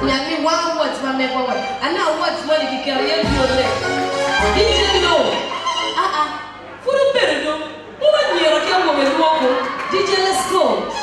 Yeah, me one words, my man, one word. And now what's money can carry your leg? Did you know? For the better, no. Woman, you're a young woman, walk. DJ, let's go.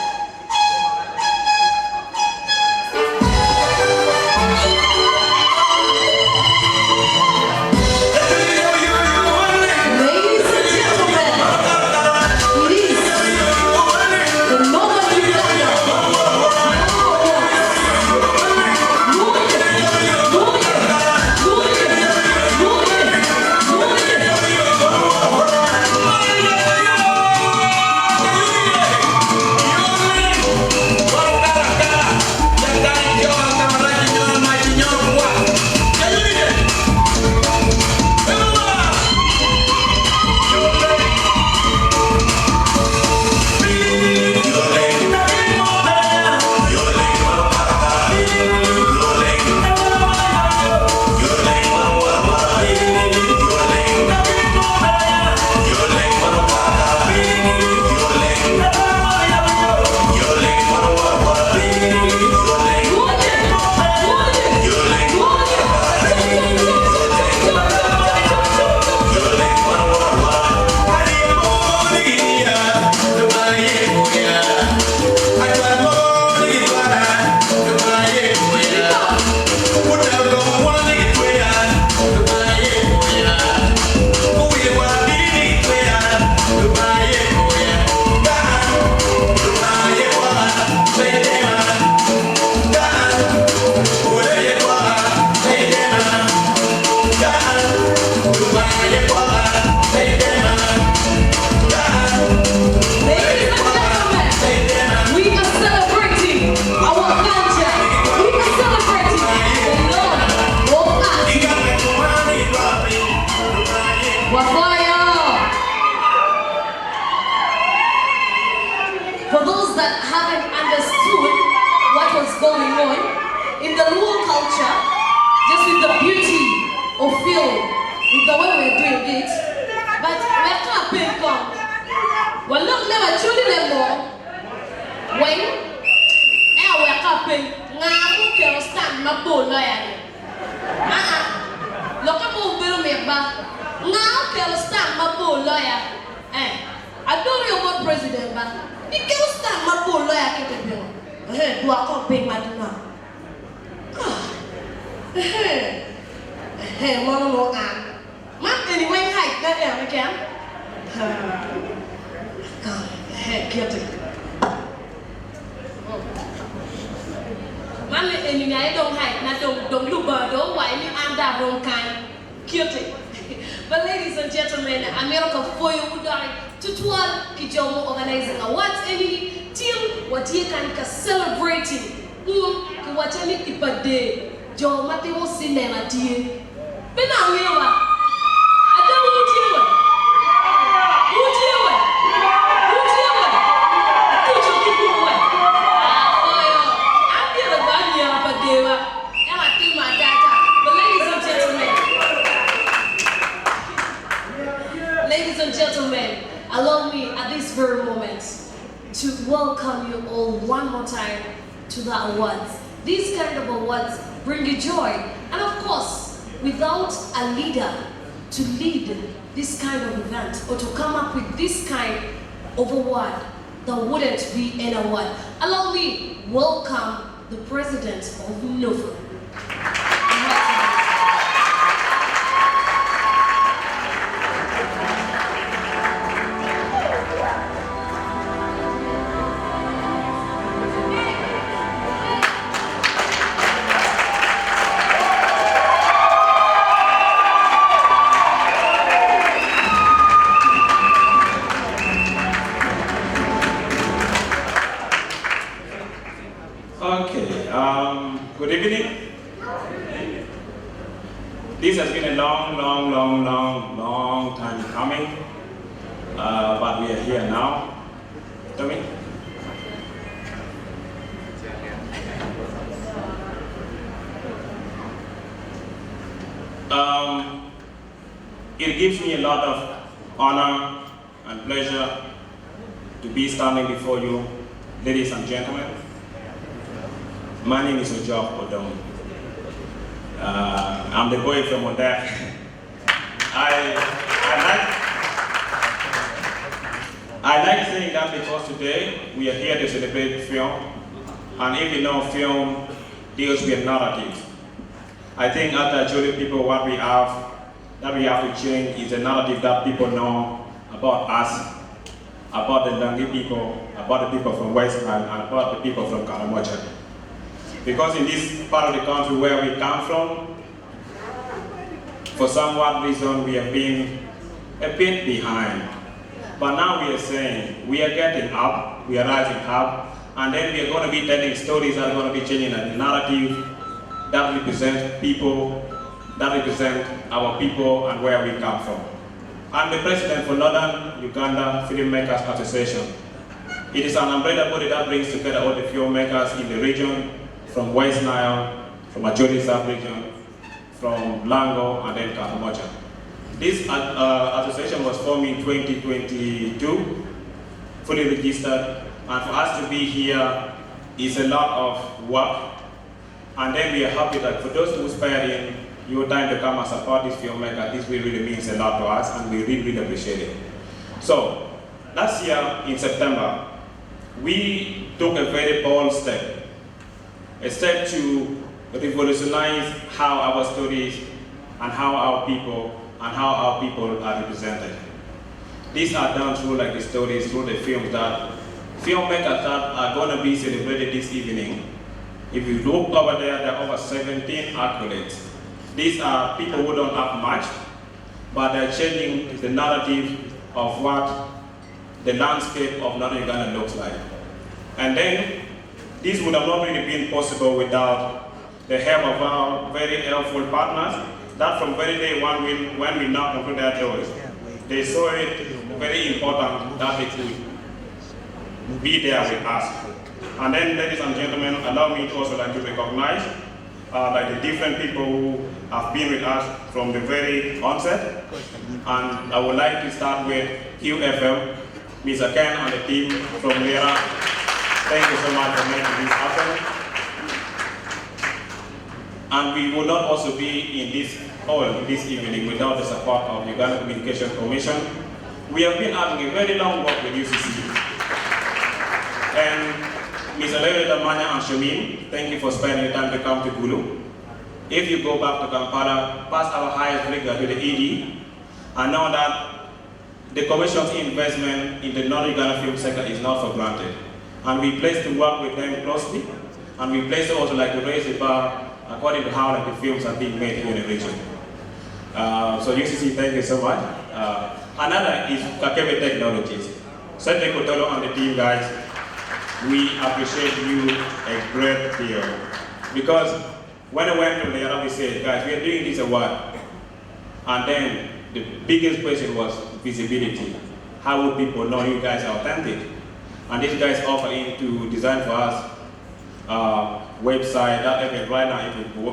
For those that haven't understood what was going on in the Luo culture, just with the beauty of film, with the way we're doing it, but we're clapping come. Well, look, never truly more. When we're clapping, now who can stand my bull lawyer? Look at who will make back. Now can stand my bull lawyer. I don't know what president, but he can't stand my bull lawyer. Do I campaign my dinner? Mama, no, man, anyway, hike that air again. Guilty. Man, anyway, I don't hike, not don't look bad, don't why me I'm that wrong kind. Guilty. But ladies and gentlemen, America for you would die to 12 Kijomo organizing awards any team what you can celebrating. What I need to day. Joe Mateo cinema dear. But now we are. I don't know what you want. What you want? What you want? Put your people away. I'm here to run you up a day. And I think my data. But ladies and gentlemen, allow me at this very moment to welcome you all one more time to the awards. These kind of awards bring you joy. And of course, without a leader to lead this kind of event or to come up with this kind of award, there wouldn't be an award. Allow me welcome the president of Nufa. Good evening. This has been a long time coming, but we are here now. Tommy? It gives me a lot of honor and pleasure to be standing before you, ladies and gentlemen. My name is Ojok Odom. I'm the boy from Odak. I like saying that because today we are here to celebrate film, and if you know, film deals with narratives. I think after Acholi people, what we have to change is a narrative that people know about us, about the Langi people, about the people from West Nile, and about the people from Karamoja. Because in this part of the country where we come from, for some odd reason we have been a bit behind. But now we are saying we are getting up, we are rising up, and then we are going to be telling stories that are going to be changing a narrative that represents people, that represent our people and where we come from. I'm the president for Northern Uganda Filmmakers Association. It is an umbrella body that brings together all the filmmakers in the region, from West Nile, from Acholi sub-region, from Lango, and then Karamoja. This association was formed in 2022, fully registered, and for us to be here is a lot of work. And then we are happy that for those who spared in your time to come and support this filmmaker, this really means a lot to us, and we really appreciate it. So, last year in September, we took a very bold step, a step to revolutionize how our stories and how our people are represented. These are done through like the stories, through the films that filmmakers that are going to be celebrated this evening. If you look over there are over 17 accolades. These are people who don't have much, but they're changing the narrative of what the landscape of Northern Uganda looks like. And then, this would have not really been possible without the help of our very helpful partners, that from very day one when we knocked on their doors, they saw it very important that they could be there with us. And then, ladies and gentlemen, allow me to also like to recognize like the different people who have been with us from the very onset. And I would like to start with QFM, Mr. Ken and the team from Lera. Thank you so much for making this happen. And we would not also be in this hall this evening without the support of Uganda Communication Commission. We have been having a very long walk with UCC. And Mr. Leonard Manya and Shamin, thank you for spending the time to come to Gulu. If you go back to Kampala, pass our highest rigor to the ED, and know that the Commission's investment in the non-Uganda film sector is not for granted. And we place to work with them closely, and we place to also like to raise the bar according to how like the films are being made here in the region. So UCC, thank you so much. Another is Kakebe Technologies. Cedric Otolo and the team, guys, we appreciate you a great deal. Because when I went to Lera, we said, guys, we are doing this award. And then the biggest question was visibility. How would people know you guys are authentic? And these guys offer in to design for us website, that even right now,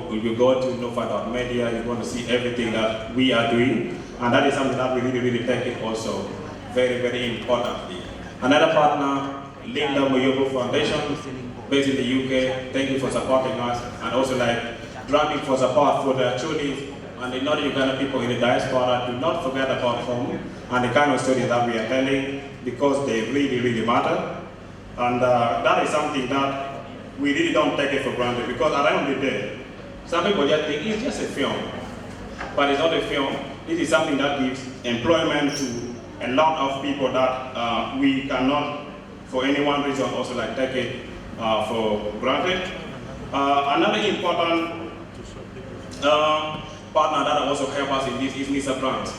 if you go to nufa.media, you're going to see everything that we are doing. And that is something that we really take it also very importantly. Another partner, Linda Moyobo Foundation, based in the UK, thank you for supporting us, and also like driving for support for the Acholi and the Northern Uganda people in the diaspora. Do not forget about home and the kind of stories that we are telling, because they really matter. And that is something that we really don't take it for granted, because at the end of the day, some people just think it's just a film, but it's not a film. This is something that gives employment to a lot of people that we cannot, for any one reason, also like take it for granted. Another important partner that also help us in this is Mr. Brandt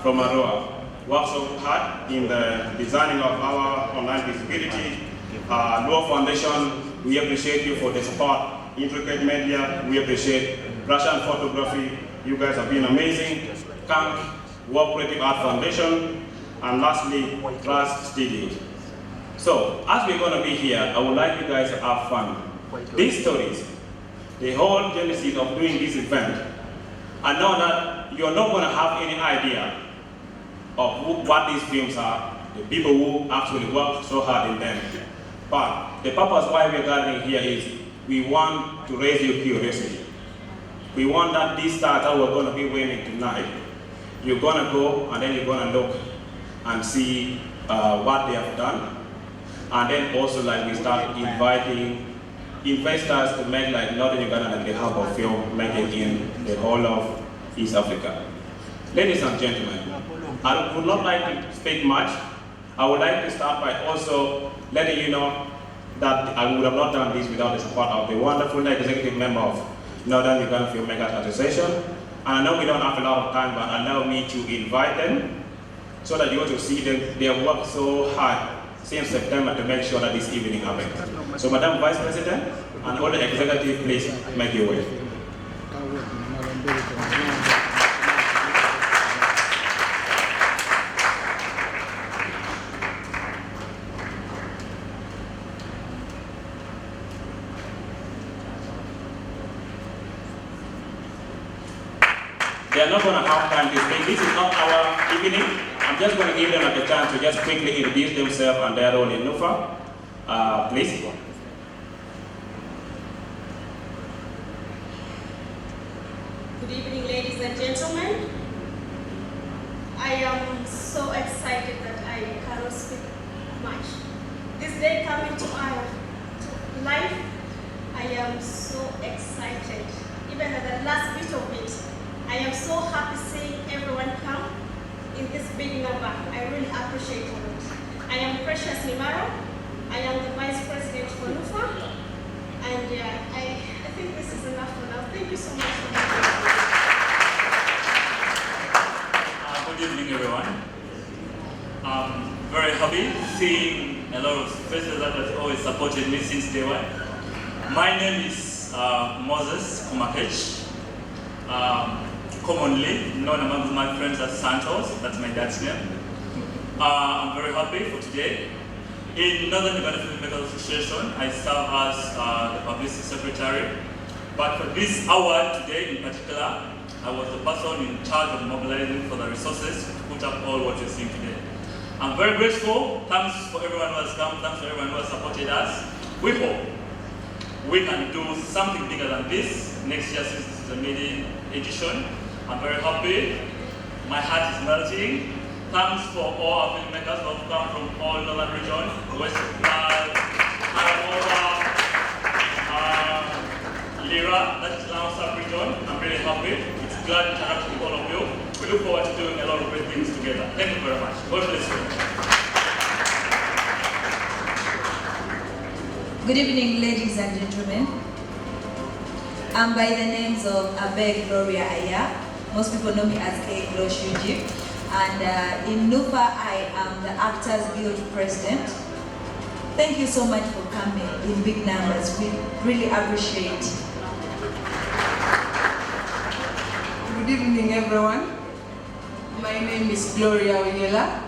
from Aroa. Worked so hard in the designing of our online visibility. Law Foundation, we appreciate you for the support. Intricate Media, we appreciate Russian Photography. You guys have been amazing. Camp, World Creative Art Foundation, and lastly, Trust Studios. So, as we're going to be here, I would like you guys to have fun. These stories, the whole genesis of doing this event, I know that you're not going to have any idea of what these films are, the people who actually work so hard in them. But the purpose why we're gathering here is we want to raise your curiosity. We want that these stars that we're going to be winning tonight, you're going to go and then you're going to look and see what they have done. And then also like we start inviting investors to make like Northern Uganda like the hub of film making in the whole of East Africa. Ladies and gentlemen, I would not like to speak much. I would like to start by also letting you know that I would have not done this without the support of the wonderful executive member of Northern Uganda Filmmakers Association. And I know we don't have a lot of time, but allow me to invite them so that you also see them. They have worked so hard since September to make sure that this evening happens. So Madam Vice President and all the executive, please make your way. They are not going to have time to speak. This is not our evening. I'm just going to give them a chance to just quickly introduce themselves and their role in Nufa. Please. Good evening, ladies and gentlemen. I am so excited that I cannot speak much. This day coming to our life, I am so excited. Even at the last bit of it, I am so happy seeing everyone come in this big number. I really appreciate it. I am Precious Nimaro. I am the Vice President for Nufa. And I think this is enough for now. Thank you so much for having me. Good evening, everyone. I'm very happy seeing a lot of faces that have always supported me since day one. My name is Moses Kumakech. Commonly known among my friends as Santos, that's my dad's name. I'm very happy for today. In Northern Uganda Filmmakers Association, I serve as the publicity secretary. But for this award today in particular, I was the person in charge of mobilizing for the resources to put up all what you're seeing today. I'm very grateful. Thanks for everyone who has come. Thanks for everyone who has supported us. We hope we can do something bigger than this next year, since this is a maiden edition. I'm very happy. My heart is melting. Thanks for all our filmmakers who have come from all northern region, West Nile, Karamora, Lira, that is now sub-region. I'm really happy. It's glad to interact with all of you. We look forward to doing a lot of great things together. Thank you very much. God bless you. Good evening, ladies and gentlemen. I'm by the names of Abe Gloria Aya. Most people know me as A. Gloshuji. And in Nufa, I am the Actors Guild President. Thank you so much for coming in big numbers. We really appreciate. Good evening, everyone. My name is Gloria Uganda,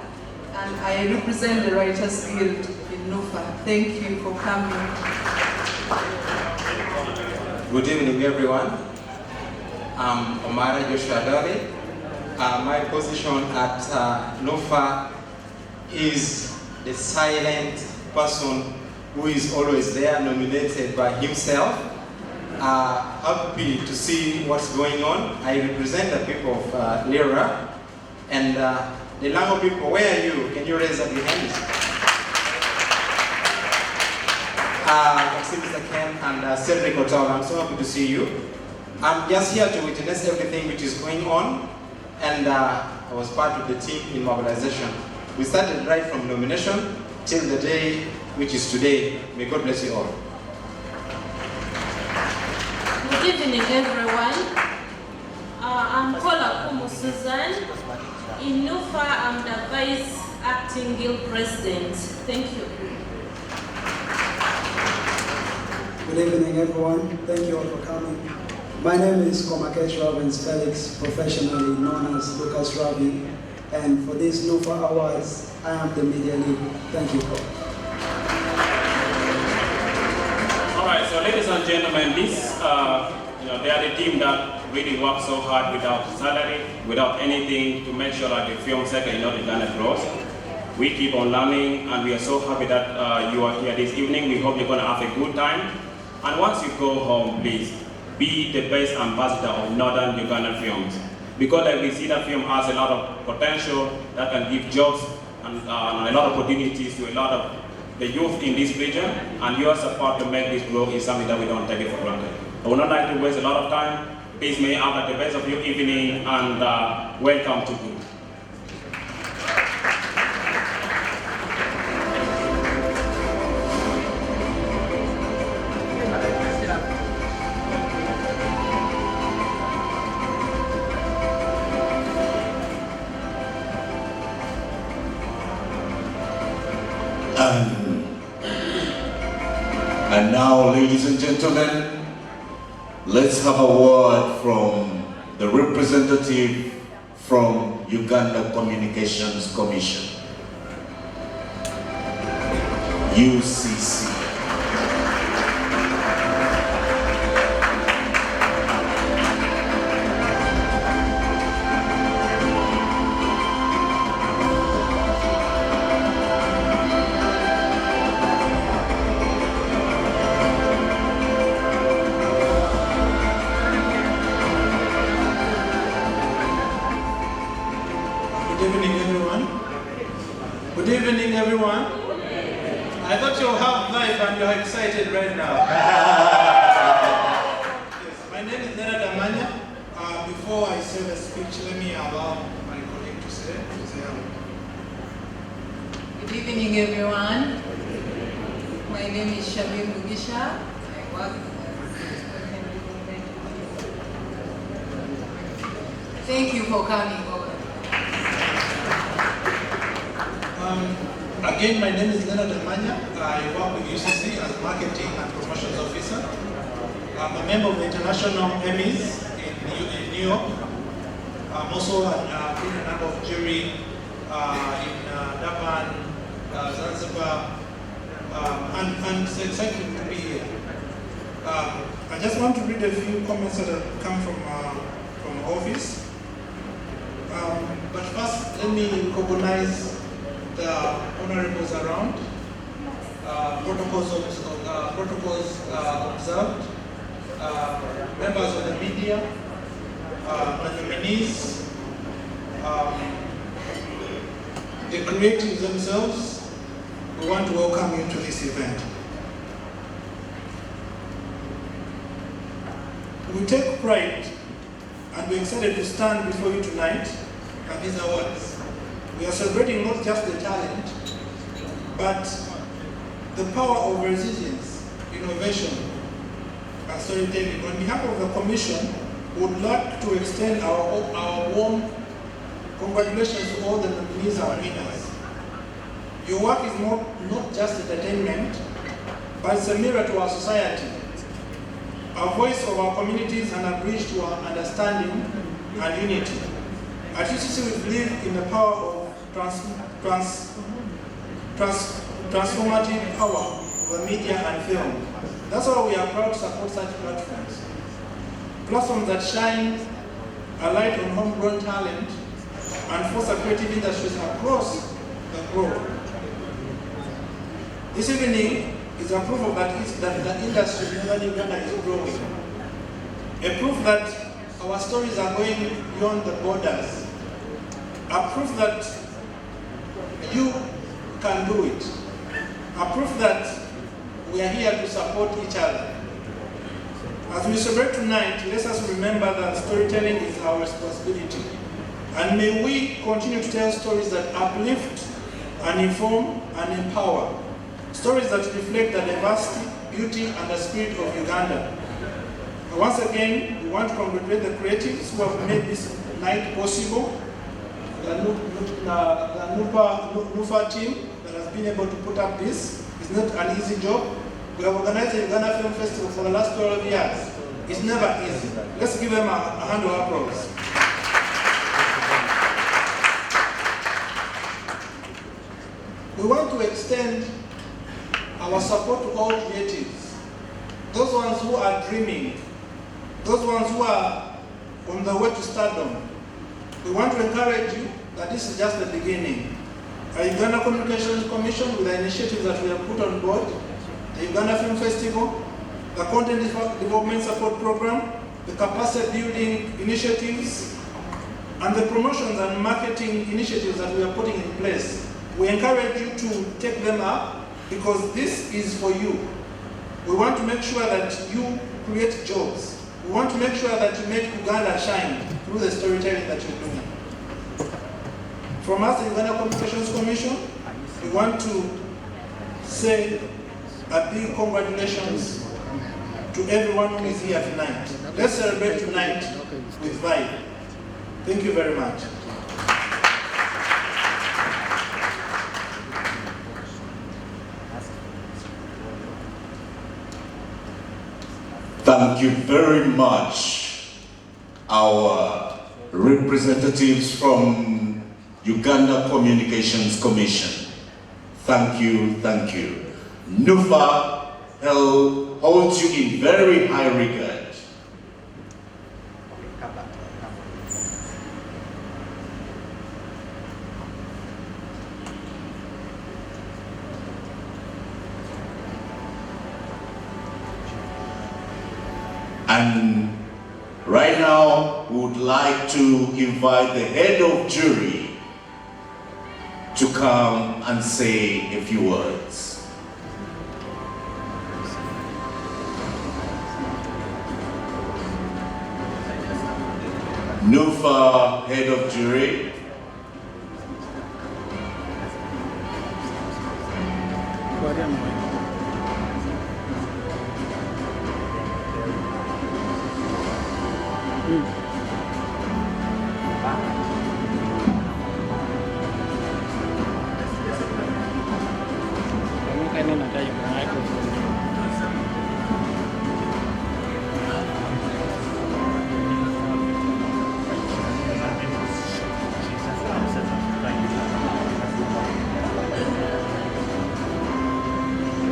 and I represent the Writers Guild in Nufa. Thank you for coming. Good evening, everyone. I'm Omara Joshua Dole. My position at Nufa is the silent person who is always there, nominated by himself. Happy to see what's going on. I represent the people of Lira. And the Lango people, where are you? Can you raise up your hands? Mr. Ken and Cedric Otawa, I'm so happy to see you. I'm just here to witness everything which is going on, and I was part of the team in mobilization. We started right from nomination till the day which is today. May God bless you all. Good evening, everyone. I'm Kola Kumu Susan. In Nufa, I'm the Vice Acting Guild President. Thank you. Good evening, everyone. Thank you all for coming. My name is Komakesh Robbins Felix, professionally known as Lucas Ravi. And for these Nufa Awards, I am the media lead. Thank you. All right, so ladies and gentlemen, this, they are the team that really work so hard without salary, without anything, to make sure that the film sector in North Uganda grows. We keep on learning, and we are so happy that you are here this evening. We hope you're going to have a good time. And once you go home, please, be the best ambassador of Northern Ugandan films. Because like we see that film has a lot of potential that can give jobs and a lot of opportunities to a lot of the youth in this region, and your support to make this grow is something that we don't take it for granted. I would not like to waste a lot of time. Please may I have the best of your evening and welcome to Guru. And now, ladies and gentlemen, let's have a word from the representative from Uganda Communications Commission, UCC. Good evening, everyone. I thought you'll have life and you're excited right now. Yes, my name is Nera Damanya. Before I say the speech, let me allow my colleague to say hello. Good evening, everyone. My name is Shabir Mugisha. I work Thank you for coming over. Again, my name is Leonard Damanya. I work with UCC as Marketing and Promotions Officer. I'm a member of the International Emmys in New York. I'm also been a member of jury in Durban, Zanzibar, and it's exciting to be here. I just want to read a few comments that have come from office. But first, let me recognize the honorables around, protocols observed, members of the media, the nominees, the creatives themselves. We want to welcome you to this event. We take pride and we're excited to stand before you tonight at these awards. We are celebrating not just the talent, but the power of resilience, innovation, and storytelling. On behalf of the Commission, we would like to extend our warm congratulations to all the nominees and winners. Your work is not just entertainment, but it's a mirror to our society, a voice of our communities and a bridge to our understanding and unity. At UCC, we believe in the power of transformative power of the media and film. That's why we are proud to support such platforms. Platforms that shine a light on homegrown talent and foster creative industries across the globe. This evening is a proof of that the industry in Northern Uganda is growing. A proof that our stories are going beyond the borders. A proof that you can do it. A proof that we are here to support each other. As we celebrate tonight, let us remember that storytelling is our responsibility. And may we continue to tell stories that uplift and inform and empower. Stories that reflect the diversity, beauty, and the spirit of Uganda. And once again, we want to congratulate the creatives who have made this night possible. The Nufa team that has been able to put up this. It's not an easy job. We have organized the Uganda Film Festival for the last 12 years. It's never easy. Let's give them a hand of applause. We want to extend our support to all creatives, those ones who are dreaming, those ones who are on the way to stardom. We want to encourage you that this is just the beginning. The Uganda Communications Commission, with the initiatives that we have put on board, the Uganda Film Festival, the content development support program, the capacity building initiatives, and the promotions and marketing initiatives that we are putting in place. We encourage you to take them up because this is for you. We want to make sure that you create jobs. We want to make sure that you make Uganda shine through the storytelling that you're doing. From us, the Uganda Communications Commission, we want to say a big congratulations to everyone who is here tonight. Let's celebrate tonight with vibe. Thank you very much. Thank you very much, our representatives from Uganda Communications Commission. Thank you, thank you. Nufa holds you in very high regard. And right now, we would like to invite the head of jury to come and say a few words. Nufa, head of jury.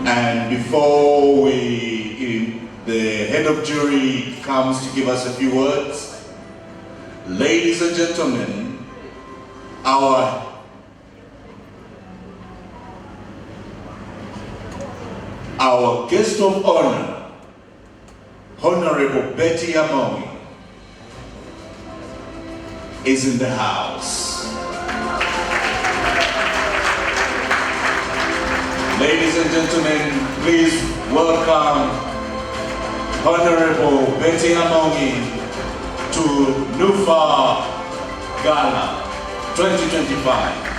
And before the head of jury comes to give us a few words, ladies and gentlemen, our guest of honor, Honorable Betty Amongi, is in the house. Ladies and gentlemen, please welcome Honorable Betty Amongi to Nufa Gala 2025.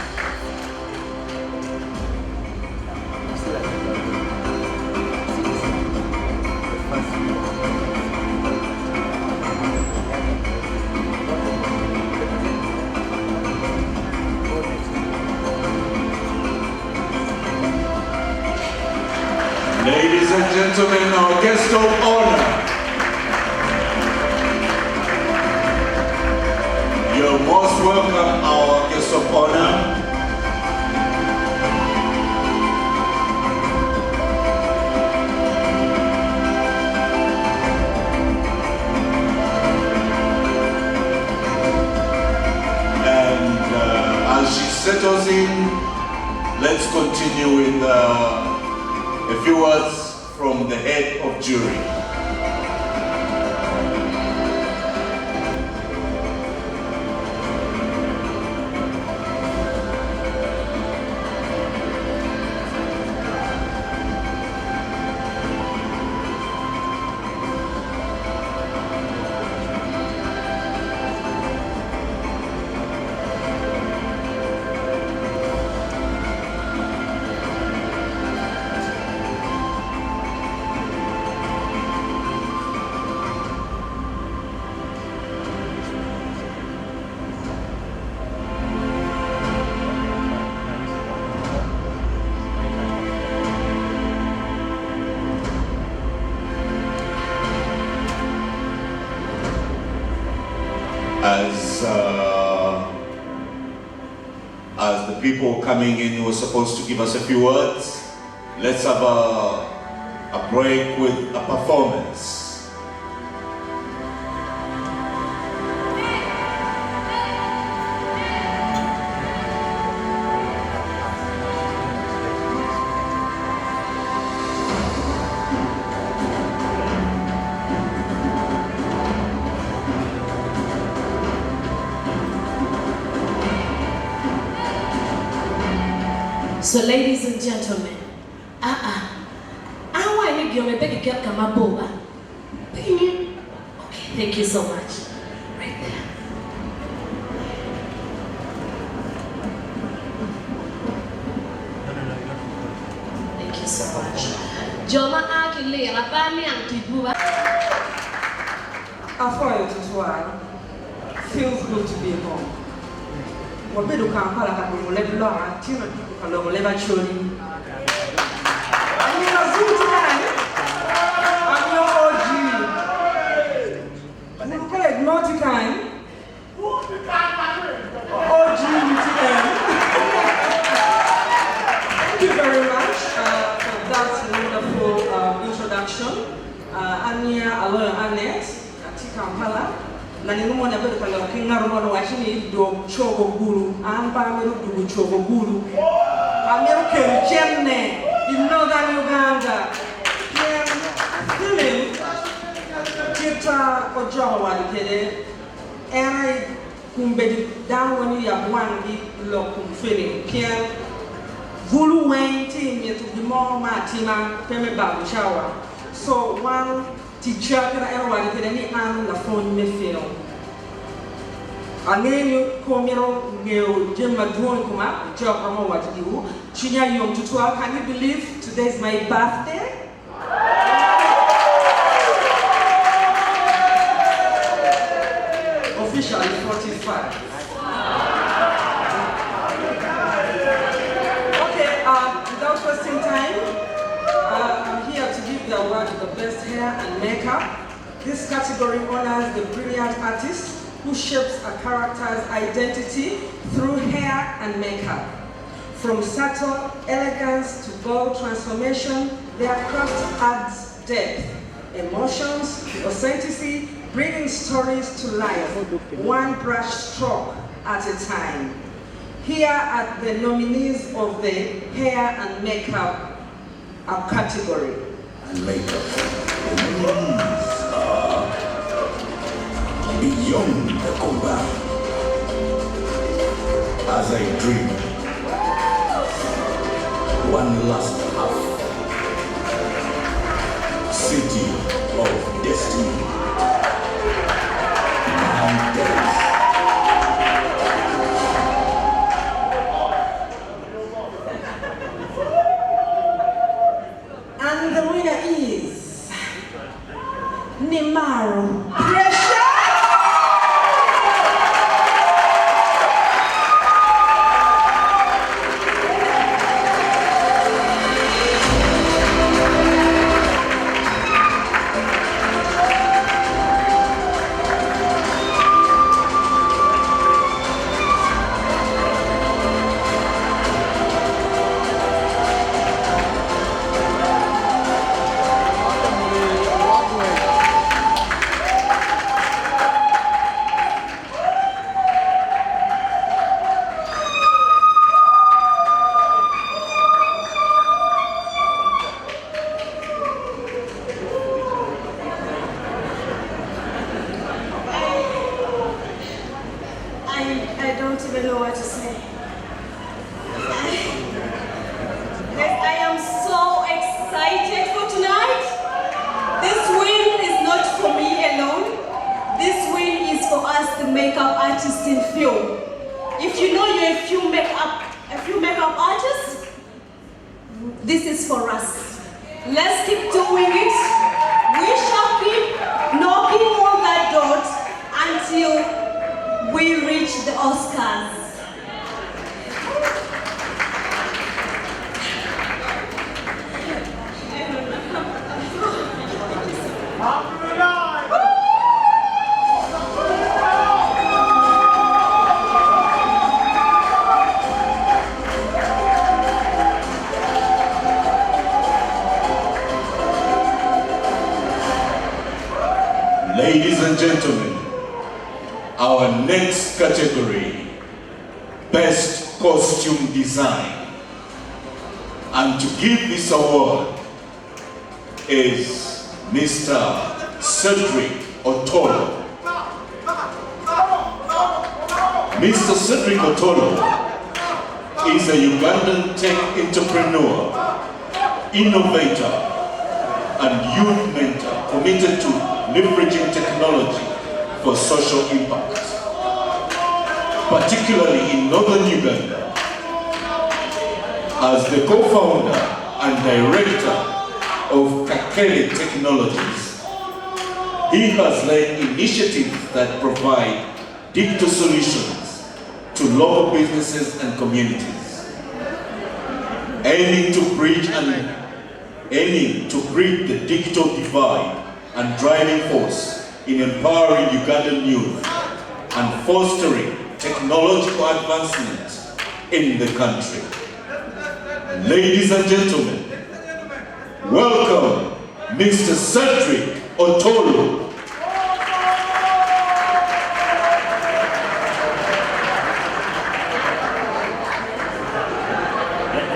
Ladies and gentlemen, our guest of honor, you're most welcome, our guest of honor. And as she settles in, let's continue with a few words from the head of jury. As the people coming in who were supposed to give us a few words, let's have a break with a performance. So ladies and gentlemen, I want to give you a big get come up over. Okay, thank you so much. Right there. Thank you so much. Joma Akile, Rabami and Tibuba. Afoyo Tutuan, feels good to be home. Wabedu Kampala Kabuleblora, Tina Kaloleva Choli. And you are good tonight. I'm your OG. You call it Nauticine. OG UTM. Thank you very much for that wonderful introduction. Anya Aloy Annette, Ati Kampala. Na ningumo na bedo kala kingarumo wachini do chogo guru amba meru do chogo guru ameru kenchenne in northern Uganda ken feeling kita ojo wa kede era kumbedi down when you have one lo kum feeling ken guru wenti metu bimo matima peme babu chawa so one teacher kana era wali kede ni an la phone me film anenyo komiro ngeo jema duon kuma job promo watidiu chinya yom tutua. Can you believe today is my birthday? Officially 45. Okay, without wasting time, I'm here to give the award to the best hair and makeup. This category honors the brilliant artist who shapes a character's identity through hair and makeup. From subtle elegance to bold transformation, their craft adds depth, emotions, authenticity, bringing stories to life, one brush stroke at a time. Here are the nominees of the hair and makeup category. And makeup. The nominees are Beyond the Combat, As I Dream, One Last Half, City of Destiny, Mountains. And the winner is Nimaru Pressure. I don't even know what to say. I am so excited for tonight. This win is not for me alone. This win is for us, the makeup artists in film. If you know you're a few makeup artists, this is for us. Let's keep doing it. We shall keep knocking on that door until we reach the Oscars. Ladies and gentlemen, our next category, Best Costume Design. And to give this award is Mr. Cedric Otolo. Mr. Cedric Otolo is a Ugandan tech entrepreneur, innovator, and youth mentor committed to leveraging technology for social impact, particularly in northern Uganda. As the co-founder and director of Kakele Technologies, he has led initiatives that provide digital solutions to local businesses and communities, aiming to bridge the digital divide and driving force in empowering Ugandan youth and fostering technological advancement in the country. Ladies and gentlemen, welcome Mr. Cedric Otolo.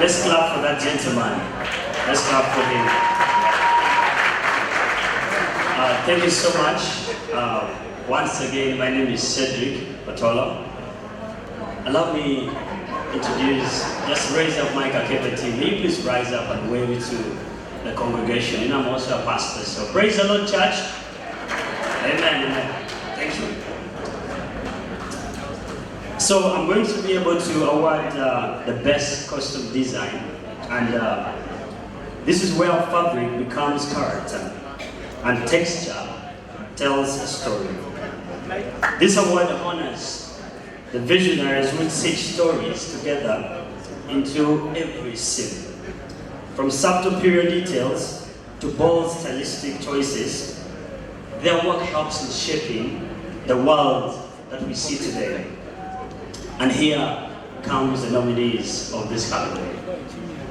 Let's clap for that gentleman. Let's clap for him. Thank you so much. Once again, my name is Cedric Otolo. Allow me introduce, just raise up my Kakele team. Will you please rise up and wave it to the congregation? And I'm also a pastor, so praise the Lord, church. Amen, amen. Thank you. So I'm going to be able to award the best costume design, and this is where fabric becomes character and texture tells a story. This award honors the visionaries who stitch stories together into every scene. From subtle period details to bold stylistic choices, their work helps in shaping the world that we see today. And here comes the nominees of this category.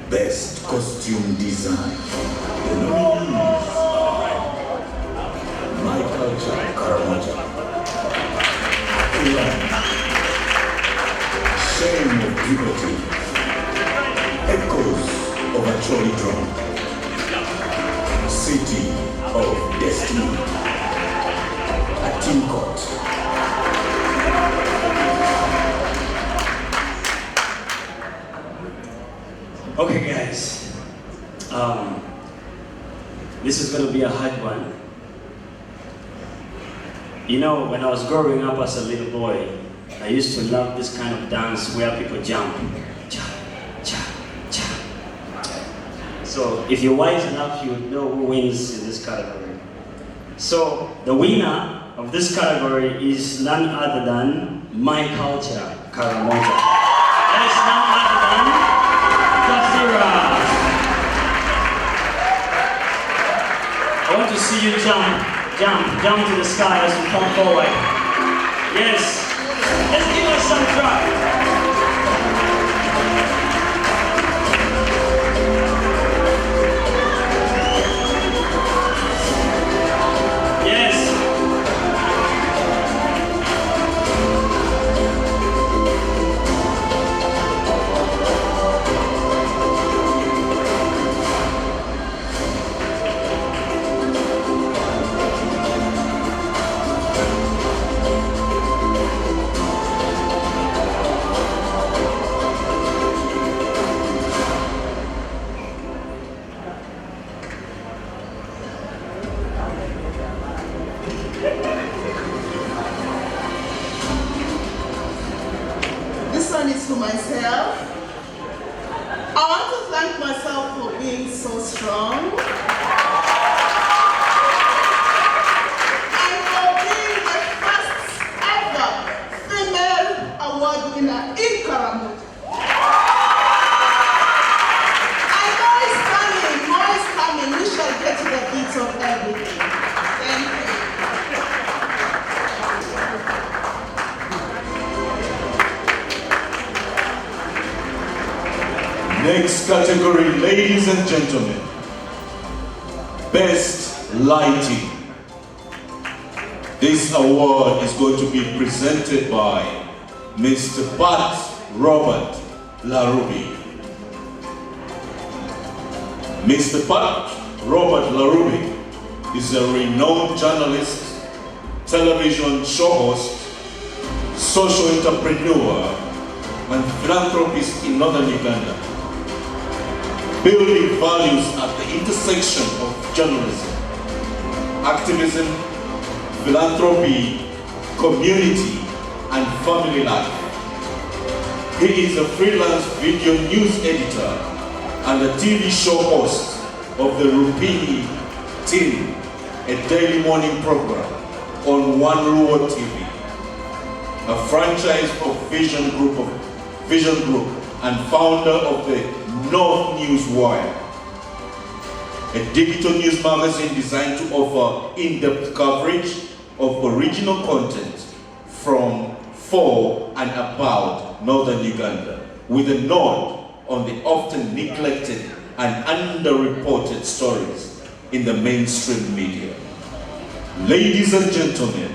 Best Costume Design. The nominees are My Culture Karamaja, Shame of Puberty, Echoes of Acholi Drum, City of Destiny, Atinkot. Okay guys, this is going to be a hard one. You know, when I was growing up as a little boy, I used to love this kind of dance where people jump. Cha, cha, cha. So if you're wise enough, you would know who wins in this category. So the winner of this category is none other than My Culture Karamoja. That is none other than I want to see you jump to the sky as you come forward. Yes, let's give us some try. This one is for myself. I want to thank myself for being so strong and for being the first ever female award winner in Karamoja. I know it's coming, more is coming. We shall get to the beat of everything. Thank you. Next category, ladies and gentlemen, Best Lighting. This award is going to be presented by Mr. Pat Robert Larubi. Mr. Pat Robert Larubi is a renowned journalist, television show host, social entrepreneur, and philanthropists in northern Uganda, building values at the intersection of journalism, activism, philanthropy, community, and family life. He is a freelance video news editor and a TV show host of the Rupini Team, a daily morning program on One Luo TV, a franchise of Vision Group and founder of the North News Wire, a digital news magazine designed to offer in-depth coverage of original content from, for, and about northern Uganda, with a nod on the often neglected and underreported stories in the mainstream media. Ladies and gentlemen,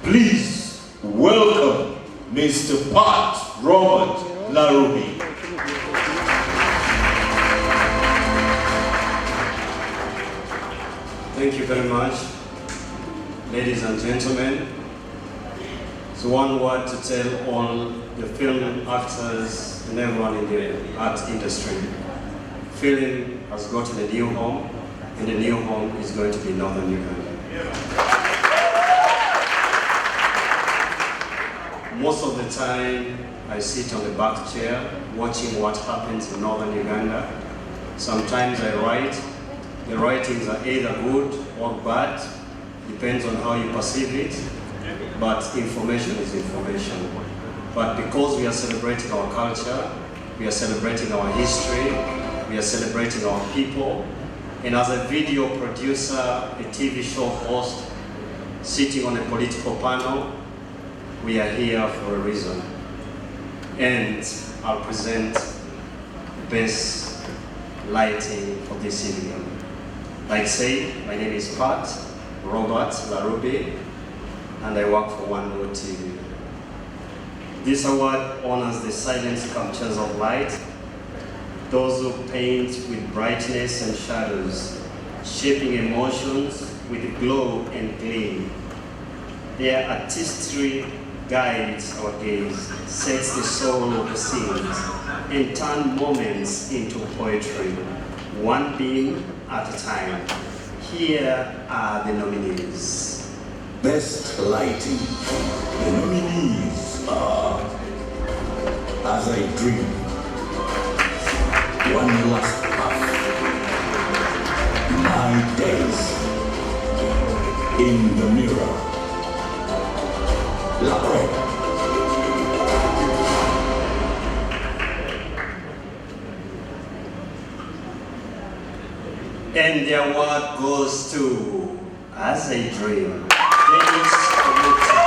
please welcome Mr. Pat Robert Larubi. Thank you very much, ladies and gentlemen. So one word to tell all the film actors and everyone in the art industry. Film has gotten a new home, and the new home is going to be Northern Uganda. Most of the time, I sit on the back chair watching what happens in Northern Uganda. Sometimes I write. The writings are either good or bad, depends on how you perceive it, but information is information. But because we are celebrating our culture, we are celebrating our history, we are celebrating our people, and as a video producer, a TV show host, sitting on a political panel, we are here for a reason. And I'll present best lighting for this evening. Like I say, my name is Pat Robert Larubi, and I work for One Luo TV. This award honors the silent sculptures of light, those who paint with brightness and shadows, shaping emotions with glow and gleam. Their artistry guides our gaze, sets the soul of the scenes, and turns moments into poetry, one beam at a time. Here are the nominees. Best lighting. The nominees are As I Dream, One Last Path, My Days, In the Mirror, La Prueba. And the award goes to As I Dream, Dennis Omuta.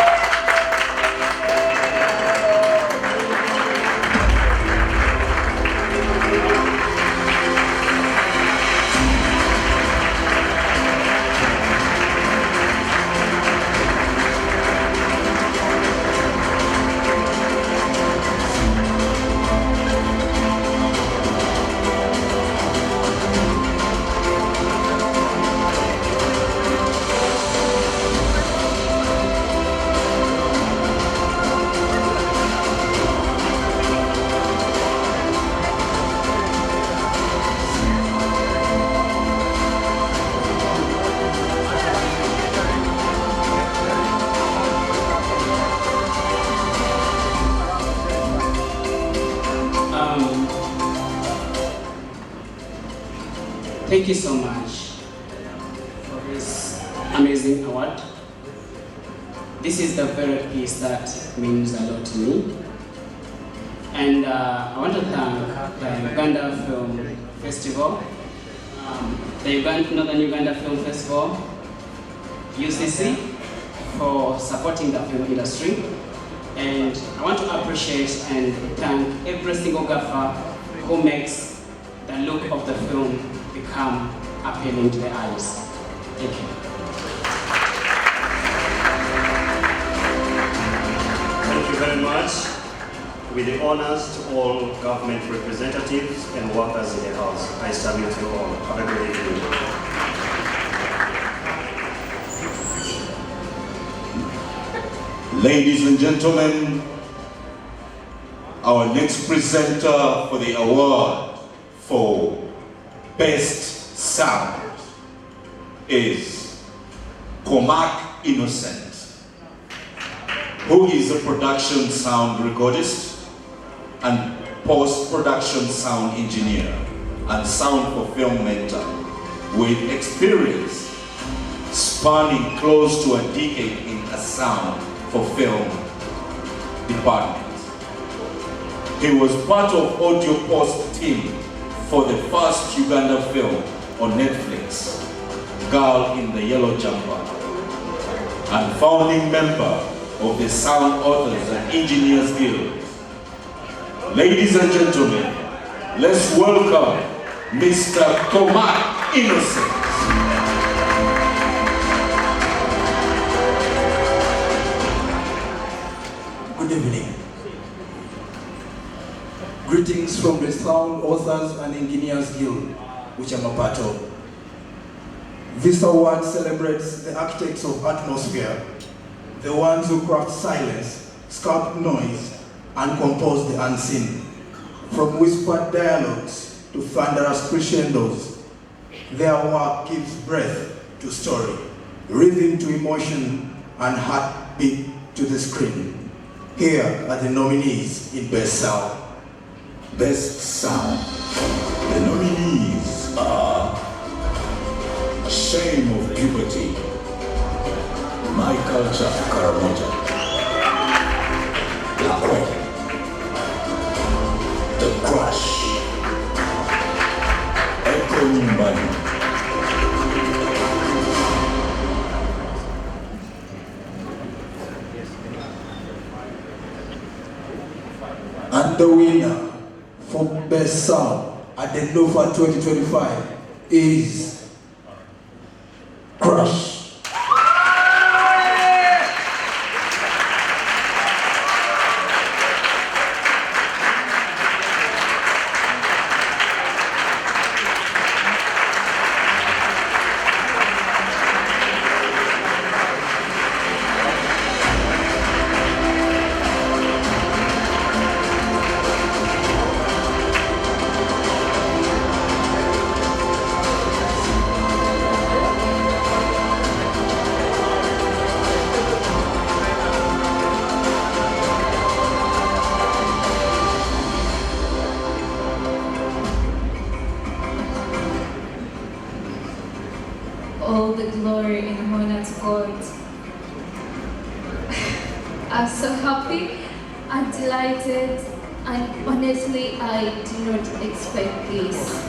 Thank you so much for this amazing award. This is the very piece that means a lot to me. And I want to thank the Uganda Film Festival, the Northern Uganda Film Festival, UCC, for supporting the film industry. And I want to appreciate and thank every single gaffer who makes the look of the film become appealing to the eyes. Thank you. Thank you very much. With the honors to all government representatives and workers in the House, I salute you all. Have a good evening. Ladies and gentlemen, our next presenter for the award for Best Sound is Comac Innocent, who is a production sound recordist and post-production sound engineer and sound for film mentor with experience spanning close to a decade in a sound for film department. He was part of audio post team for the first Uganda film on Netflix, Gala in the Yellow Jumper, and founding member of the Sound Authors and Engineers Guild. Ladies and gentlemen, let's welcome Mr. Comac Innocent. Good evening. Greetings from the Sound Authors and Engineers Guild, which I'm a part of. This award celebrates the architects of atmosphere, the ones who craft silence, sculpt noise, and compose the unseen. From whispered dialogues to thunderous crescendos, their work gives breath to story, rhythm to emotion, and heartbeat to the screen. Here are the nominees in Best Sound. Best Sound. The nominees are Shame of Puberty, My Culture Karamoja, Lakwe, The Crush, Echo Nyumbani, And the winner for Best Sound at the Nufa 2025 is Crush. All the glory and honor to God. I'm so happy and delighted, and honestly, I did not expect this.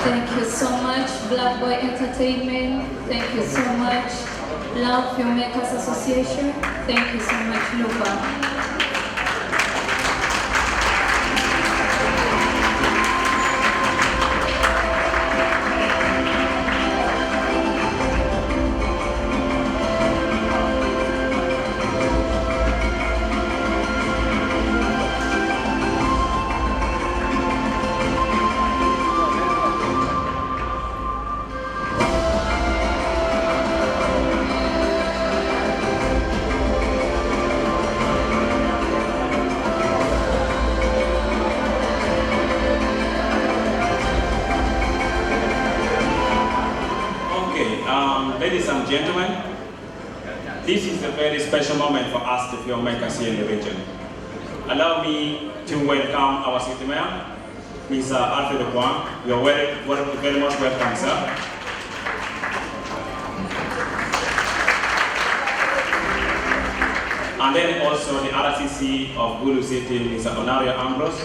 Thank you so much, Black Boy Entertainment. Thank you so much, Love Filmmakers Association. Thank you so much, Nufa. Ladies and gentlemen, this is a very special moment for us, the filmmakers here in the region. Allow me to welcome our city mayor, Mr. Alfred Kwan. You are very much welcome, sir. And then also the RCC of Gulu City, Mr. Honorio Ambrose.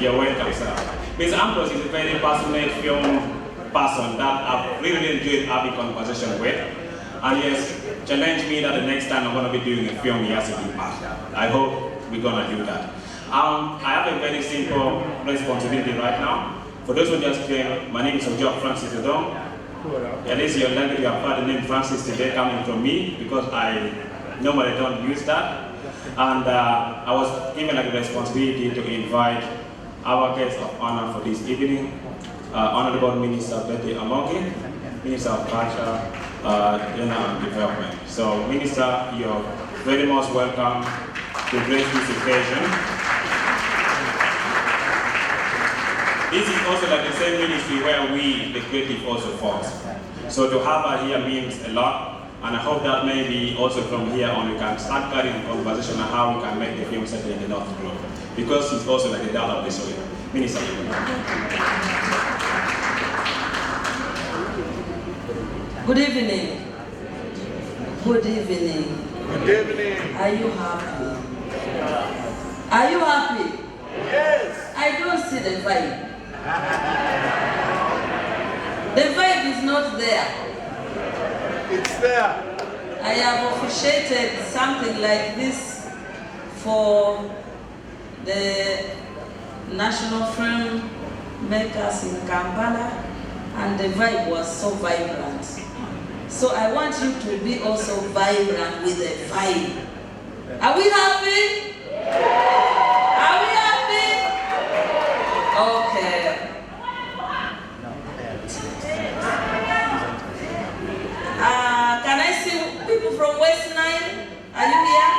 You're welcome, sir. Mr. Ambrose is a very passionate film person that I've really enjoyed having conversation with. And he has challenged me that the next time I'm going to be doing a film, he has to be part. I hope we're going to do that. I have a very simple responsibility right now. For those who just came, my name is Ojo Francis Odom. At least you're lucky to have heard the name Francis today coming from me, because I normally don't use that. And I was given a responsibility to invite our guest of honor for this evening, Honorable Minister Betty Amoki, Minister of Culture, development. So, Minister, you're very much welcome to grace this occasion. This is also like the same ministry where we, the creative, also falls. So to have her here means a lot, and I hope that maybe also from here on we can start carrying a conversation on how we can make the film settle in the North Globe. Because it's also like the dad of the soil. Minister. Good evening. Good evening. Good evening. Are you happy? Are you happy? Yes. I don't see the vibe. The vibe is not there. It's there. I have officiated something like this for the National Film Makers in Kampala, and the vibe was so vibrant. So I want you to be also vibrant with the vibe. Are we happy? Are we happy? Okay. Can I see people from West Nile? Are you here?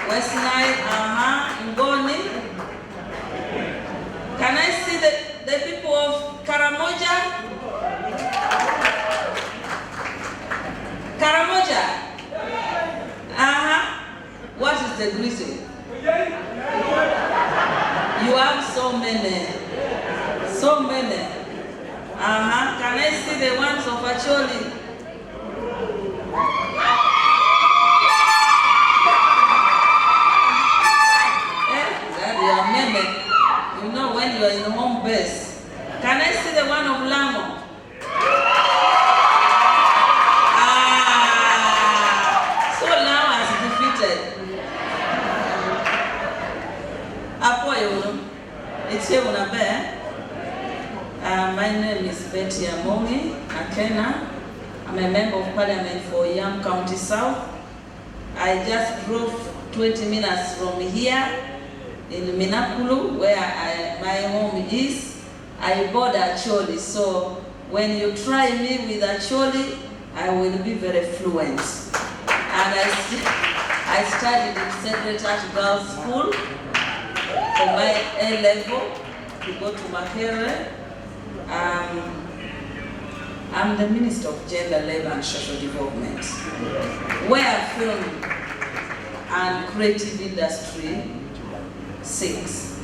West Nile, Ngoni. Can I see the people of Karamoja? Karamoja? What is the greeting? You have so many. So many. Can I see the ones of Acholi? You are many. You know when you are in home base. Can I see the one of Lango? So Lango has defeated. It's here on a bear. My name is Betty Amongi Akena. I'm a member of parliament for Yam County South. I just drove 20 minutes from here in Minakulu, where my home is. I bought Acholi, so when you try me with Acholi, I will be very fluent. And I studied in Secretariat Girls School for my A level to go to Makerere. I'm the Minister of Gender, Labor and Social Development, where film and creative industry sings.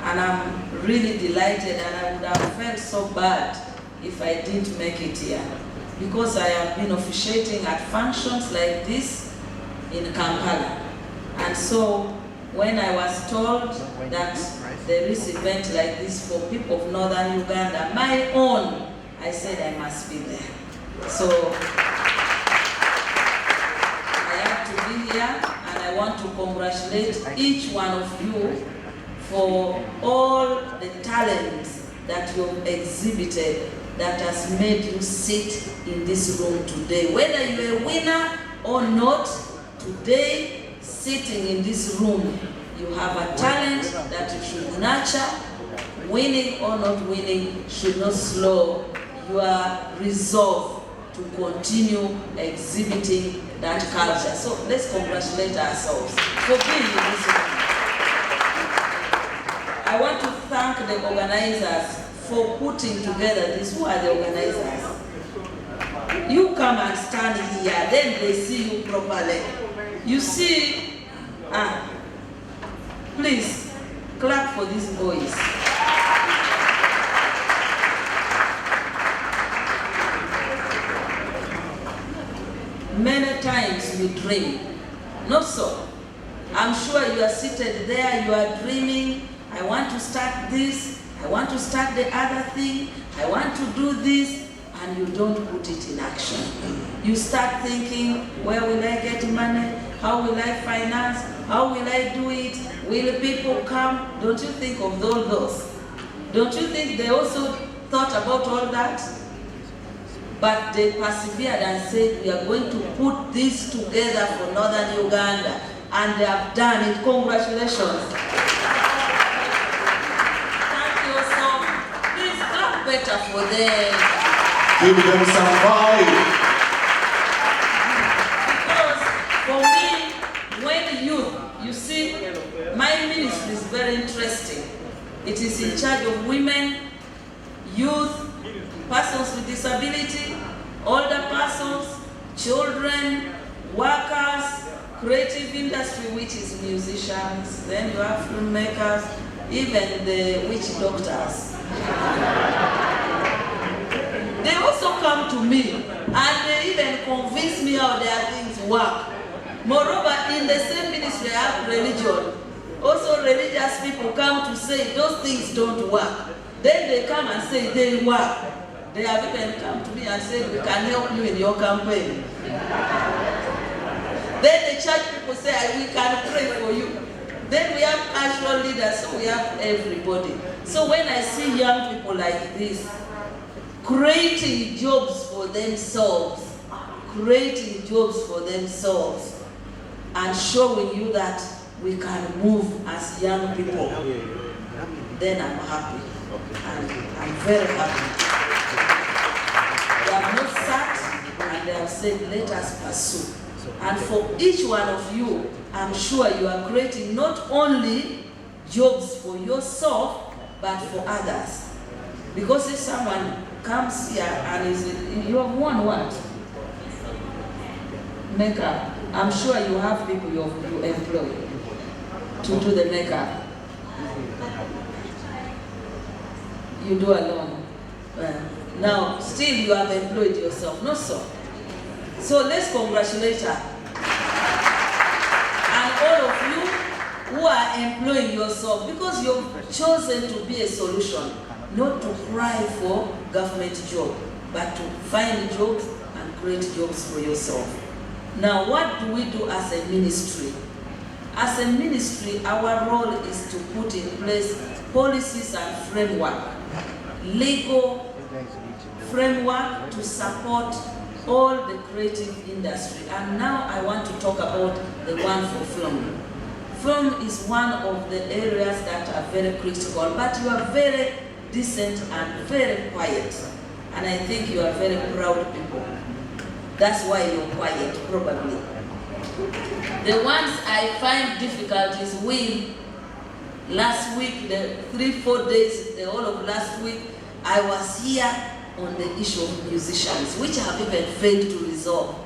And I'm really delighted, and I would have felt so bad if I didn't make it here, because I have been officiating at functions like this in Kampala. And so when I was told that there is an event like this for people of Northern Uganda, my own, I said I must be there. So I have to be here, and I want to congratulate each one of you for all the talents that you've exhibited that has made you sit in this room today. Whether you're a winner or not, today, sitting in this room, you have a talent that you should nurture. Winning or not winning should not slow your resolve to continue exhibiting that culture. So let's congratulate ourselves for being in this room. I want to thank the organizers for putting together this. Who are the organizers? You come and stand here, then they see you properly. You see, please clap for these boys. Many times we dream, not so. I'm sure you are seated there, you are dreaming, I want to start this, I want to start the other thing, I want to do this, and you don't put it in action. You start thinking, where will I get money? How will I finance? How will I do it? Will people come? Don't you think of all those? Don't you think they also thought about all that? But they persevered and said, we are going to put this together for Northern Uganda. And they have done it. Congratulations. Thank you so much. Please clap better for them. Give them some vibe. Because for me, when you see, my ministry is very interesting. It is in charge of women, youth, persons with disability, older persons, children, workers, creative industry, which is musicians, then you have filmmakers, even the witch doctors. They also come to me and they even convince me how their things work. Moreover, in the same ministry I have religion. Also religious people come to say those things don't work. Then they come and say they work. They have even come to me and said we can help you in your campaign. Then the church people say we can pray for you. Then we have cultural leaders, so we have everybody. So when I see young people like this, creating jobs for themselves, and showing you that we can move as young people, then I'm happy. And I'm very happy. They have not sat and they have said, let us pursue. And for each one of you, I'm sure you are creating not only jobs for yourself, but for others. Because if someone comes here and you have won what? Makeup. I'm sure you have people you employ to do the makeup. You do alone. Now, still you have employed yourself, not so. So let's congratulate her. And all of you who are employing yourself, because you've chosen to be a solution, not to cry for government job, but to find jobs and create jobs for yourself. Now, what do we do as a ministry? As a ministry, our role is to put in place policies and framework, legal framework to support all the creative industry. And now I want to talk about the one for film. Film is one of the areas that are very critical, but you are very decent and very quiet. And I think you are very proud people. That's why you're quiet, probably. The ones I find difficulties with, last week, the 3-4 days, the whole of last week, I was here on the issue of musicians, which I have even failed to resolve.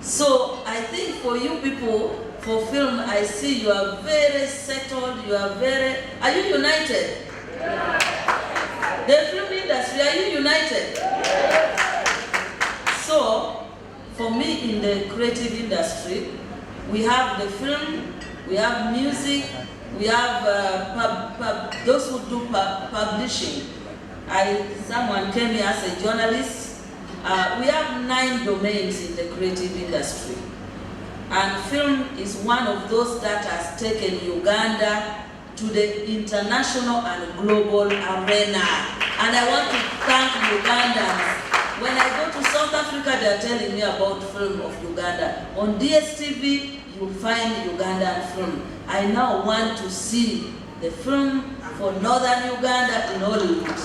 So I think for you people, for film, I see you are very settled, you are you united? The film industry, are you united? So, for me in the creative industry, we have the film, we have music, we have those who do publishing. Someone came here as a journalist. We have 9 domains in the creative industry. And film is one of those that has taken Uganda to the international and global arena. And I want to thank Ugandans. When I go to South Africa, they are telling me about film of Uganda. On DSTV, you find Ugandan film. I now want to see the film for Northern Uganda in Hollywood.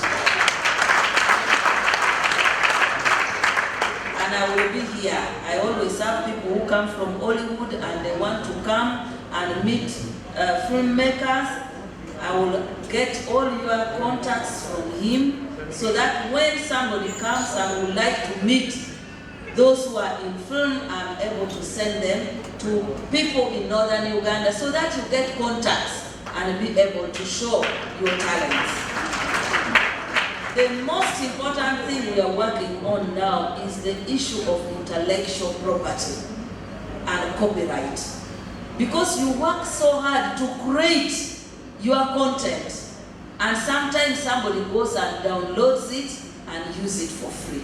And I will be here. I always have people who come from Hollywood and they want to come and meet filmmakers. I will get all your contacts from him so that when somebody comes and would like to meet those who are in film, I'm able to send them to people in Northern Uganda so that you get contacts and be able to show your talents. The most important thing we are working on now is the issue of intellectual property and copyright. Because you work so hard to create your content, and sometimes somebody goes and downloads it and use it for free.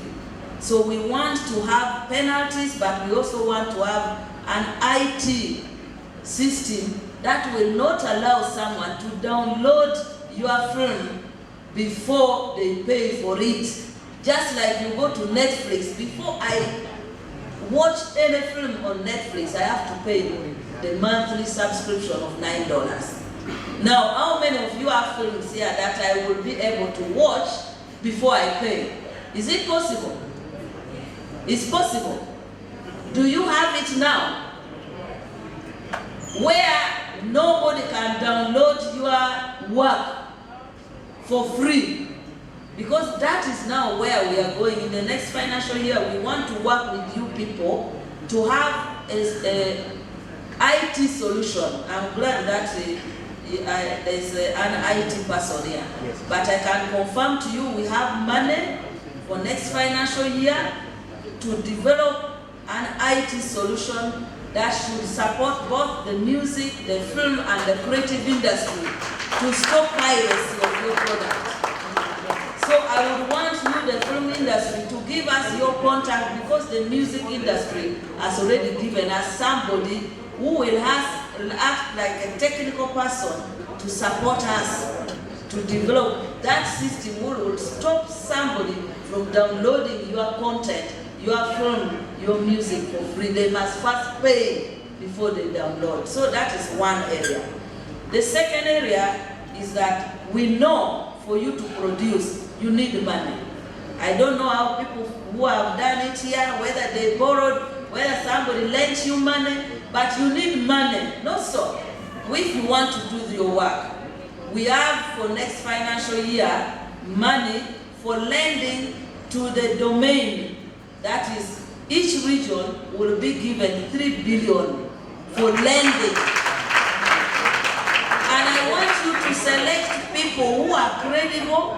So we want to have penalties, but we also want to have an IT system that will not allow someone to download your film before they pay for it. Just like you go to Netflix, before I watch any film on Netflix, I have to pay the monthly subscription of $9. Now, how many of you have films here that I will be able to watch before I pay? Is it possible? It's possible. Do you have it now? Where nobody can download your work for free. Because that is now where we are going. In the next financial year, we want to work with you people to have a IT solution. I'm glad that there's an IT person here. Yes. But I can confirm to you we have money for next financial year to develop an IT solution that should support both the music, the film, and the creative industry to stop piracy of your product. So I would want you, the film industry, to give us your contact, because the music industry has already given us somebody who will act like a technical person to support us to develop that system. Will stop somebody from downloading your content, your film, your music for free. They must first pay before they download. So that is one area. The second area is that we know for you to produce, you need money. I don't know how people who have done it here, whether they borrowed, whether somebody lent you money, but you need money. Not so. If you want to do your work, we have for next financial year money for lending to the domain. That is, each region will be given 3 billion for lending. And I want you to select people who are credible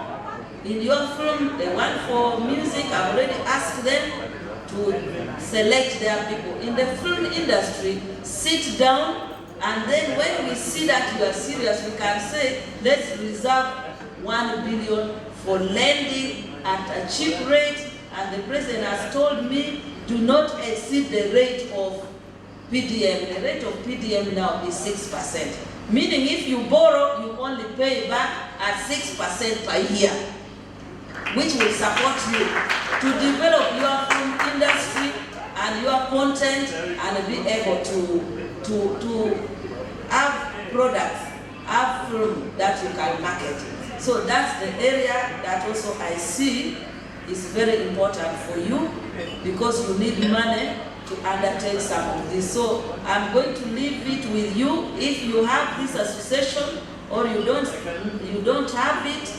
in your film. The one for music, I've already asked them to select their people. In the film industry, sit down, and then when we see that you are serious, we can say, let's reserve 1 billion for lending at a cheap rate. And the president has told me, do not exceed the rate of PDM. The rate of PDM now is 6%. Meaning if you borrow, you only pay back at 6% per year, which will support you to develop your film industry and your content and be able to have products, have film that you can market. So that's the area that also I see is very important for you, because you need money to undertake some of this. So I'm going to leave it with you. If you have this association or you don't have it,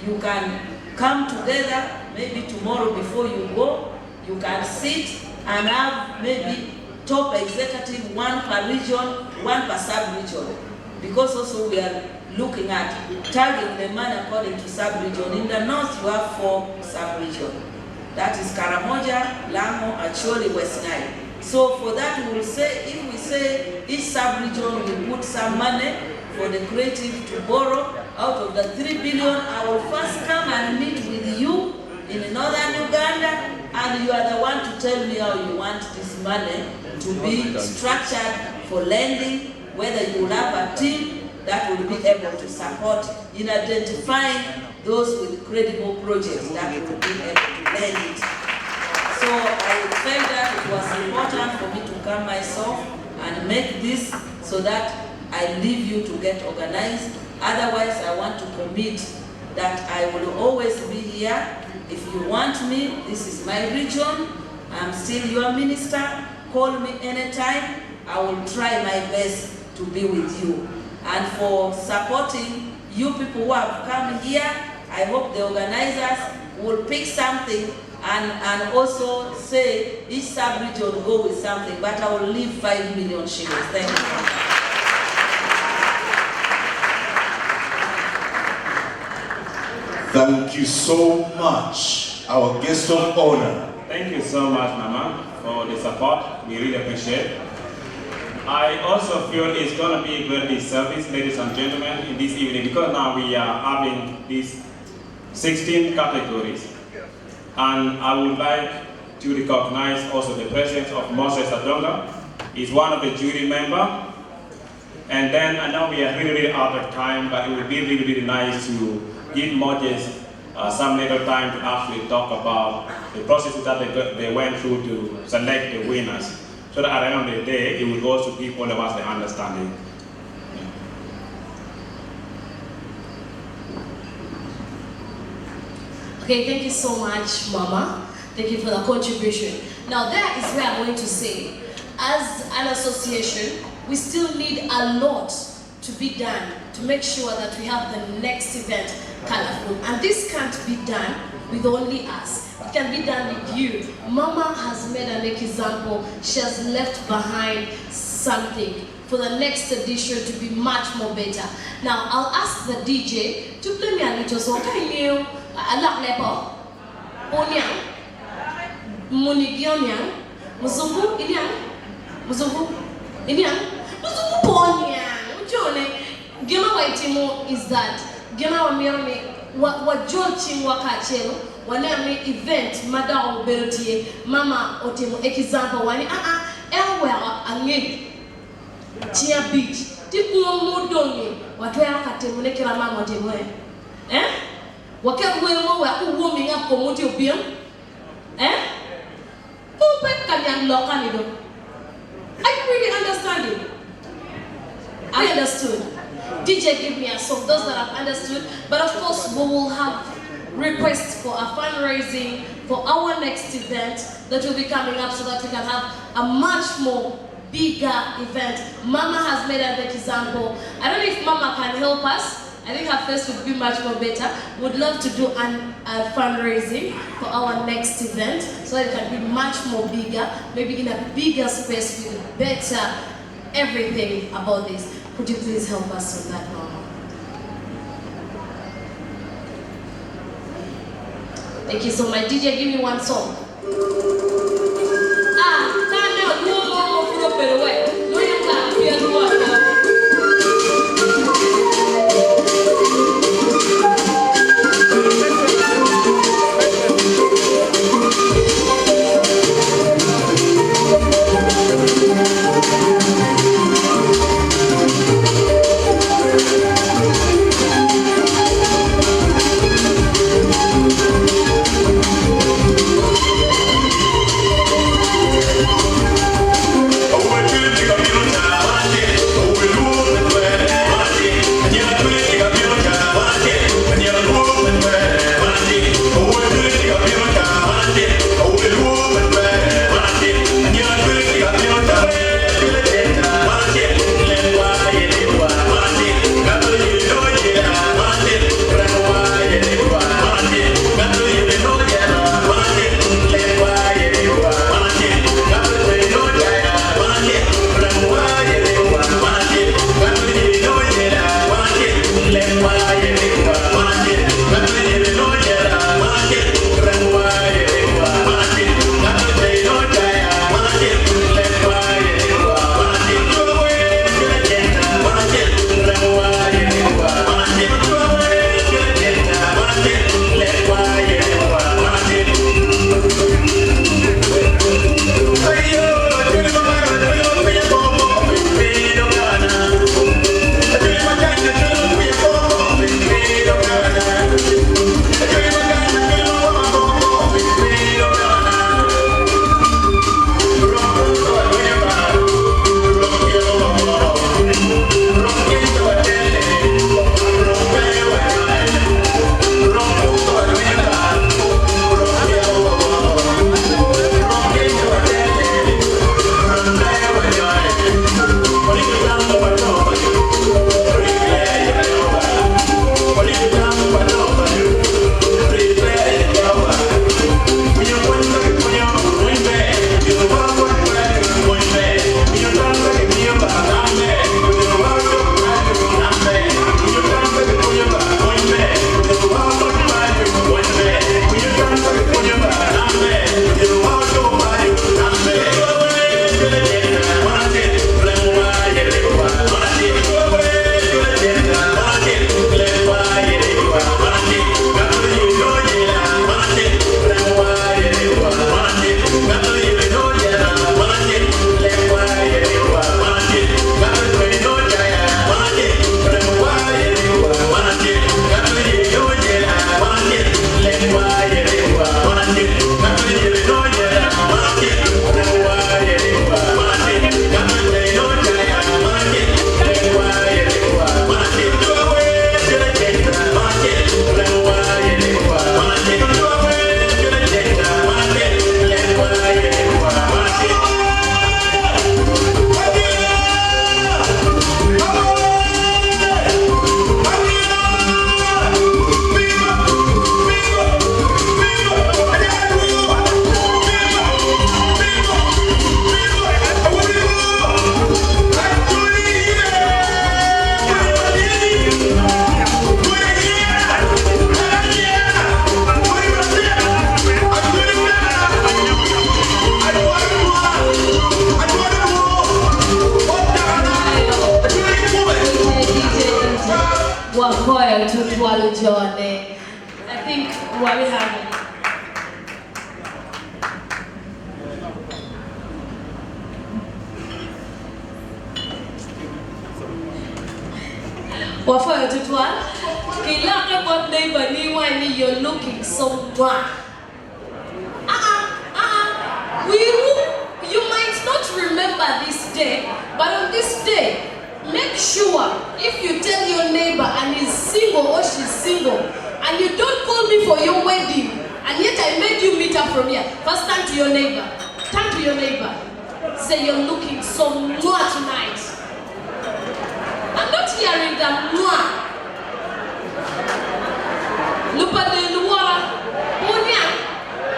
you can come together maybe tomorrow before you go. You can sit and have maybe top executive, one per region, one per sub-region. Because also we are looking at tagging the money according to sub-region. In the north, you have 4 sub-regions. That is Karamoja, Lango, Acholi, West Nile. So for that, we will say, if we say each sub-region will put some money for the creative to borrow, out of the 3 billion, I will first come and meet with you in northern Uganda, and you are the one to tell me how you want this money to be structured for lending, whether you will have a team that will be able to support in identifying those with credible projects that will be able to lend it. So I felt that it was important for me to come myself and make this so that I leave you to get organized. Otherwise, I want to commit that I will always be here. If you want me, this is my region. I'm still your minister. Call me anytime. I will try my best to be with you. And for supporting you people who have come here, I hope the organizers will pick something and also say each sub-region will go with something, but I will leave 5 million shillings. Thank you. Thank you so much, our guest of honor. Thank you so much, Mama, for the support. We really appreciate it. I also feel it's going to be a great service, ladies and gentlemen, in this evening, because now we are having these 16 categories. And I would like to recognize also the presence of Moses Adonga. He's one of the jury members. And then I know we are really out of time, but it would be really nice to give Moses some little time to actually talk about the process that they went through to select the winners. So that at the end of the day, it will also give all of us the understanding. Okay, thank you so much, Mama. Thank you for the contribution. Now that is where I'm going to say, as an association, we still need a lot to be done to make sure that we have the next event colorful. And this can't be done with only us. It can be done with you. Mama has made an example. She has left behind something for the next edition to be much more better. Now, I'll ask the DJ to play me a little song. Can you? I love lepo. Onyang. Munigionyang. Muzungu. Inyang. Muzungu. Inyang. Muzungu ponyang. Ujone. Gema waitimu is that. Gema wamirone. Wajolching wakachelo. Wane event. Mada oberotie. Mama otemu. Example. Wani. Elwell. Angin. Chia beach. Tiku mudongi. Watu ya katemu kila mama otemu. Wakati wemo wa warming up komuti obiam. Who pet kanyang lokanido? Are you really understanding? I understood. DJ give me a song, those that have understood. But of course, we will have requests for a fundraising for our next event that will be coming up so that we can have a much more bigger event. Mama has made an example. I don't know if Mama can help us. I think her face would be much more better. Would love to do a fundraising for our next event so that it can be much more bigger, maybe in a bigger space with better everything about this. Could you please help us with that, Mama? Thank you so much. DJ, give me one song. think what we have. Wafa tutwa, kilaka kwa neighbor ni wani you're looking so mwah. You might not remember this day, but on this day, make sure if you tell your neighbor and he's single or she's single, and you don't call me for your wedding, and yet I made you meet up from here, first turn to your neighbor. Turn to your neighbor. Say you're looking so mwah tonight. I'm not hearing that mwah. Lupa de luara. Punya.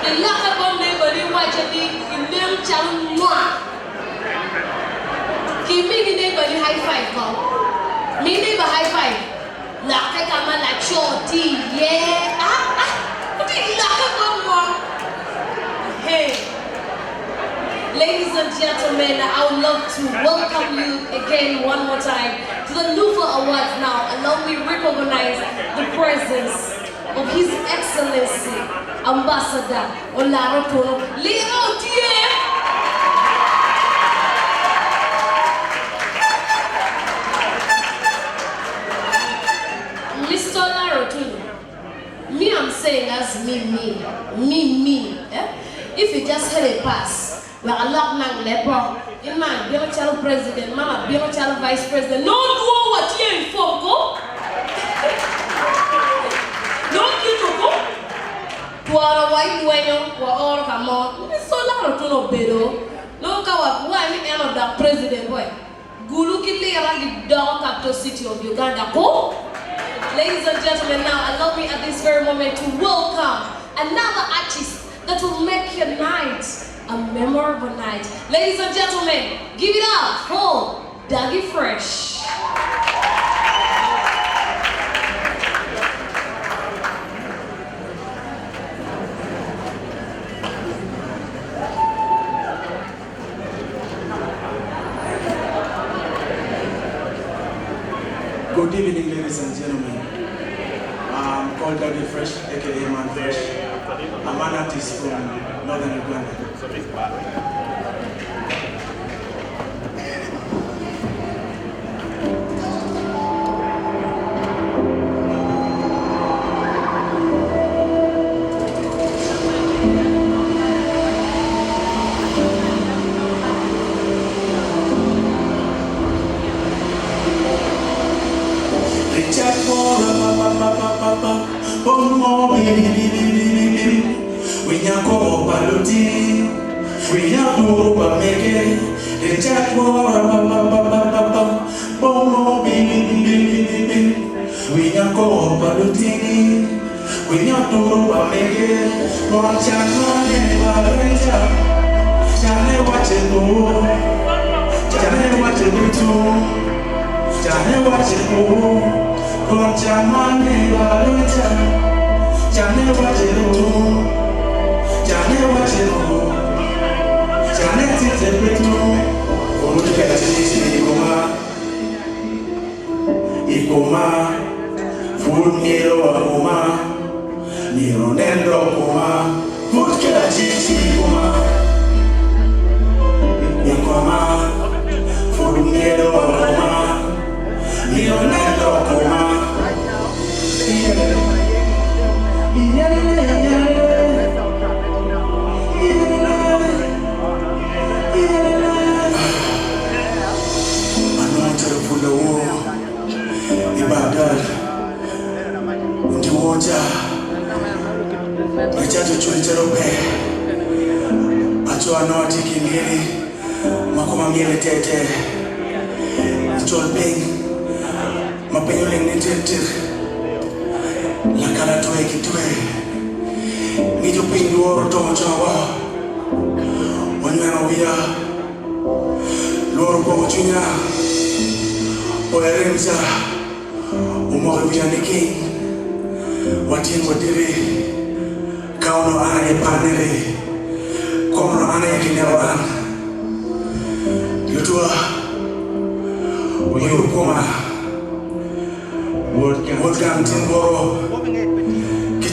Kelaka kwa neighbor ni wacha di inem chal mwah. Kimi neighbor ni high five ko. Mi neighbor high five. Laka kama like shorty. Yeah. Laka kwa mwah. Hey. Ladies and gentlemen, I would love to welcome you again one more time to the Nufa Awards now. Allow me recognize the presence of His Excellency, Ambassador Olaro Tono. Leo dear! Mr. Olaro Tono, me I'm saying as me. Eh? If you just had a pass, well, I love Nang Lepo. In man, be a child president, mama, be a child vice president. No, do what you inform, go. No, you go. To our white window, or all come on. It's so loud to no bedo. No, go why me end of that president, boy. Gulukili around the dog capital city of Uganda, go. Ladies and gentlemen, now allow me at this very moment to welcome another artist that will make your night a memorable night. Ladies and gentlemen, give it up for Dougie Fresh. Good evening, ladies and gentlemen. I'm called Dougie Fresh, aka Man Fresh. I'm an artist from Northern Uganda.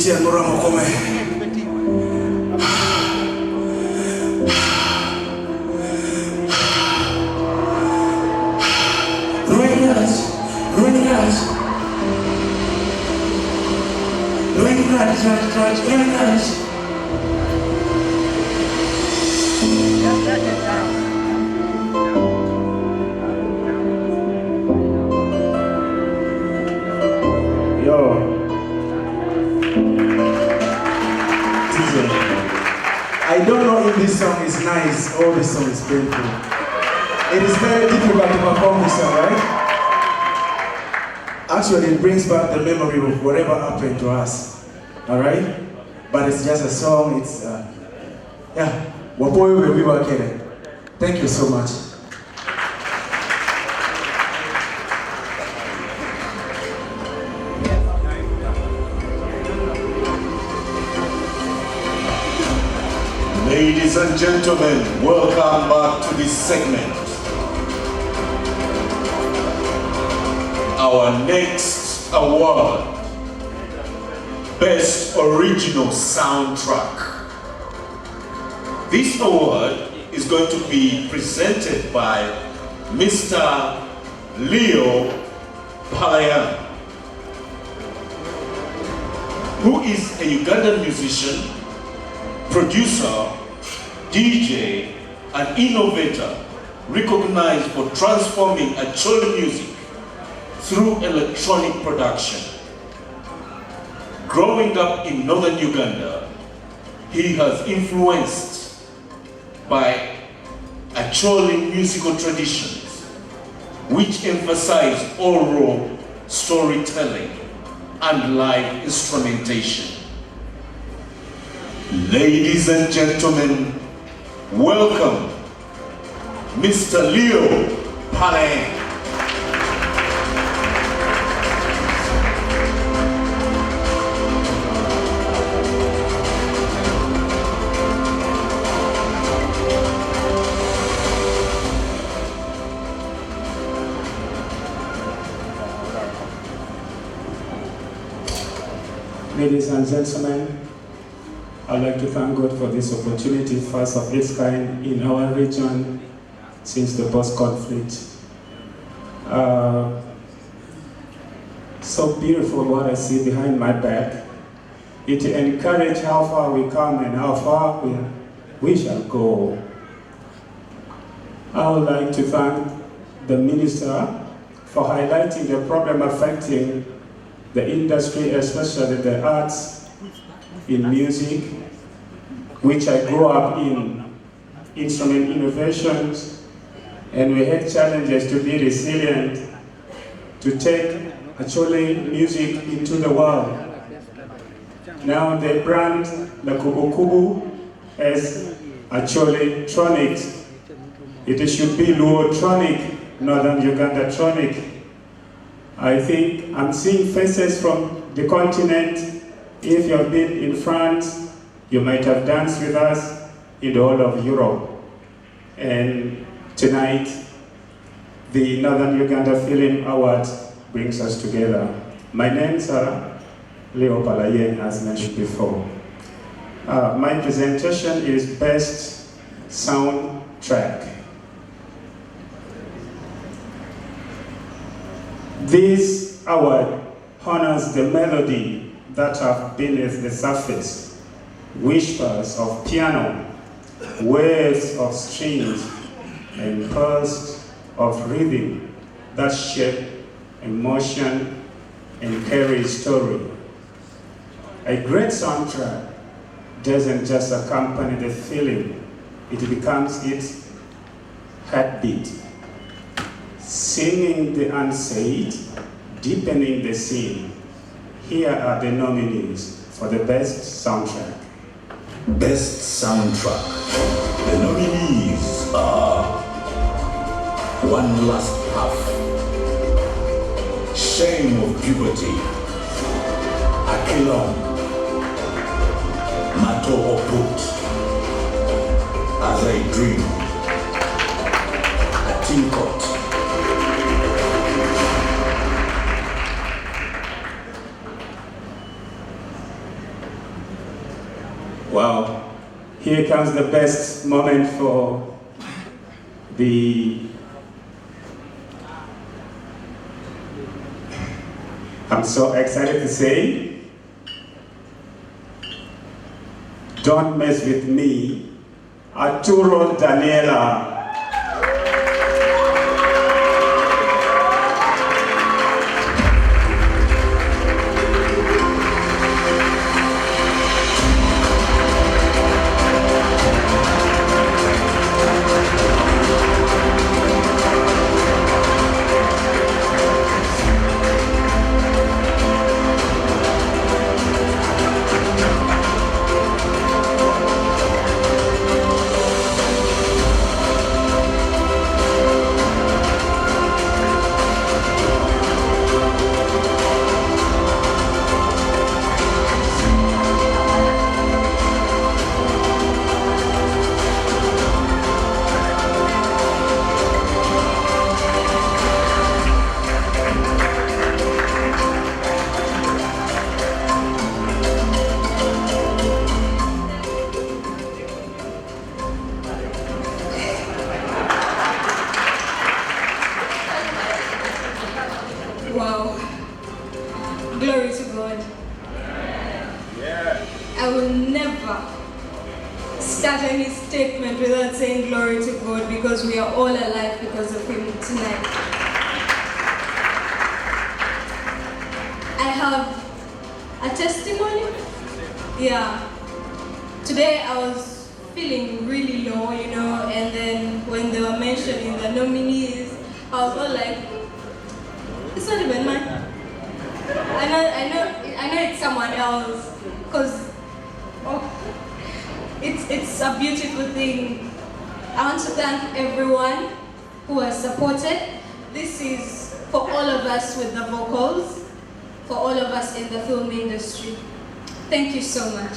Etienne Moramo Kome. I don't know if this song is nice or this song is painful. It is very difficult to perform this song, right? Actually, it brings back the memory of whatever happened to us. Alright? But it's just a song, it's, yeah. Wapoyo we were kidding. Thank you so much. Ladies and gentlemen, welcome back to this segment. Our next award, Best Original Soundtrack. This award is going to be presented by Mr. Leo Palayan, who is a Ugandan musician, producer, DJ, and innovator recognized for transforming Acholi music through electronic production. Growing up in northern Uganda, he has influenced by Acholi musical traditions, which emphasize oral storytelling and live instrumentation. Ladies and gentlemen, welcome Mr. Leo Palayan. Ladies and gentlemen, I'd like to thank God for this opportunity, first of its kind in our region since the post-conflict. So beautiful what I see behind my back. It encourages how far we come and how far we shall go. I would like to thank the minister for highlighting the problem affecting the industry, especially the arts in music, which I grew up in instrument innovations, and we had challenges to be resilient, to take Acholi music into the world. Now they brand the Kubu Kubu as Acholi Tronics. It should be Luo Tronic, Northern Uganda Tronic. I think I'm seeing faces from the continent. If you've been in France, you might have danced with us in the whole of Europe. And tonight, the Northern Uganda Film Awards brings us together. My name is Leo Palayan, as mentioned before. My presentation is Best Soundtrack. This award honors the melody that have been at the surface, whispers of piano, waves of strings, and pulse of rhythm that shape emotion and carry story. A great soundtrack doesn't just accompany the feeling, it becomes its heartbeat. Singing the unsaid, deepening the scene. Here are the nominees for the best soundtrack. Best soundtrack. The nominees are One Last Half, Shame of Puberty, Akilon, Mato Oput, As I Dream, Atinkot. Well, here comes the best moment for I'm so excited to say, don't mess with me, Arturo Daniela. Wow. Glory to God. Yeah. I will never start any statement without saying glory to God, because we are all alive because of Him tonight. I have a testimony. Yeah. Today I was feeling really low, and then when they were mentioning the nominees, I was all like, it's not even mine. I know it's someone else, because it's a beautiful thing. I want to thank everyone who has supported. This is for all of us with the vocals, for all of us in the film industry. Thank you so much.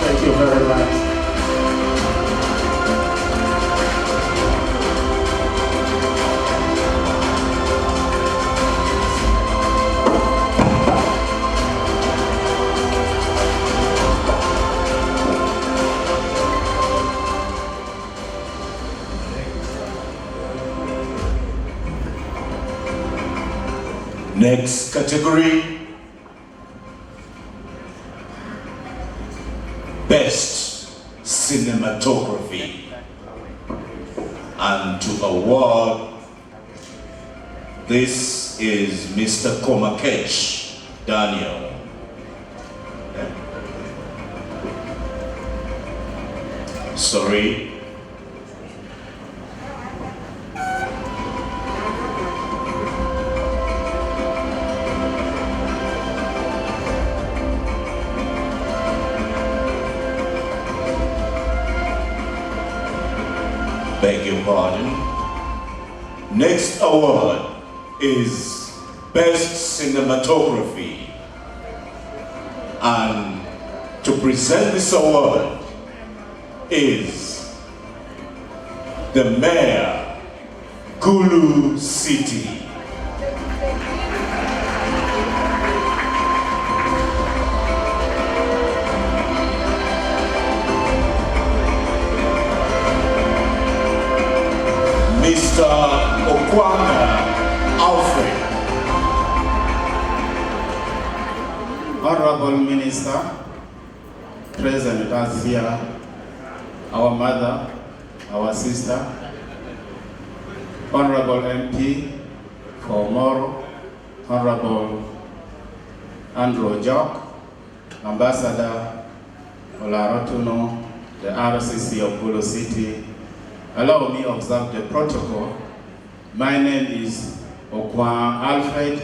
Thank you very much. Next category, Best Cinematography. And to award, this is Mr. Komakech Daniel. Sorry. Beg your pardon. Next award is Best Cinematography. And to present this award is the Mayor, Gulu City. Mr. Okwanga Alfred. Honorable Minister, present with us here, our mother, our sister, Honorable MP for Moro, Honorable Andrew Jock, Ambassador Olarotuno, the RCC of Gulu City. Allow me to observe the protocol. My name is Okwang Alfred.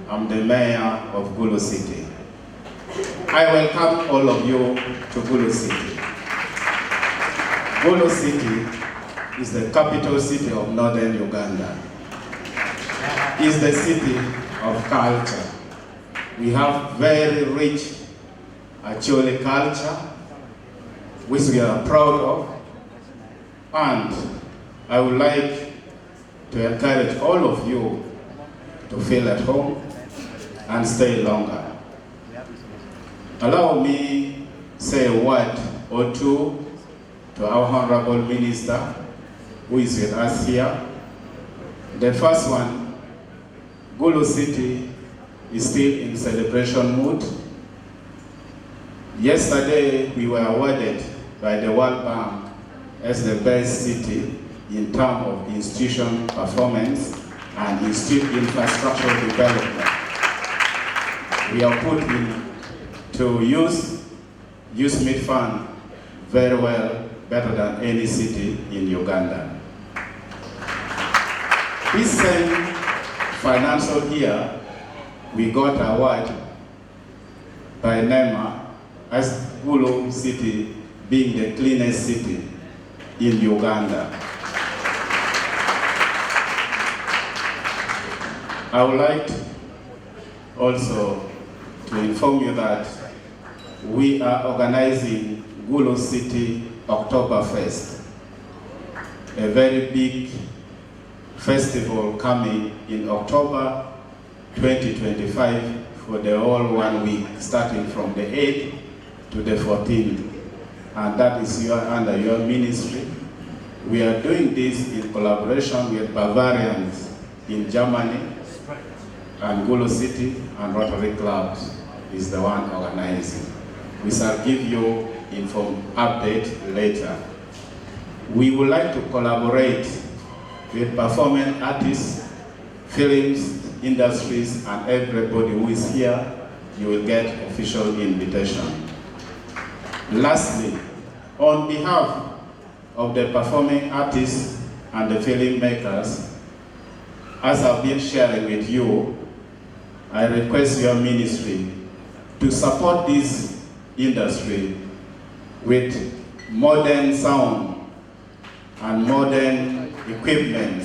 I'm the mayor of Gulu City. I welcome all of you to Gulu City. Gulu City is the capital city of northern Uganda. It's the city of culture. We have very rich Acholi culture, which we are proud of. And I would like to encourage all of you to feel at home and stay longer. Allow me say a word or two to our Honorable Minister who is with us here. The first one, Gulu City is still in celebration mood. Yesterday, we were awarded by the World Bank as the best city in terms of institution performance and infrastructural development. We are put in to use Meat Fund very well, better than any city in Uganda. This same financial year, we got an award by NEMA as Gulu City being the cleanest city in Uganda. I would like also to inform you that we are organizing Gulu City Oktoberfest, a very big festival coming in October 2025 for the whole 1 week, starting from the 8th to the 14th. And that is under your ministry. We are doing this in collaboration with Bavarians in Germany, and Gulu City and Rotary Clubs is the one organizing. We shall give you update later. We would like to collaborate with performing artists, films, industries, and everybody who is here. You will get official invitation. Lastly, on behalf of the performing artists and the filmmakers, as I've been sharing with you, I request your ministry to support this industry with modern sound and modern equipment,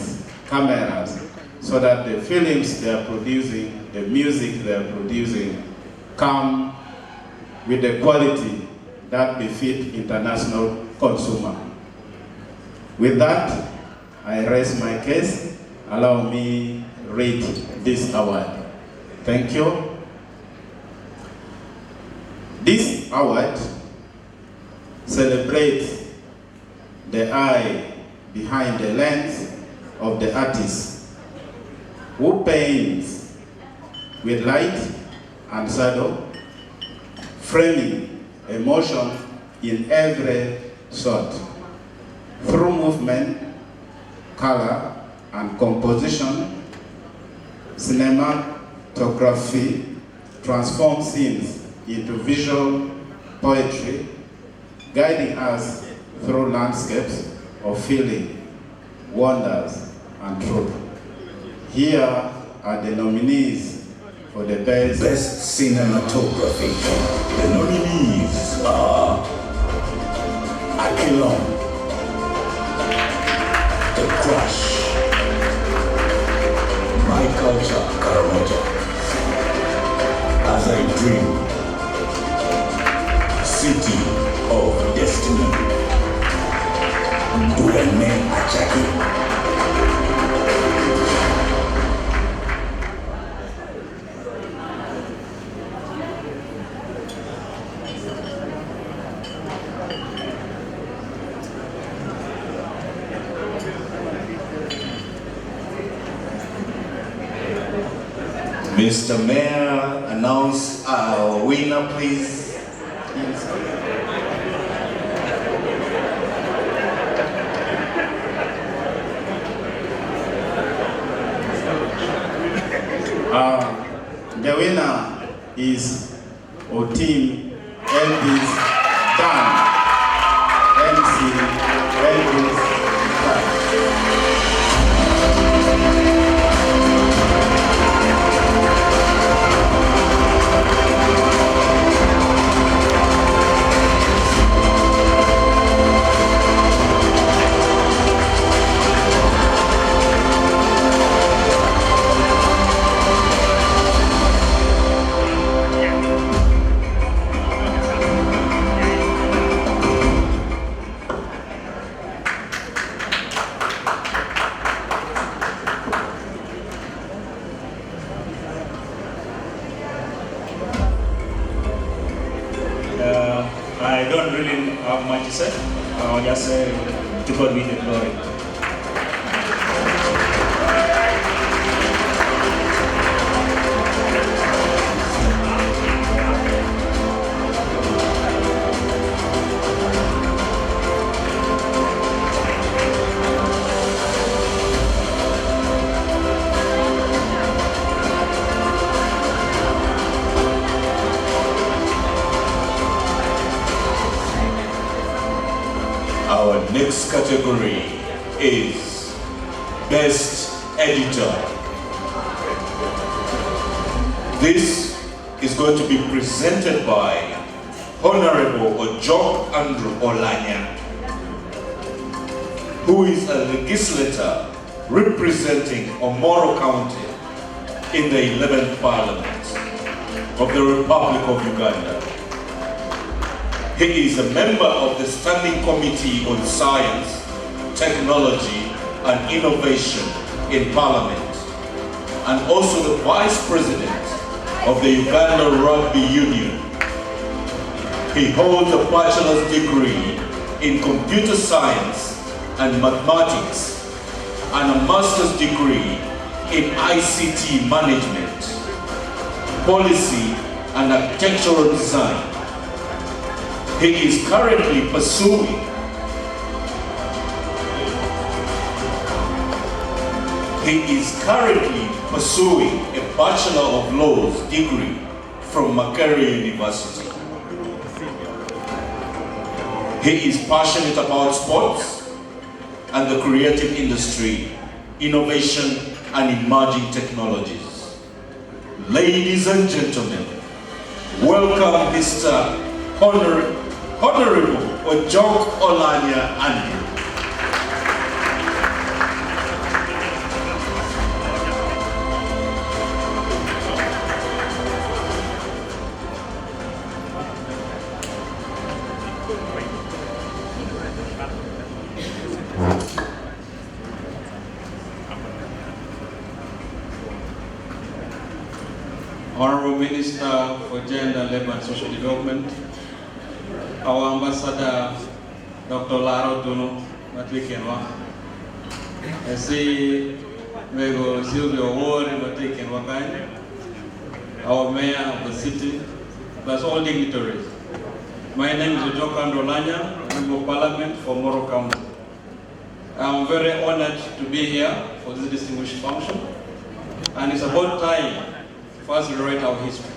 cameras, so that the films they are producing, the music they are producing, come with the quality that befit international consumer. With that, I raise my case. Allow me read this award. Thank you. This award celebrates the eye behind the lens of the artist who paints with light and shadow, framing emotion in every shot. Through movement, color, and composition, cinematography transforms scenes into visual poetry, guiding us through landscapes of feeling, wonders, and truth. Here are the nominees for the Best Cinematography. The nominees are Akilon, The Crush, My Culture, Karamoja, As I Dream, City of Destiny, Lango and Acholi. Mr. Mayor, announce our winner, please. The winner is Otim Elvis Dan, MC Elvis Dan. to say. I'll just say to God be the glory. Our next category is Best Editor. This is going to be presented by Honorable Ojok Andrew Olanya, who is a legislator representing Omoro County in the 11th Parliament of the Republic of Uganda. He is a member of the Standing Committee on Science, Technology and Innovation in Parliament, and also the Vice President of the Uganda Rugby Union. He holds a bachelor's degree in Computer Science and Mathematics and a master's degree in ICT Management, Policy and Architectural Design. He is currently pursuing a Bachelor of Laws degree from Makerere University. He is passionate about sports and the creative industry, innovation and emerging technologies. Ladies and gentlemen, welcome Mr. Honorable Ojok Olanya Andrew. Honorable Minister for Gender, Labour and Social Development, our Ambassador, Dr. Laro Duno, Matikenwa. I see Mego Silvio Ward, Matikenwa Kanye, our Mayor of the city, plus all dignitaries. My name is Ojok Andrew Olanya, Member of Parliament for Moro County. I'm very honored to be here for this distinguished function, and it's about time for us to rewrite our history.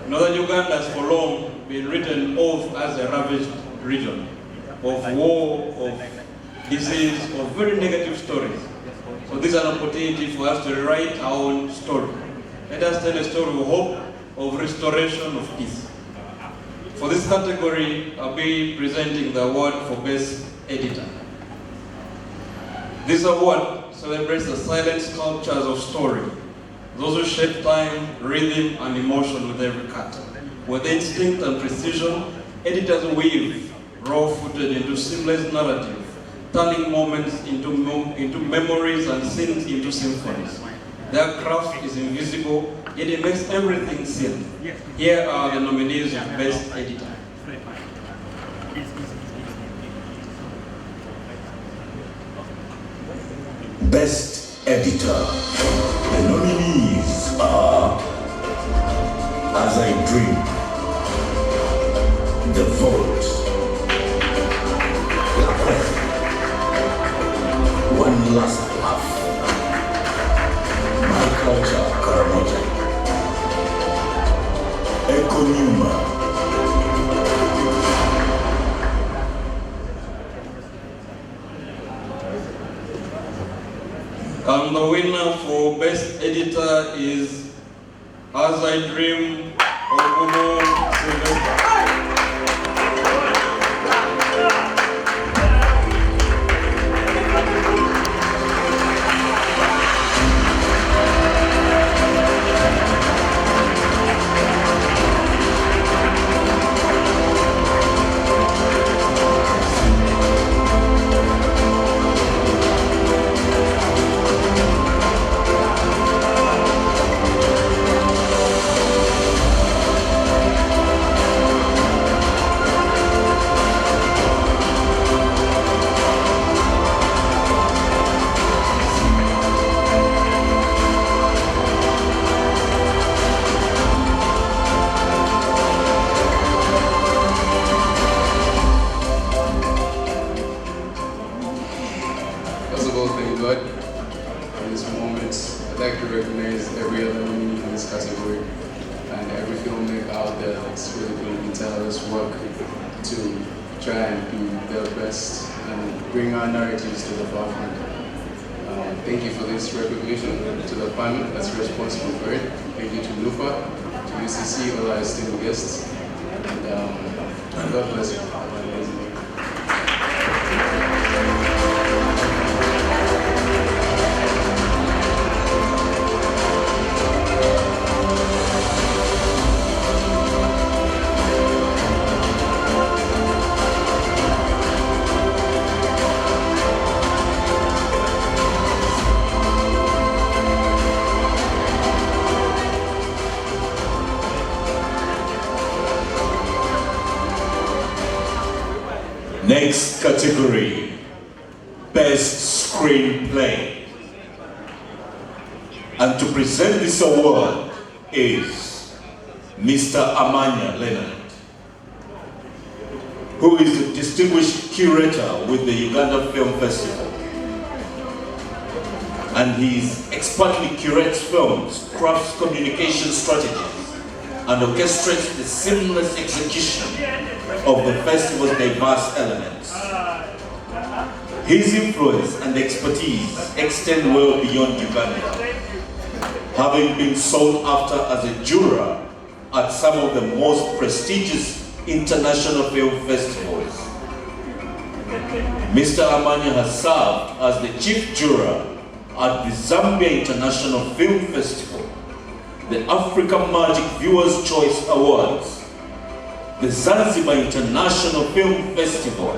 Northern Uganda has for long been written off as a ravaged region of war, of disease, of very negative stories. So this is an opportunity for us to rewrite our own story. Let us tell a story of hope, of restoration, of peace. For this category, I'll be presenting the award for Best Editor. This award celebrates the silent sculptures of story, those who shape time, rhythm, and emotion with every cut. With instinct and precision, editors weave raw footage into seamless narrative, turning moments into memories and scenes into symphonies. Their craft is invisible, yet it makes everything sing. Here are the nominees of Best Editor. Best Editor. The nominees are As I Dream, The Vault, La Quest, One Last Laugh, My Culture, Karamoja, Echo Numa. And the winner for Best Editor is As I Dream, Ogumo Sylvester. of all, thank God for this moment. I'd like to recognize every other nominee in this category and every filmmaker out there that's really putting in tireless work to try and do their best and bring our narratives to the forefront. Thank you for this recognition to the panel that's responsible for it. Thank you to Nufa, to UCC, all our esteemed guests, and God bless you. Next category, Best Screenplay. And to present this award is Mr. Amanya Leonard, who is a distinguished curator with the Uganda Film Festival. And he expertly curates films, crafts communication strategies, and orchestrates the seamless execution of the festival's diverse elements. His influence and expertise extend well beyond Uganda, having been sought after as a juror at some of the most prestigious international film festivals. Mr. Amanya has served as the chief juror at the Zambia International Film Festival, the African Magic Viewers' Choice Awards, the Zanzibar International Film Festival,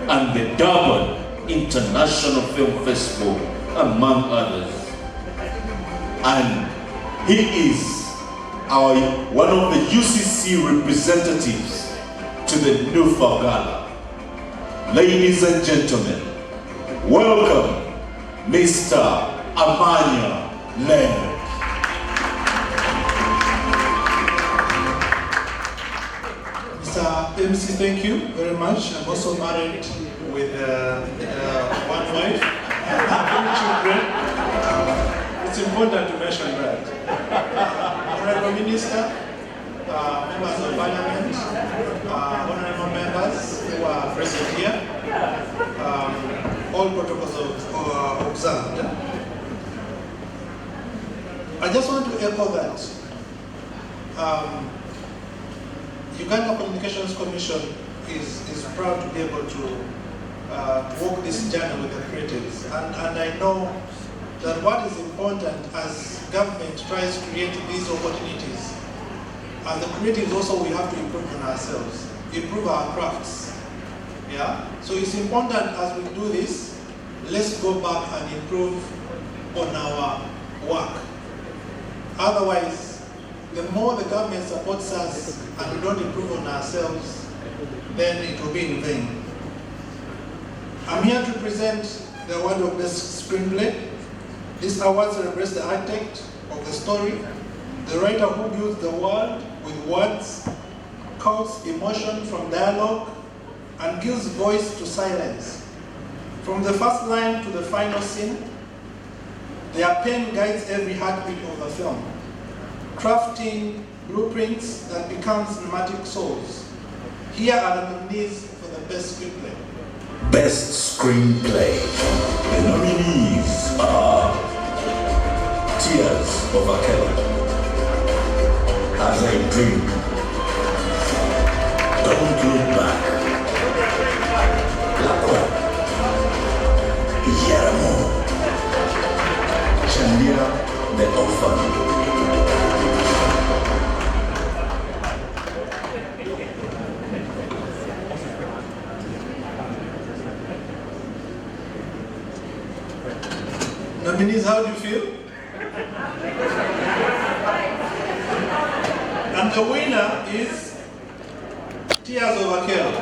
and the Durban International Film Festival, among others. And he is one of the UCC representatives to the Nufa Gala. Ladies and gentlemen, welcome Mr. Amanya Leonard. Mr. MC, thank you very much. I'm also married with one wife and 2 children. It's important to mention that. Honorable Minister, members of Parliament, honorable members who are present here, all protocols are observed. I just want to echo that. Uganda Communications Commission is proud to be able to walk this journey with the creatives. And I know that what is important as government tries to create these opportunities, as the creatives also we have to improve on ourselves, improve our crafts. Yeah? So it's important as we do this, let's go back and improve on our work. Otherwise, the more the government supports us and we don't improve on ourselves, then it will be in vain. I'm here to present the award of Best Screenplay. This award celebrates the architect of the story, the writer who builds the world with words, cultivates emotion from dialogue, and gives voice to silence. From the first line to the final scene, their pen guides every heartbeat of the film, crafting blueprints that become cinematic souls. Here are the nominees for the Best Screenplay. Best Screenplay. The nominees are Tears of Acholi, As I Dream, Don't Look Back, Lakwa, Yaramo, Chandia the Orphan. Nominees, how do you feel? And the winner is Tears of Acholi.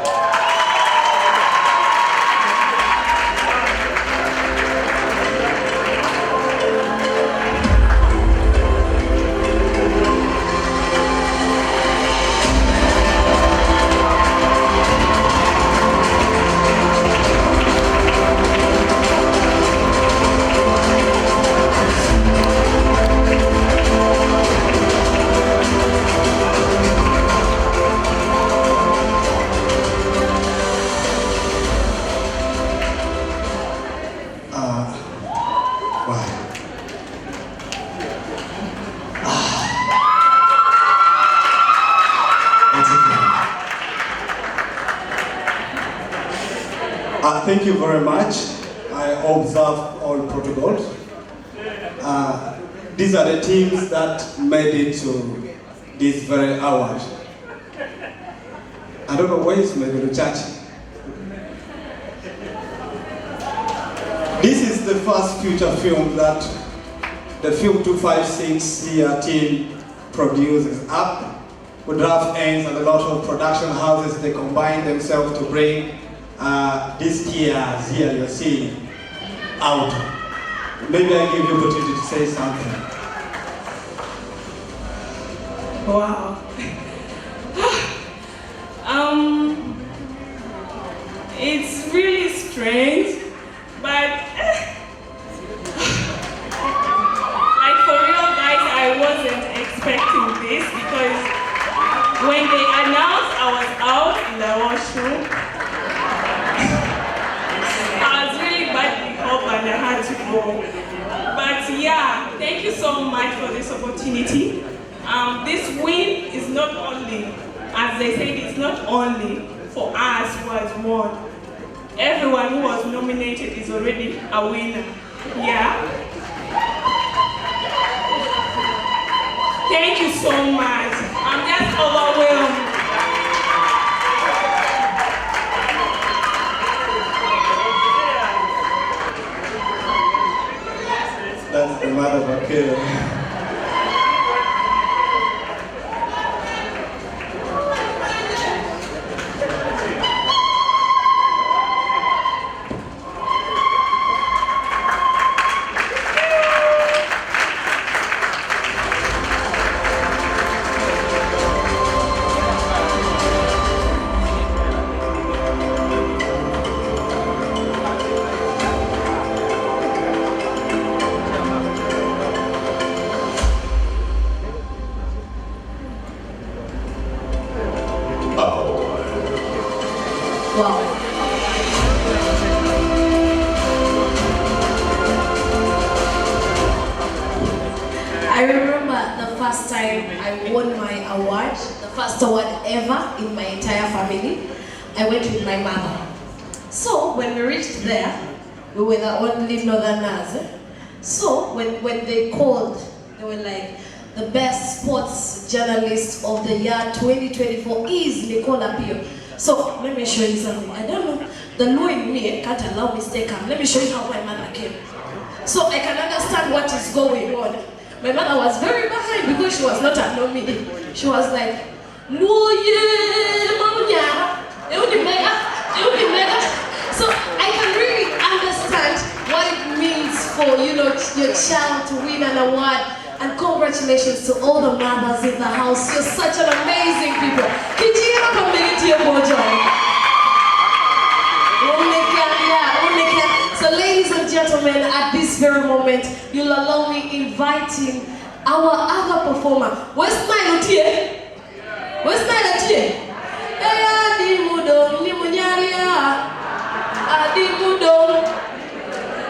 very much. I observe all protocols. These are the teams that made it to this very award. I don't know where is my church. This is the first feature film that the Film 256 here team produces up with rough ends and a lot of production houses. They combine themselves to bring these tears here you're seeing out. Maybe I give you the opportunity to say something. Wow. It's really strange, but like for real guys, I wasn't expecting this because when they announced I was out in the washroom, I was really badly hurt and I had to go. But yeah, thank you so much for this opportunity. This win is not only, as they said, it's not only for us who has won. Everyone who was nominated is already a winner. Yeah? Thank you so much. I'm just overwhelmed. That's the mother of Akira. I remember the first time I won my award, the first award ever in my entire family. I went with my mother. So when we reached there, we were the only northerners. So when they called, they were like, the best sports journalist of the year 2024 is Nicole Apio. So let me show you something. I don't know, the law in me can't allow mistake. Let me show you how my mother came. So I can understand what is going on. My mother was very behind because she was not a nominee. She was like, no, yeah, mama, so I can really understand what it means for your child to win an award. And congratulations to all the mothers in the house. You're such an amazing people. So ladies and gentlemen, at this very moment, you'll allow me inviting our other performer. Where's my Lutie? Where's my Lutie?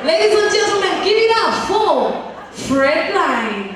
Ladies and gentlemen, give it up for Fredline.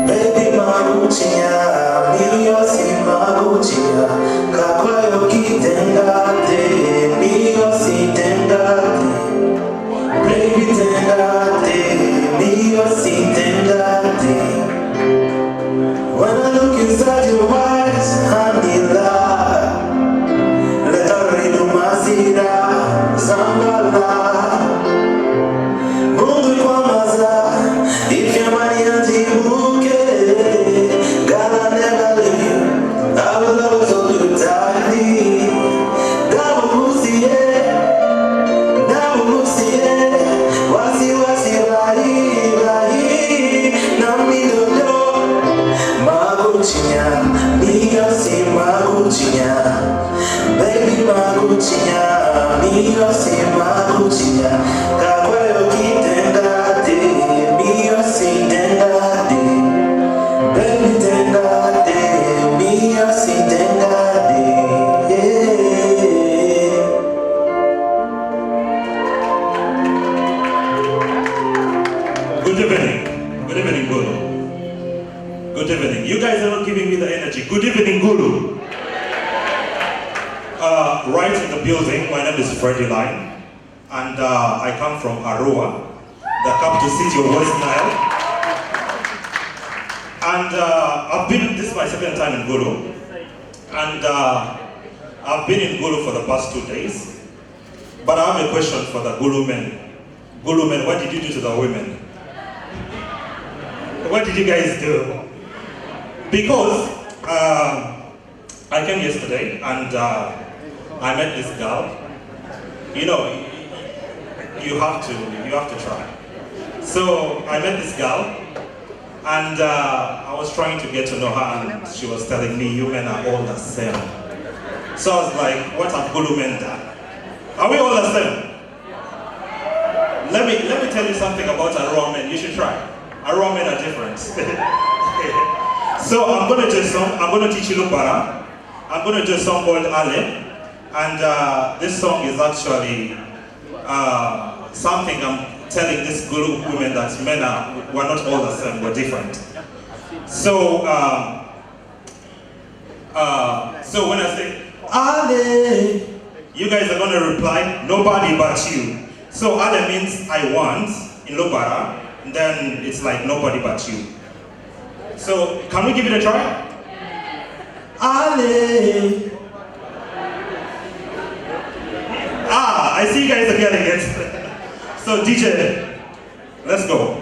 Baby, Maguchia, me, your Good evening. Good evening, Gulu. Good evening. You guys are not giving me the energy. Good evening, Gulu. Right in the building, my name is Freddie Line, and I come from Arua, the capital city of West Nile. And this is my second time in Gulu, and I've been in Gulu for the past 2 days. But I have a question for the Gulu men. Gulu men, what did you do to the women? What did you guys do? Because I came yesterday and I met this girl. You know, you have to try. So I met this girl, and I was trying to get to know her, and she was telling me, you men are all the same. So I was like, what have Gulu men done? Are we all the same? Let me tell you something about Arua men. You should try. Arua men are different. So I'm gonna do a song. I'm gonna teach you Lupara. I'm gonna do a song called Ale, and this song is actually something I'm telling this Gulu women that men we're not all the same. We're different. So so when I say Ale, you guys are going to reply, nobody but you. So Ale means I want in Lobara, and then it's like nobody but you. So can we give it a try? Ale. I see you guys are getting it. So DJ, let's go.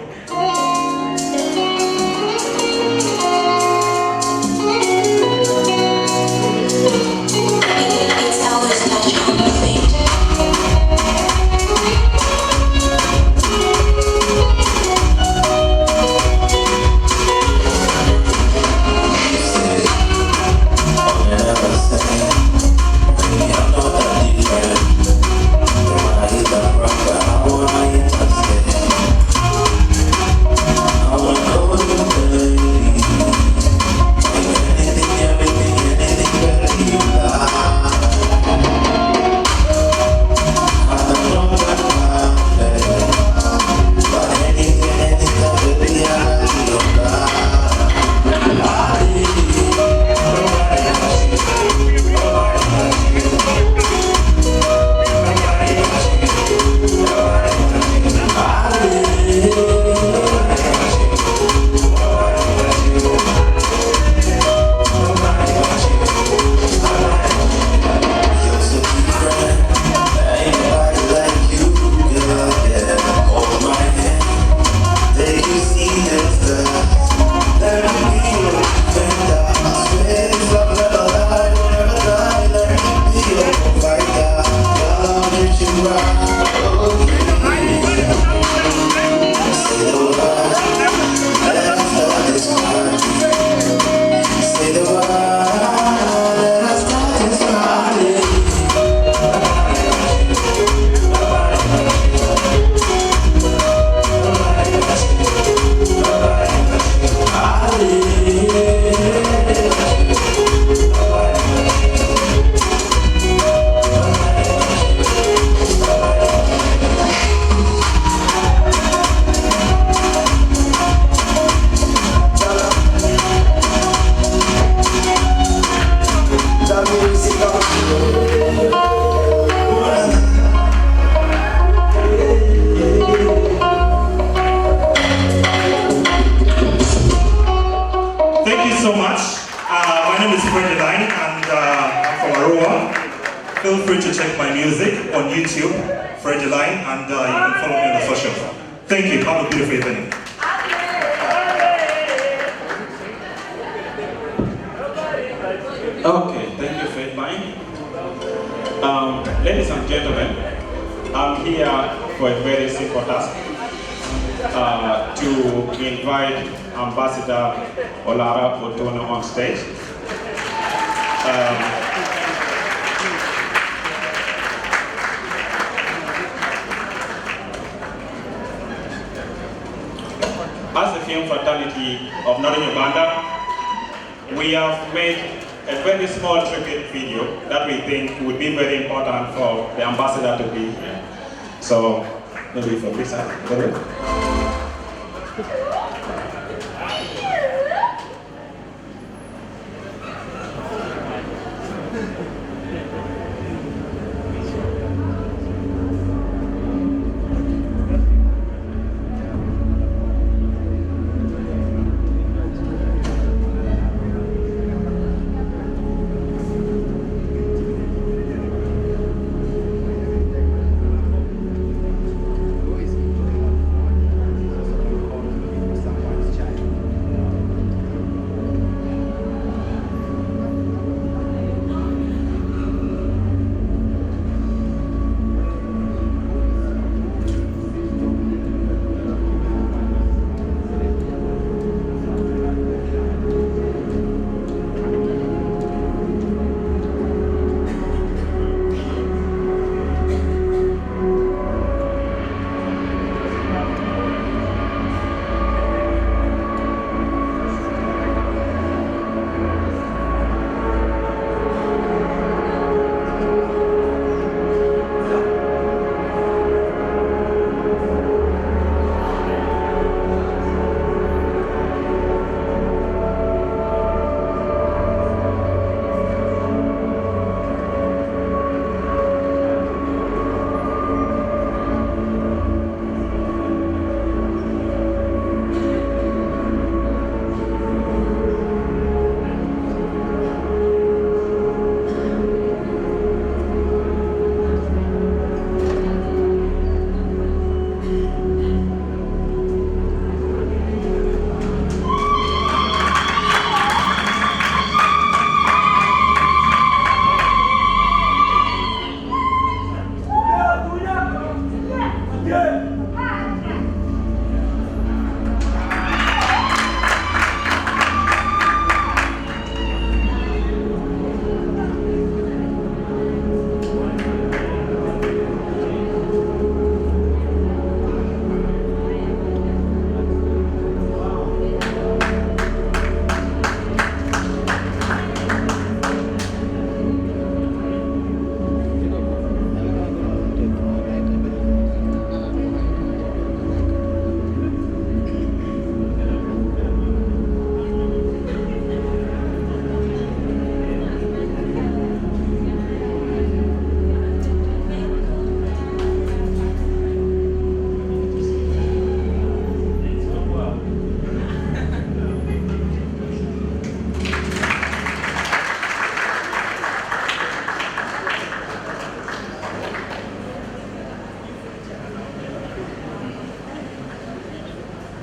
Feel free to check my music on YouTube, Freddie Line, and you can follow me on the socials. Thank you. Have a beautiful evening. Okay, thank you, Faith Line. Ladies and gentlemen, I'm here for a very simple task. To invite Ambassador Olara Otono on stage. As the film fraternity of Northern Uganda, we have made a very small tribute video that we think would be very important for the ambassador to be here. So maybe for this side.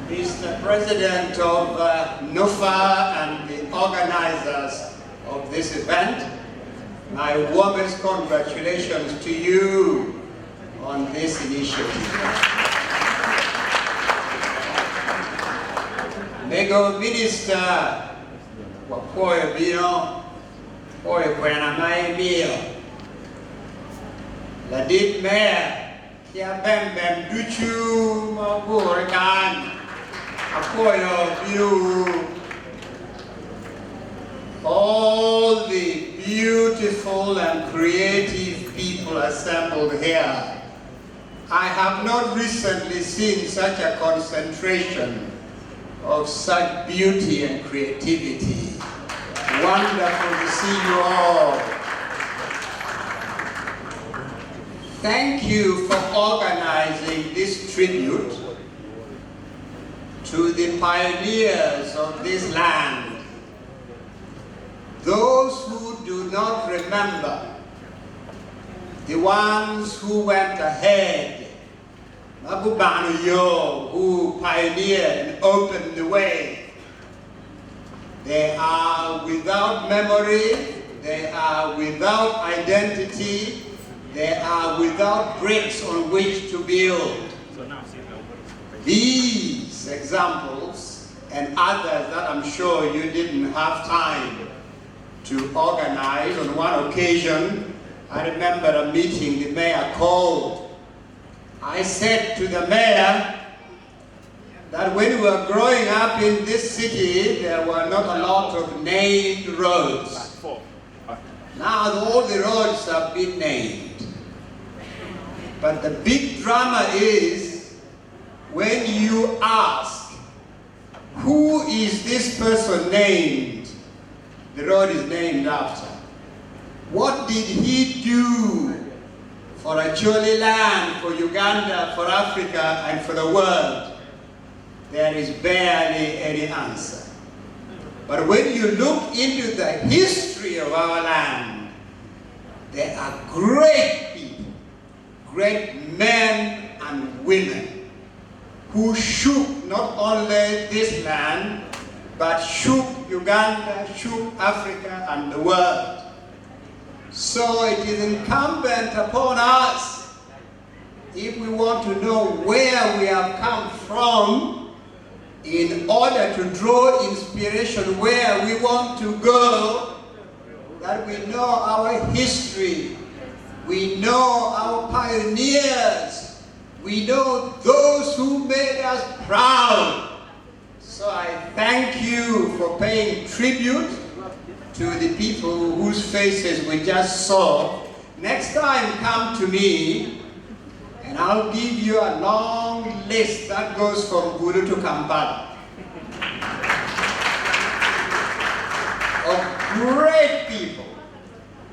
Mr. President of Nufa and the organizers of this event, my warmest congratulations to you on this initiative. Nego Minister Wapoyo Bino, Poyo Kwena Mai Mio, Ladid Mayor, Kia Bem Bem Duchu Maburakan, Apoyo Bino, all the beautiful and creative people assembled here. I have not recently seen such a concentration of such beauty and creativity. Wonderful to see you all. Thank you for organizing this tribute to the pioneers of this land. Those who do not remember, the ones who went ahead, Mabubanu Yo, who pioneered and opened the way, they are without memory, they are without identity, they are without bricks on which to build. These examples and others that I'm sure you didn't have time to organize. On one occasion, I remember a meeting the mayor called. I said to the mayor that when we were growing up in this city, there were not a lot of named roads. Now all the roads have been named. But the big drama is when you ask this person named, the road is named after, what did he do for Acholi land, for Uganda, for Africa, and for the world? There is barely any answer. But when you look into the history of our land, there are great people, great men and women who shook not only this land, but shook Uganda, shook Africa and the world. So it is incumbent upon us, if we want to know where we have come from, in order to draw inspiration where we want to go, that we know our history, we know our pioneers, we know those who made us proud. So I thank you for paying tribute to the people whose faces we just saw. Next time, come to me, and I'll give you a long list that goes from Gulu to Kampala of great people,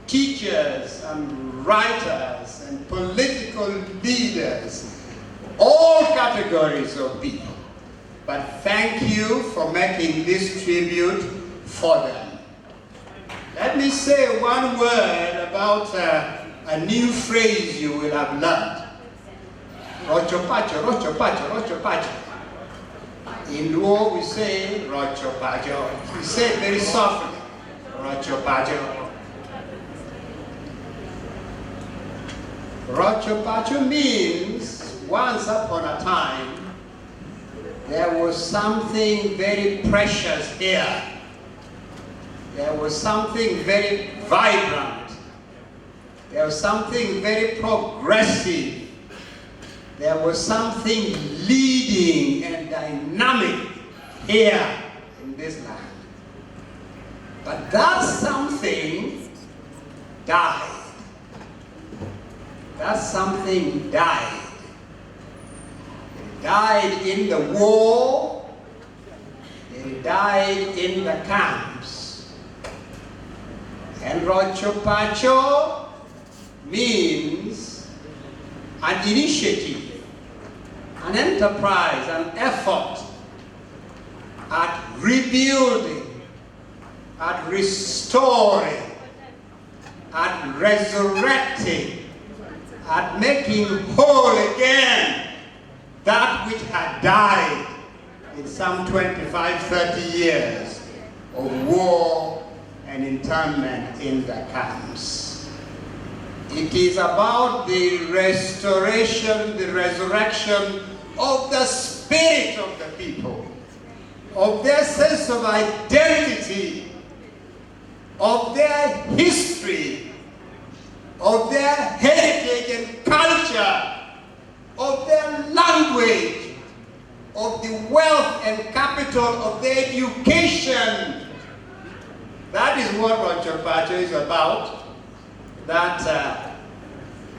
teachers and writers and political leaders, all categories of people. But thank you for making this tribute for them. Let me say one word about a new phrase you will have learned. Rocho pacho, rocho pacho, rocho pacho. In Luo we say rocho pacho. We say it very softly. Rocho pacho. Rocho pacho means once upon a time there was something very precious here. There was something very vibrant. There was something very progressive. There was something leading and dynamic here in this land. But that something died. That something died. It died in the war. It died in the camps. And Rocho Pacho means an initiative, an enterprise, an effort at rebuilding, at restoring, at resurrecting, at making whole again that which had died in some 25, 30 years of war and internment in the camps. It is about the restoration, the resurrection of the spirit of the people, of their sense of identity, of their history, of their heritage and culture, of their language, of the wealth and capital of their education. That is what Rocho Pacho is about. That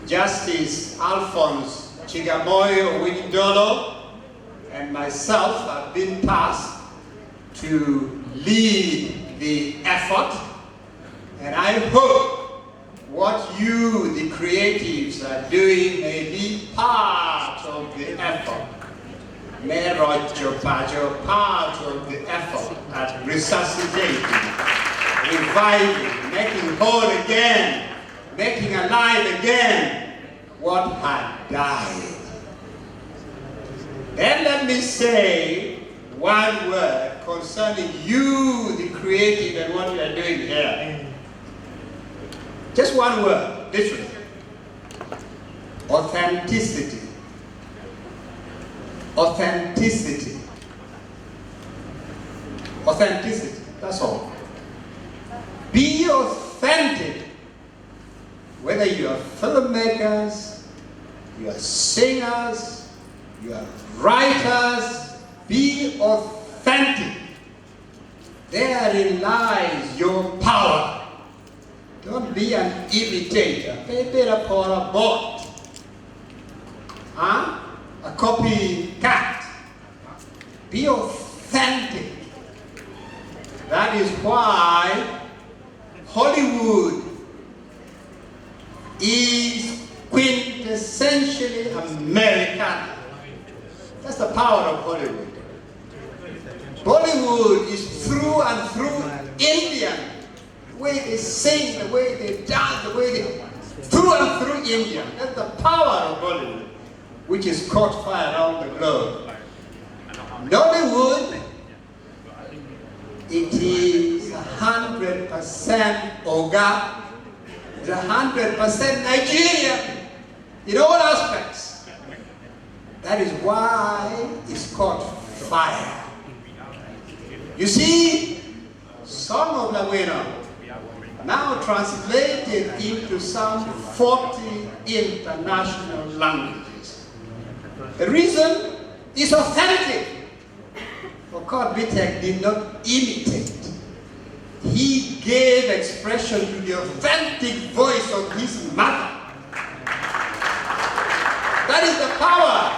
Justice Alphonse Chigamoyo Owinidolo and myself have been tasked to lead the effort, and I hope what you, the creatives, are doing may be part of the effort. May Rocho Pacho part of the effort at resuscitating, reviving, making whole again, making alive again what had died. Then let me say one word concerning you, the creative, and what you are doing here. Just one word, literally. Authenticity. Authenticity. Authenticity, that's all. Be authentic. Whether you are filmmakers, you are singers, you are writers, be authentic. Therein lies your power. Don't be an imitator. Maybe a bot. Huh? A copycat. Be authentic. That is why Hollywood is quintessentially American. That's the power of Hollywood. Bollywood is through and through Indian. The way they sing, the way they dance, the way they... through and through Indian. That's the power of Bollywood, which is caught fire around the globe. Nollywood, it is 100% Oga, it's 100% Nigerian in all aspects. That is why it's caught fire. You see, Song of Lawena, now translated into some 40 international languages. The reason is authentic. Okot Bitek did not imitate. He gave expression to the authentic voice of his mother. That is the power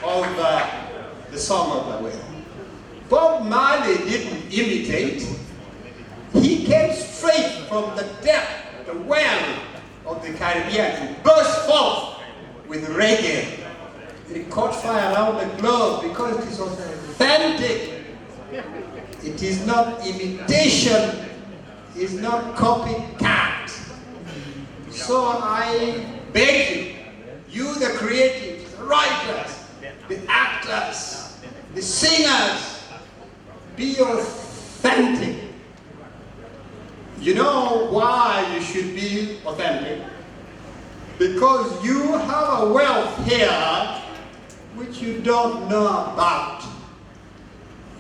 of the Song of Lawena. Bob Marley didn't imitate. He came straight from the depth, the well of the Caribbean and burst forth with reggae. It caught fire around the globe because it is authentic. It is not imitation. It is not copycat. So I beg you the creatives, the writers, the actors, the singers, be authentic. You know why you should be authentic? Because you have a wealth here which you don't know about.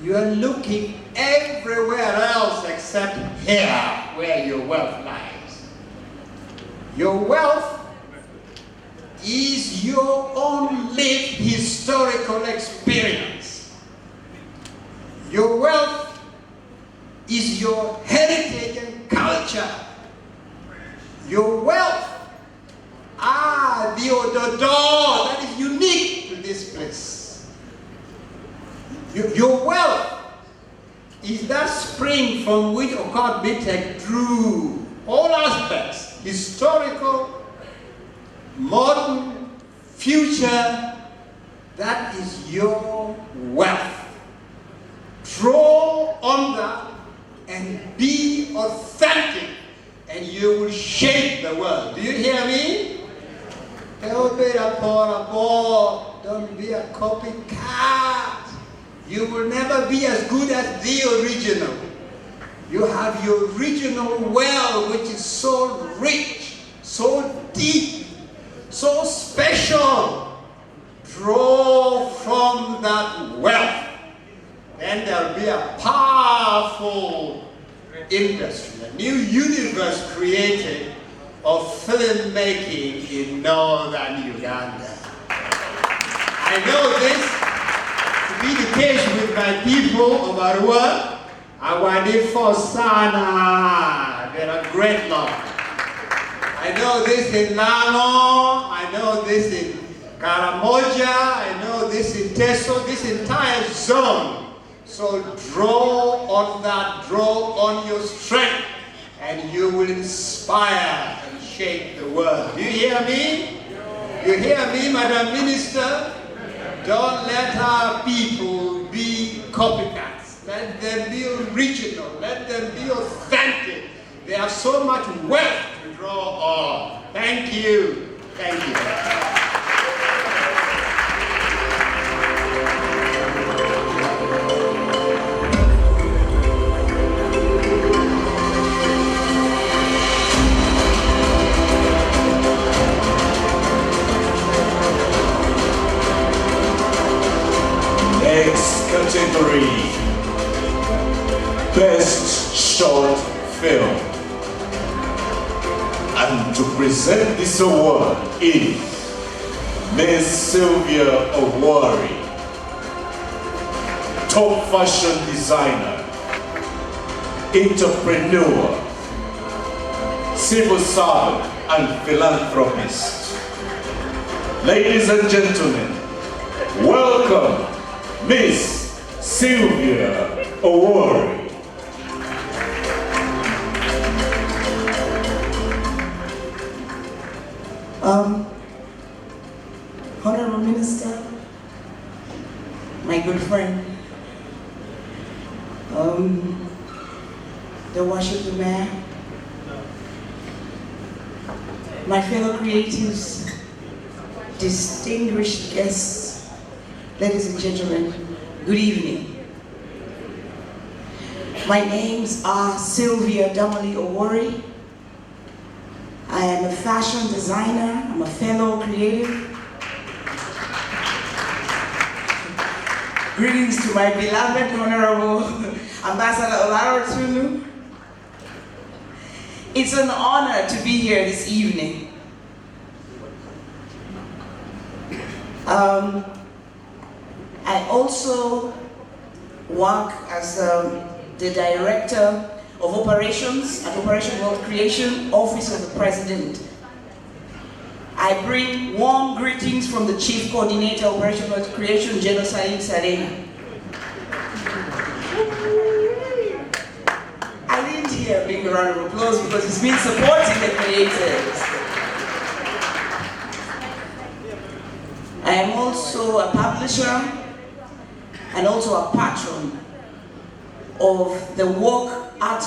You are looking everywhere else except here where your wealth lies. Your wealth is your own lived historical experience. Your wealth is your heritage and culture. Your wealth the ododo that is unique to this place. Your wealth is that spring from which Okot Bitek drew all aspects, historical, modern, future. That is your wealth. Draw on that and be authentic, and you will shape the world. Do you hear me? Don't be a copycat. You will never be as good as the original. You have your original well, which is so rich, so deep, so special. Draw from that wealth. Then there'll be a powerful industry, a new universe created of filmmaking in northern Uganda. I know this to be the case with my people of Arua. Awadi Fosana, they're a great lot. I know this in Lango, I know this in Karamoja, I know this in Teso, this entire zone. So draw on that, draw on your strength, and you will inspire and shape the world. Do you hear me? You hear me, Madam Minister? Don't let our people be copycats. Let them be original. Let them be authentic. They have so much wealth to draw on. Thank you. Thank you. Category Best Short Film, and to present this award is Miss Sylvia Owari, top fashion designer, entrepreneur, civil servant and philanthropist. Ladies and gentlemen, welcome Miss Sylvia Owari. the worship mayor, my fellow creatives, distinguished guests, ladies and gentlemen, good evening. My names are Sylvia Damali Owori. I am a fashion designer, I'm a fellow creative. Greetings to my beloved Honorable Ambassador Olaro Tunu. It's an honor to be here this evening. I also work as the Director of Operations at Operation World Creation, Office of the President. I bring warm greetings from the Chief Coordinator, Operation World Creation, General Salim Saleh. I didn't hear a big round of applause because he's been supporting the creators. I am also a publisher and also a patron of the Work Art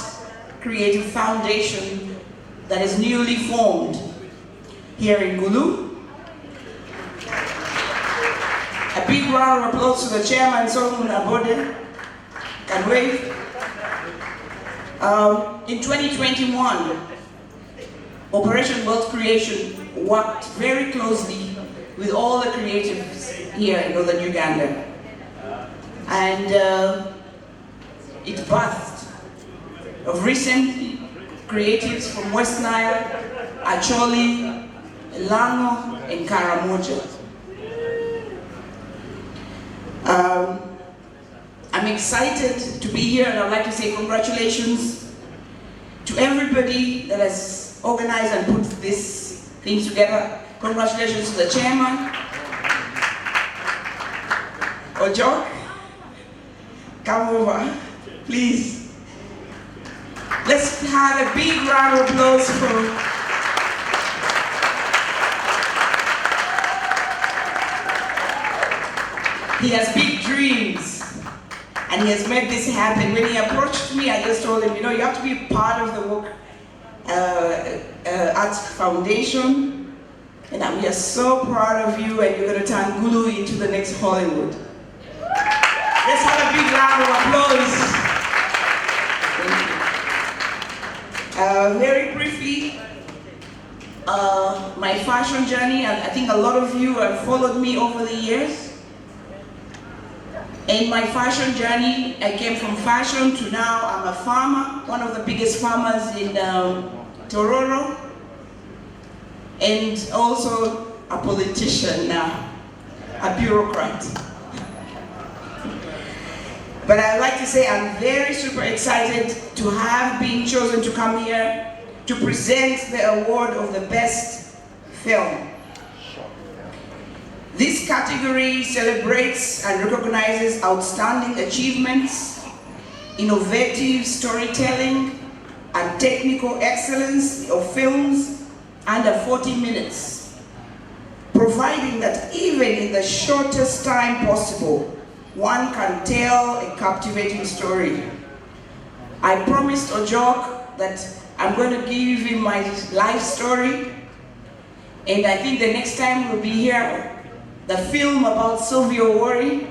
Creative Foundation that is newly formed here in Gulu. A big round of applause to the chairman, Solomon Abode. Can wave. In 2021, Operation World Creation worked very closely with all the creatives here in Northern Uganda. And it birthed of recent creatives from West Nile, Acholi, Lango and Karamoja. I'm excited to be here and I'd like to say congratulations to everybody that has organized and put this thing together. Congratulations to the chairman, Ojo. Come over, please. Let's have a big round of applause for he has big dreams and he has made this happen. When he approached me, I just told him, you know, you have to be part of the Work Arts Foundation, and we are so proud of you, and you're going to turn Gulu into the next Hollywood. Let's have a big round of applause. Very briefly, my fashion journey, I think a lot of you have followed me over the years. In my fashion journey, I came from fashion to now I'm a farmer, one of the biggest farmers in Tororo, and also a politician now, a bureaucrat. But I'd like to say I'm very super excited to have been chosen to come here to present the award of the best film. This category celebrates and recognizes outstanding achievements, innovative storytelling, and technical excellence of films under 40 minutes, providing that even in the shortest time possible, one can tell a captivating story. I promised Ojok that I'm going to give him my life story, and I think the next time we'll be here, the film about Sylvia Owori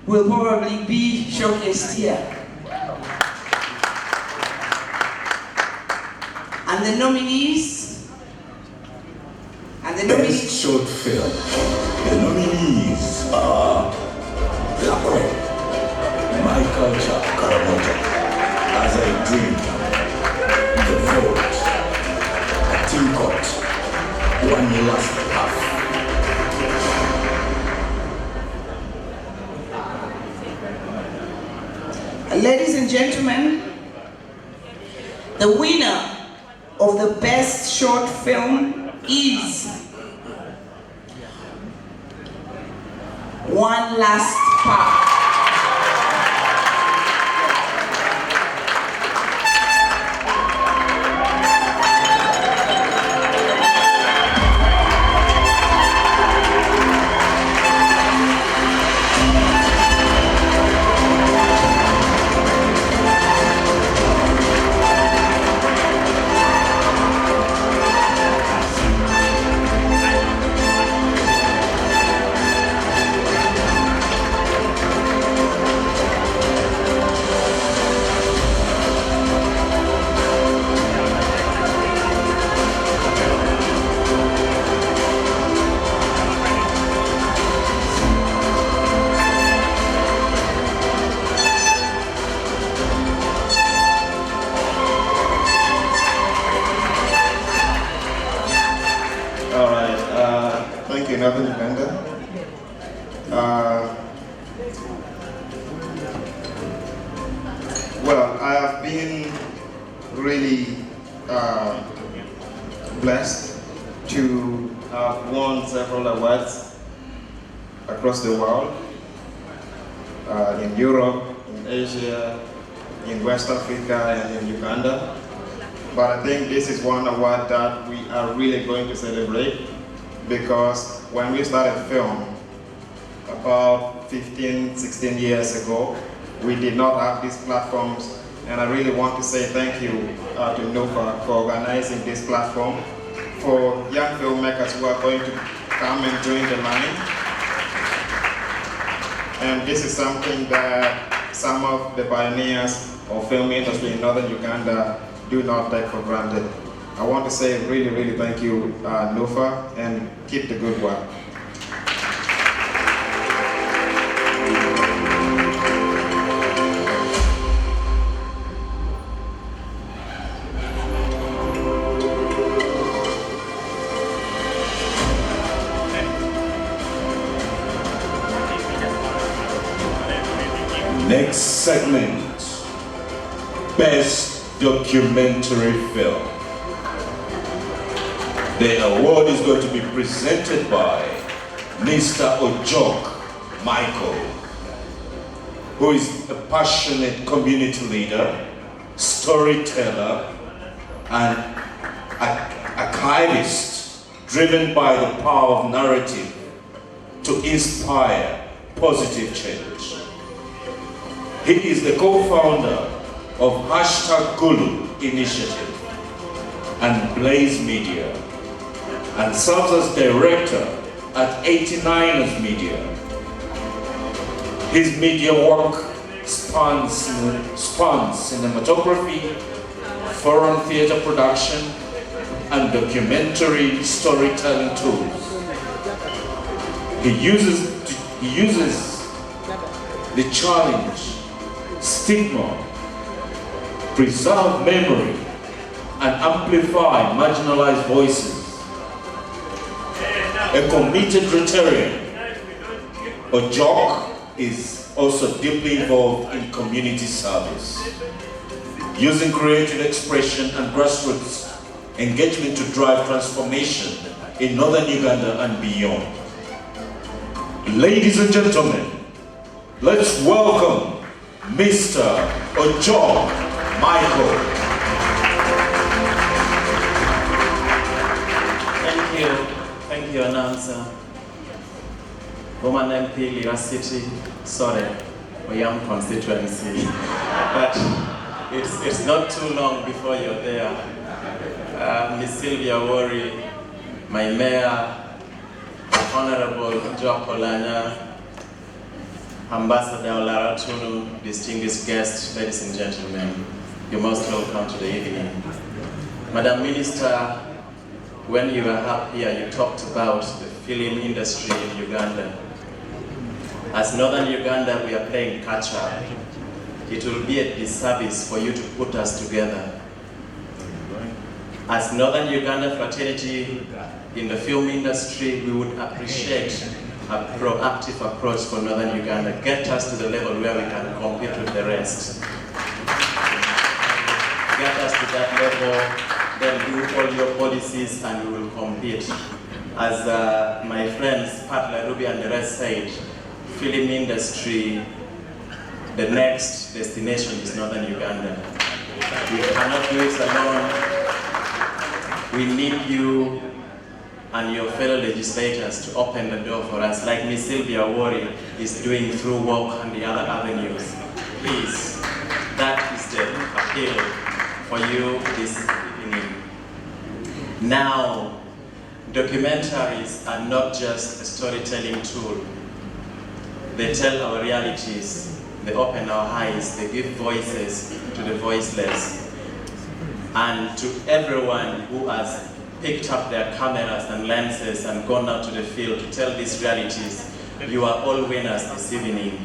will probably be showcased here. And the nominees, Best short film. The nominees are Lakwe, My Culture, Karamoja, As I Dream, The Vote, A Team Court, One Last Half. Ladies and gentlemen, the winner of the best short film is One Last Path. been really blessed to have won several awards across the world, in Europe, in Asia, in West Africa, and in Uganda. But I think this is one award that we are really going to celebrate, because when we started film about 15, 16 years ago, we did not have these platforms, and I really want to say thank you to Nufa for organizing this platform for young filmmakers who are going to come and join the line. And this is something that some of the pioneers of film industry in northern Uganda do not take for granted. I want to say really, really thank you, Nufa, and keep the good work. Next segment, Best Documentary Film. The award is going to be presented by Mr. Ojok Michael, who is a passionate community leader, storyteller, and archivist driven by the power of narrative to inspire positive change. He is the co-founder of #Gulu Initiative and Blaze Media, and serves as director at 89ers Media. His media work spans cinematography, foreign theater production, and documentary storytelling tools. He uses the challenge, stigma, preserve memory, and amplify marginalized voices. A committed Rotarian, Ojok is also deeply involved in community service, using creative expression and grassroots engagement to drive transformation in northern Uganda and beyond. Ladies and gentlemen, let's welcome Mr. Ojok Michael. Thank you, announcer. Woman MP, Lira City, sorry, Oyam constituency. But it's not too long before you're there. Miss Sylvia Wari, my mayor, Honorable Jock Olanya, Ambassador Olara Tunu, distinguished guests, ladies and gentlemen, you're most welcome to the evening. Madam Minister, when you were up here, you talked about the film industry in Uganda. As Northern Uganda, we are playing catch-up. It will be a disservice for you to put us together. As Northern Uganda fraternity in the film industry, we would appreciate a proactive approach for Northern Uganda. Get us to the level where we can compete with the rest. Get us to that level, then do all your policies and we will compete. As my friends, Pat LaRuby and the rest said, film industry, the next destination is Northern Uganda. We cannot do it alone. We need you and your fellow legislators to open the door for us, like Ms. Sylvia Wari is doing through WALK and the other avenues. Please, that is the appeal for you this evening. Now, documentaries are not just a storytelling tool. They tell our realities, they open our eyes, they give voices to the voiceless. And to everyone who has picked up their cameras and lenses and gone out to the field to tell these realities, you are all winners this evening,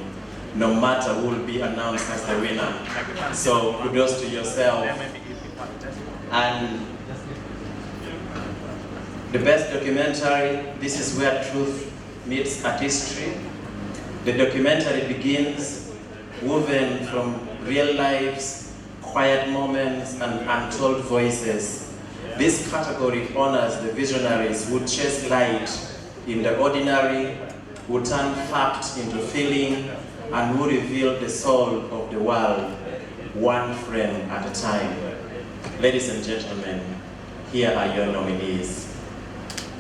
no matter who will be announced as the winner. So kudos to yourself. And the best documentary, this is where truth meets artistry. The documentary begins woven from real lives, quiet moments, and untold voices. This category honors the visionaries who chase light in the ordinary, who turn fact into feeling, and who reveal the soul of the world, one frame at a time. Ladies and gentlemen, here are your nominees.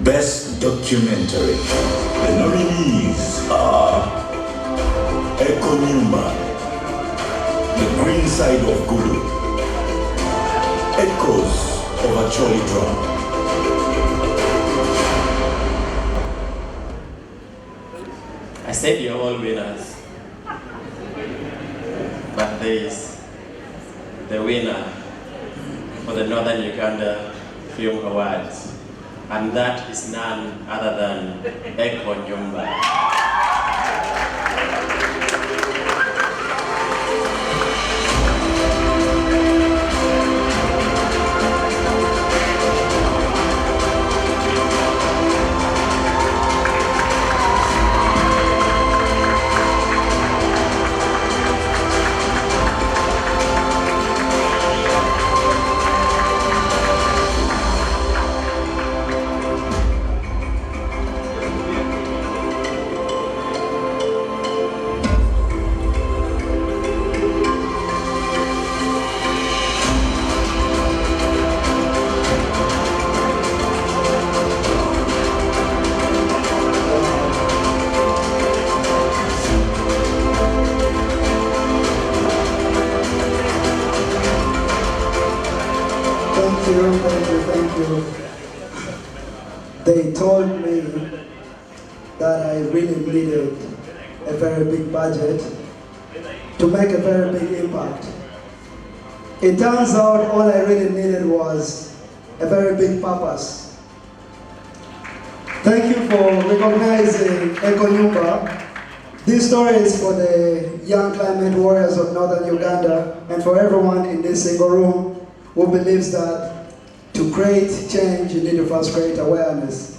Best Documentary. The nominees are Eko Nyumba, The Green Side of Gulu, Echoes of Acholi Drum. I said you're all winners, but there is the winner for the Northern Uganda Film Awards, and that is none other than Eko Nyumba. Thank you. They told me that I really needed a very big budget to make a very big impact. It turns out all I really needed was a very big purpose. Thank you for recognizing Eko Nyumba. This story is for the young climate warriors of Northern Uganda and for everyone in this single room who believes that to create change, you need to first create awareness.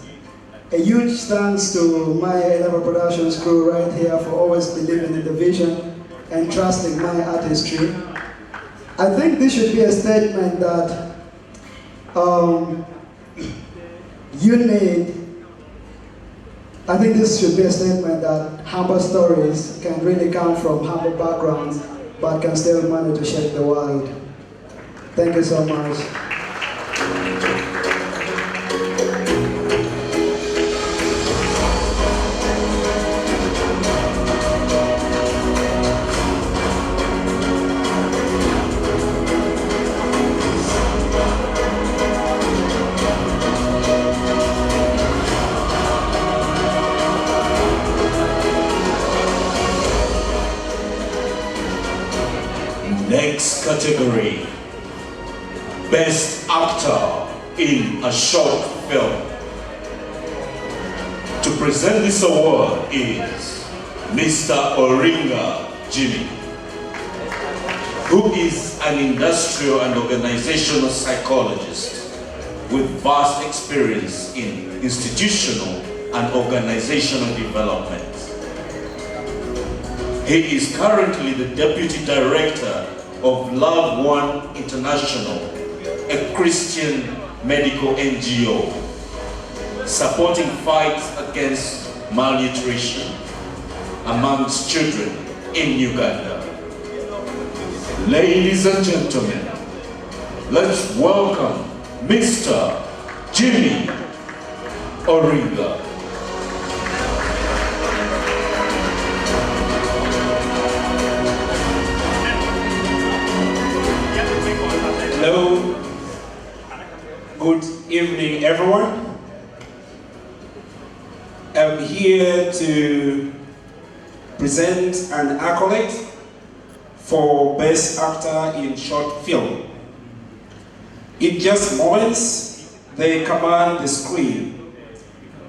A huge thanks to my 11 Productions crew right here for always believing in the vision and trusting my artistry. I think this should be a statement that I think this should be a statement that humble stories can really come from humble backgrounds, but can still manage to shape the world. Thank you so much. Next category, Best Actor in a Short Film. To present this award is Mr. Oringa Jimmy, who is an industrial and organizational psychologist with vast experience in institutional and organizational development. He is currently the Deputy Director of Lango and International, a Christian medical NGO, supporting fights against malnutrition amongst children in Uganda. Ladies and gentlemen, let's welcome Mr. Jimmy Oringa. Hello, good evening everyone. I'm here to present an accolade for Best Actor in Short Film. In just moments, they command the screen,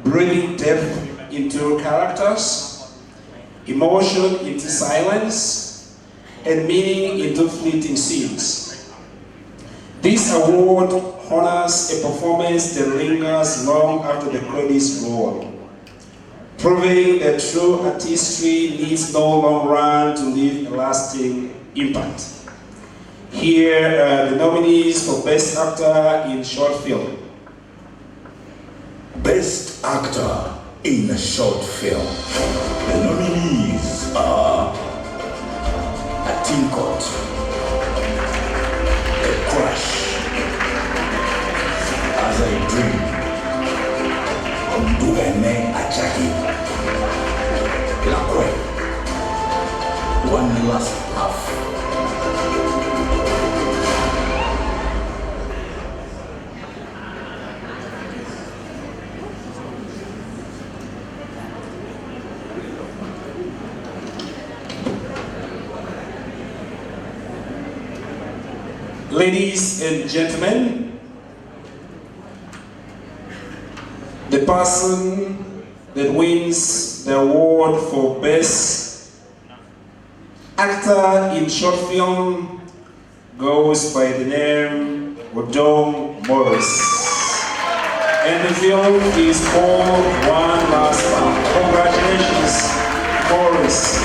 breathing depth into characters, emotion into silence, and meaning into fleeting scenes. This award honors a performance that lingers long after the credits roll, proving that true artistry needs no long run to leave a lasting impact. Here are the nominees for Best Actor in Short Film. Best Actor in a Short Film. The nominees are A Tinkot, A Crush, As I Dream, Lango and Acholi, One Last Half. Ladies and gentlemen, the person that wins the award for Best Actor in Short Film goes by the name Odom Morris. And the film is called One Last Time. Congratulations, Morris.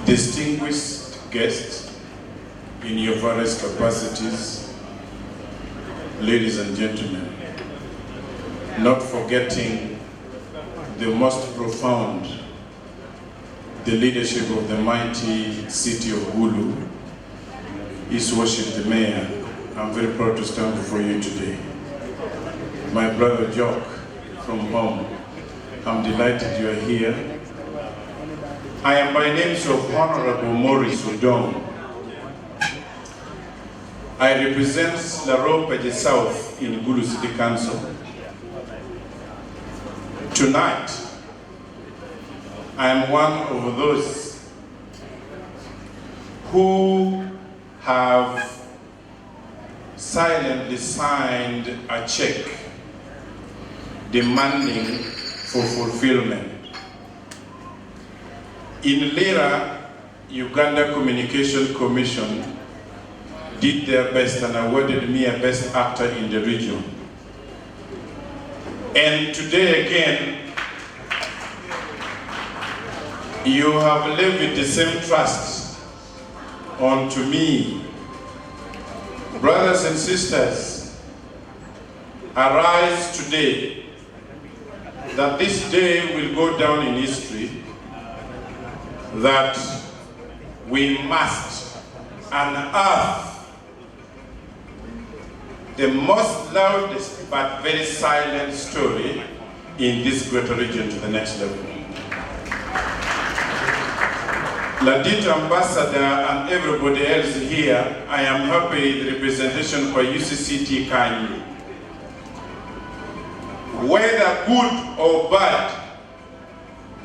Distinguished guests in your various capacities, ladies and gentlemen, not forgetting the most profound, the leadership of the mighty city of Gulu, His Worship the Mayor. I'm very proud to stand before you today. My brother Jock from home, I'm delighted you are here. I am by name of Honorable Maurice Odom. I represent Larope South in Gulu City Council. Tonight, I am one of those who have silently signed a check demanding for fulfillment. In Lira, Uganda Communication Commission did their best and awarded me a Best Actor in the region. And today again, you have levied the same trust onto me. Brothers and sisters, arise today that this day will go down in history, that we must unearth the most loudest but very silent story in this greater region to the next level. Ladit Ambassador and everybody else here, I am happy the representation for UCCT Kanyi. Whether good or bad,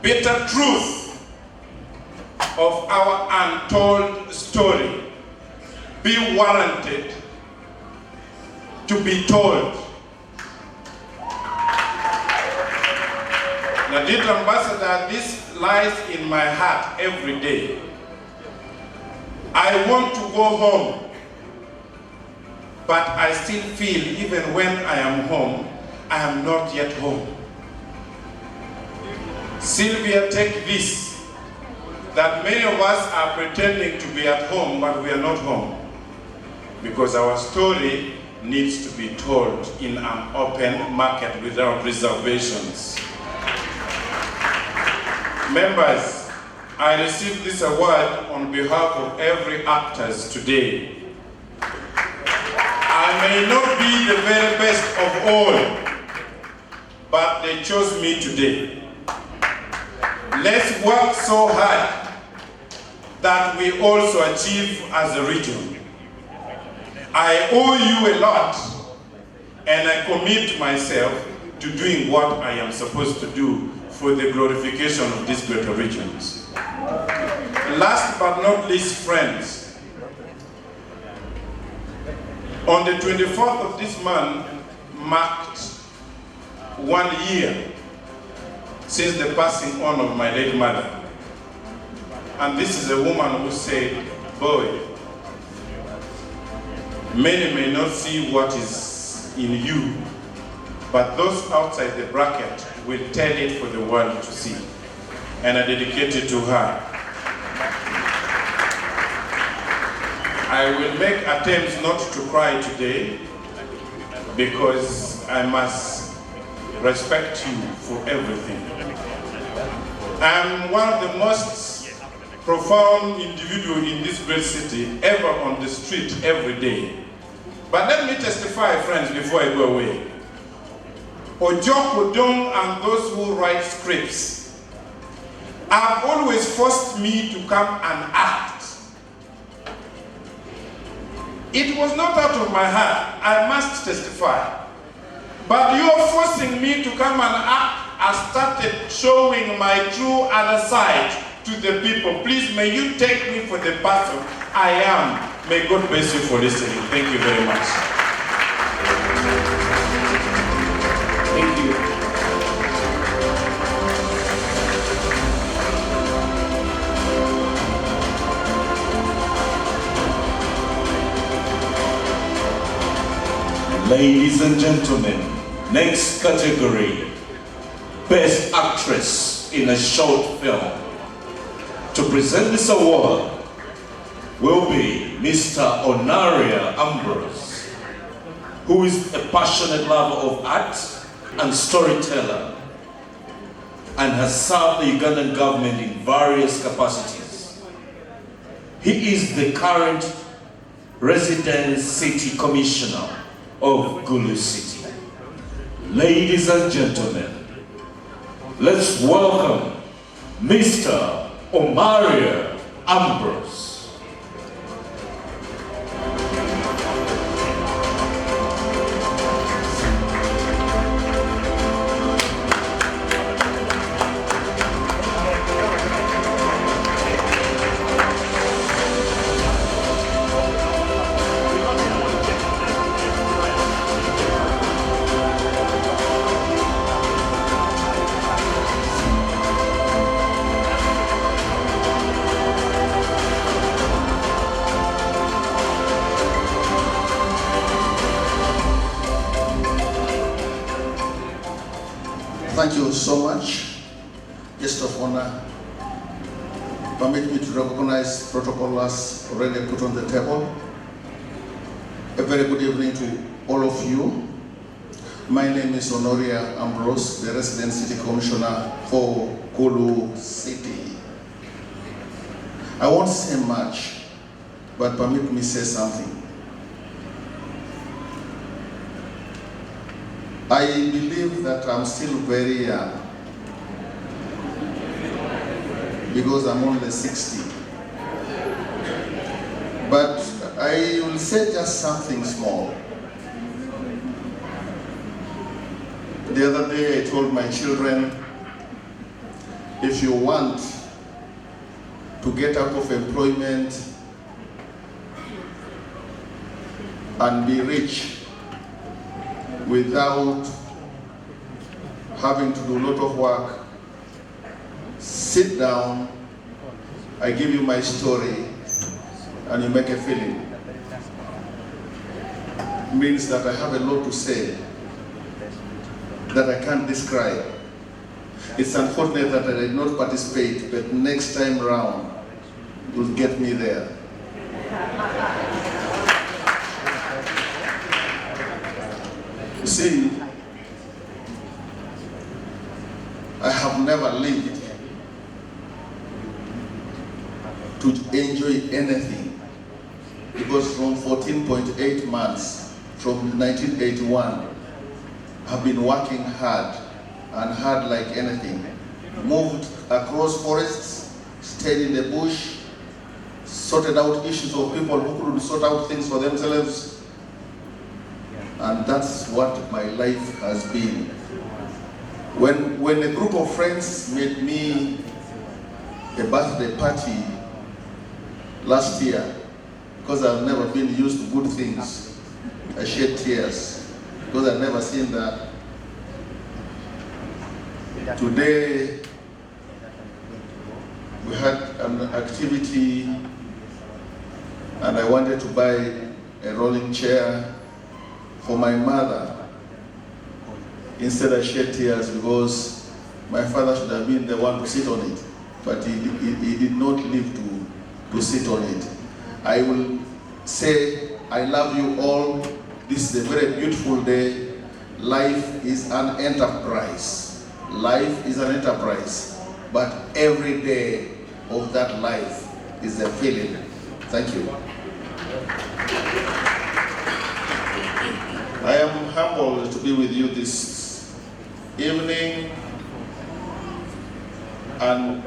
bitter truth of our untold story be warranted to be told. Nadit Ambassador, this lies in my heart every day. I want to go home, but I still feel even when I am home, I am not yet home. Sylvia, take this, that many of us are pretending to be at home, but we are not home. Because our story needs to be told in an open market without reservations. Members, I received this award on behalf of every actors today. I may not be the very best of all, but they chose me today. Let's work so hard that we also achieve as a region. I owe you a lot, and I commit myself to doing what I am supposed to do for the glorification of these greater regions. Last but not least, friends, on the 24th of this month marked 1 year since the passing on of my late mother. And this is a woman who said, boy, many may not see what is in you, but those outside the bracket will tell it for the world to see. And I dedicate it to her. I will make attempts not to cry today because I must respect you for everything. I'm one of the most profound individuals in this great city ever on the street every day. But let me testify, friends, before I go away. Ojok Odong and those who write scripts have always forced me to come and act. It was not out of my heart, I must testify. But you're forcing me to come and act. I started showing my true other side to the people. Please, may you take me for the person I am. May God bless you for listening. Thank you very much. Thank you. Ladies and gentlemen, next category, Best Actress in a Short Film. To present this award will be Mr. Onaria Ambrose, who is a passionate lover of art and storyteller and has served the Ugandan government in various capacities. He is the current resident city commissioner of Gulu City. Ladies and gentlemen, let's welcome Mr. Onaria Ambrose. Thank you so much. Guest of honor, permit me to recognize protocols already put on the table. A very good evening to all of you. My name is Onaria Ambrose, the resident city commissioner for Gulu City. I won't say much, but permit me say something. I believe that I'm still very young because I'm only 60. But I will say just something small. The other day I told my children, if you want to get out of employment and be rich without having to do a lot of work, sit down, I give you my story, and you make a film. It means that I have a lot to say that I can't describe. It's unfortunate that I did not participate, but next time round, you'll get me there. see, I have never lived to enjoy anything, because from 14.8 months from 1981, I've been working hard and hard like anything. Moved across forests, stayed in the bush, sorted out issues of people who couldn't sort out things for themselves. And that's what my life has been. When a group of friends made me a birthday party last year, because I've never been used to good things, I shed tears because I've never seen that. Today, we had an activity and I wanted to buy a rolling chair for my mother. Instead, I shed tears because my father should have been the one to sit on it, but he did not live to sit on it. I will say, I love you all. This is a very beautiful day. Life is an enterprise. Life is an enterprise, but every day of that life is a feeling. Thank you. I am humbled to be with you this evening, and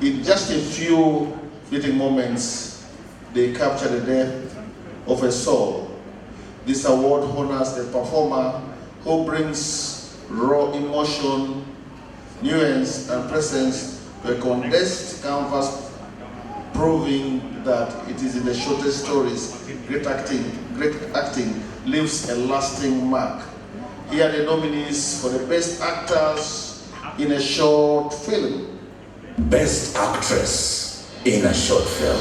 in just a few fleeting moments, they capture the death of a soul. This award honors the performer who brings raw emotion, nuance, and presence to a condensed canvas, proving that it is in the shortest stories great acting leaves a lasting mark. Here are the nominees for the Best Actors in a Short Film. Best Actress in a Short Film.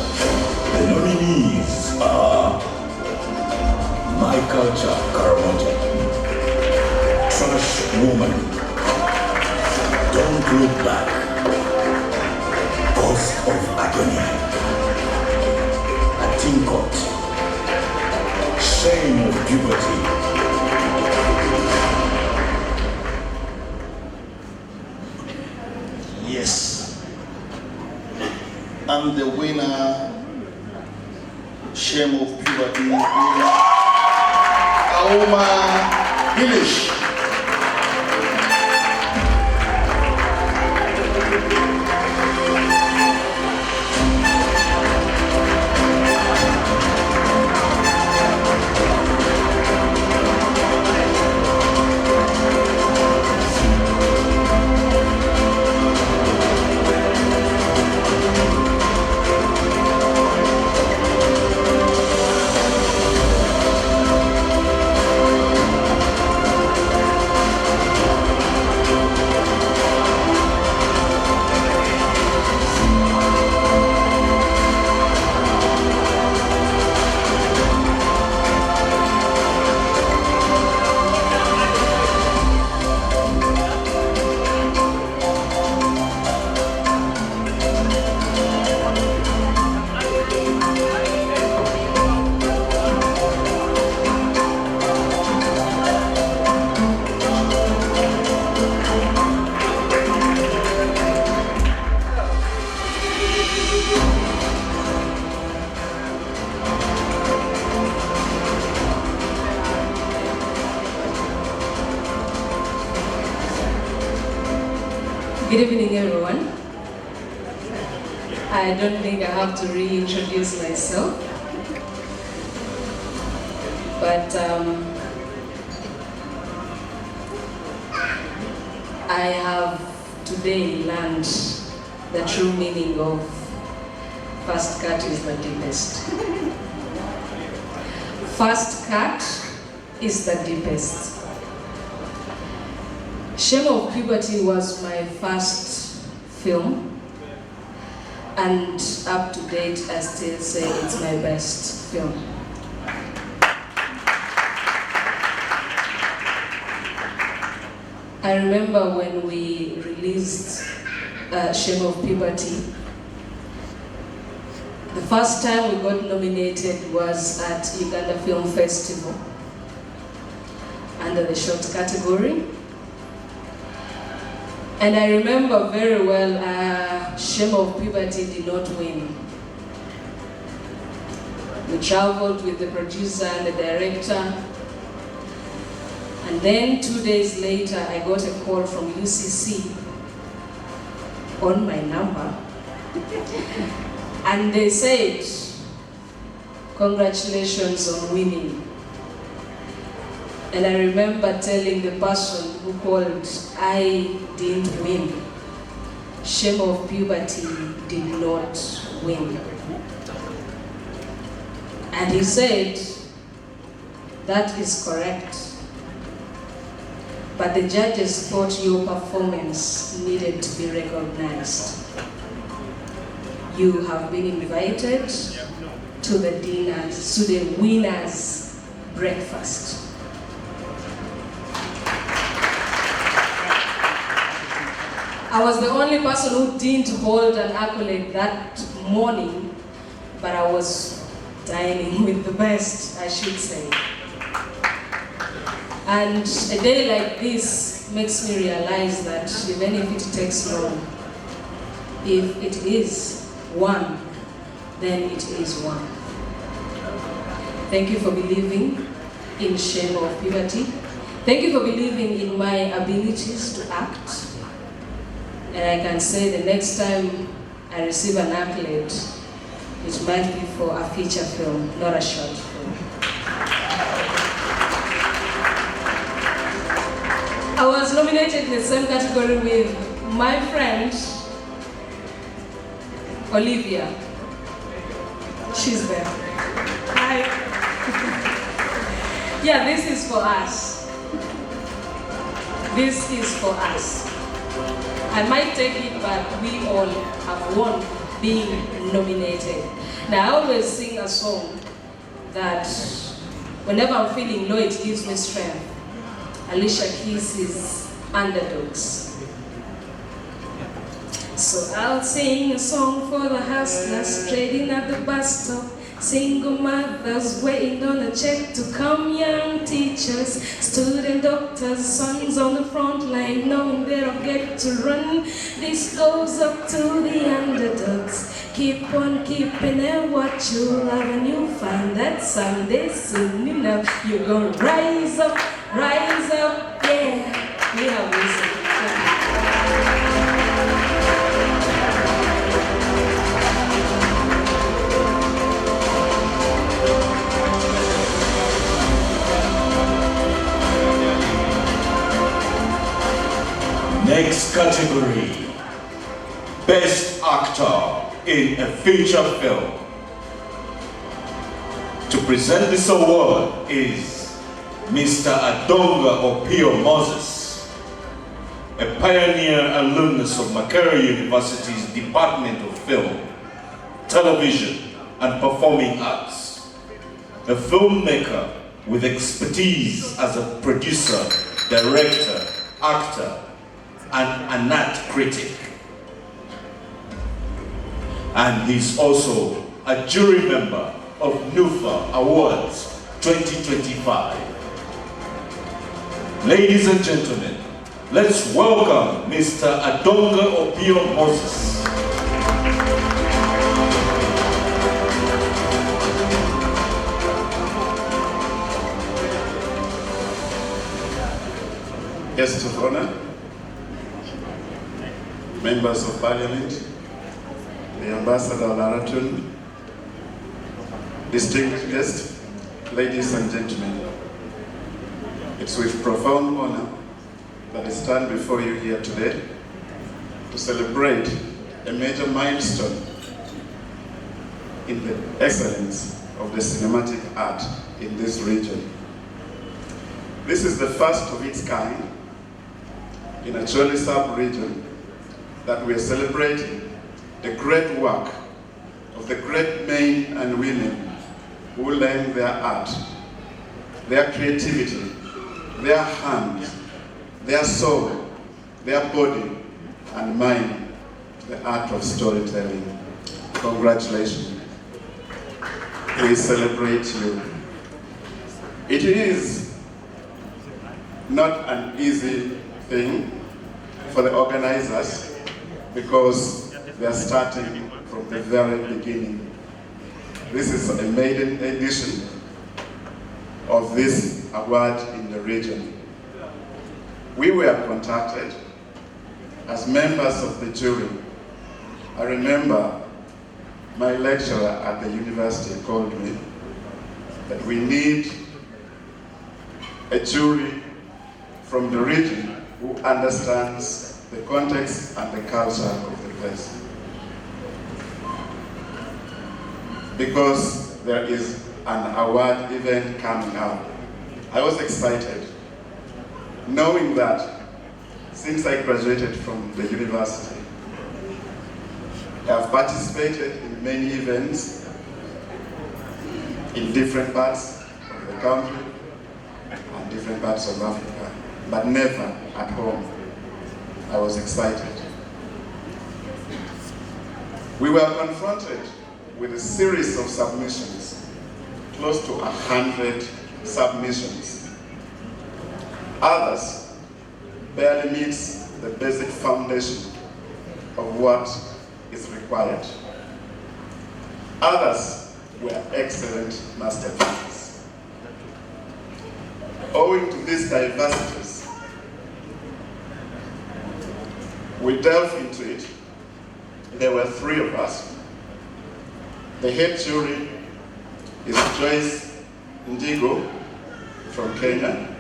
The nominees are My Culture Karamoja, Trash Woman, Don't Look Back, Ghost of Agony, A Tinkot, Shame of Puberty, Yes. And the winner, Shame of Puberty, is Auma Ilish. Good evening, everyone. I don't think I have to reintroduce myself, but I have today learned the true meaning of first cut is the deepest. First cut is the deepest. Shame of Puberty was my first film, and up to date I still say it's my best film. I remember when we released Shame of Puberty, the first time we got nominated was at Uganda Film Festival. under the short category. And I remember very well, Shame of Puberty did not win. We traveled with the producer and the director. And then 2 days later, I got a call from UCC on my number. And they said, congratulations on winning. And I remember telling the person who called, I didn't win. Shame of Puberty did not win. And he said, that is correct. But the judges thought your performance needed to be recognized. You have been invited to the dinners, to the winners' breakfast. I was the only person who didn't hold an accolade that morning, but I was dining with the best, I should say. And a day like this makes me realize that even if it takes long, if it is one, then it is one. Thank you for believing in Shame of Puberty. Thank you for believing in my abilities to act. And I can say the next time I receive an accolade, it might be for a feature film, not a short film. I was nominated in the same category with my friend, Olivia. She's there. Hi. Yeah, this is for us. This is for us. I might take it, but we all have won being nominated. Now, I always sing a song that whenever I'm feeling low, it gives me strength. Alicia Keys' Underdogs. So I'll sing a song for the hustlers trading at the bus stop, single mothers waiting on a check to come, young teachers, student doctors, sons on the front line knowing they don't get to run. This goes up to the underdogs. Keep on keeping it what you love, and you'll find that someday soon enough you're gonna rise up, yeah. We have music. Next category, Best Actor in a Feature Film. To present this award is Mr. Adonga Opio Moses, a pioneer alumnus of Makerere University's Department of Film, Television and Performing Arts, a filmmaker with expertise as a producer, director, actor, and an art critic. And he's also a jury member of Nufa Awards 2025. Ladies and gentlemen, let's welcome Mr. Adonga Opio Moses. Guests of honor, members of parliament, the Ambassador Laratun, distinguished guests, ladies and gentlemen. It's with profound honor that I stand before you here today to celebrate a major milestone in the excellence of the cinematic art in this region. This is the first of its kind in Acholi sub-region that we are celebrating the great work of the great men and women who lend their art, their creativity, their hands, their soul, their body and mind, the art of storytelling. Congratulations. We celebrate you. It is not an easy thing for the organizers because they are starting from the very beginning. This is a maiden edition of this award in the region. We were contacted as members of the jury. I remember my lecturer at the university called me that we need a jury from the region who understands the context and the culture of the place. Because there is an award event coming up. I was excited, knowing that since I graduated from the university, I have participated in many events in different parts of the country and different parts of Africa, but never at home. I was excited. We were confronted with a series of submissions, close to 100 submissions. Others barely meets the basic foundation of what is required. Others were excellent masterpieces. Owing to these diversities, we delved into it. There were 3 of us. The head jury is Joyce Ndigo from Kenya.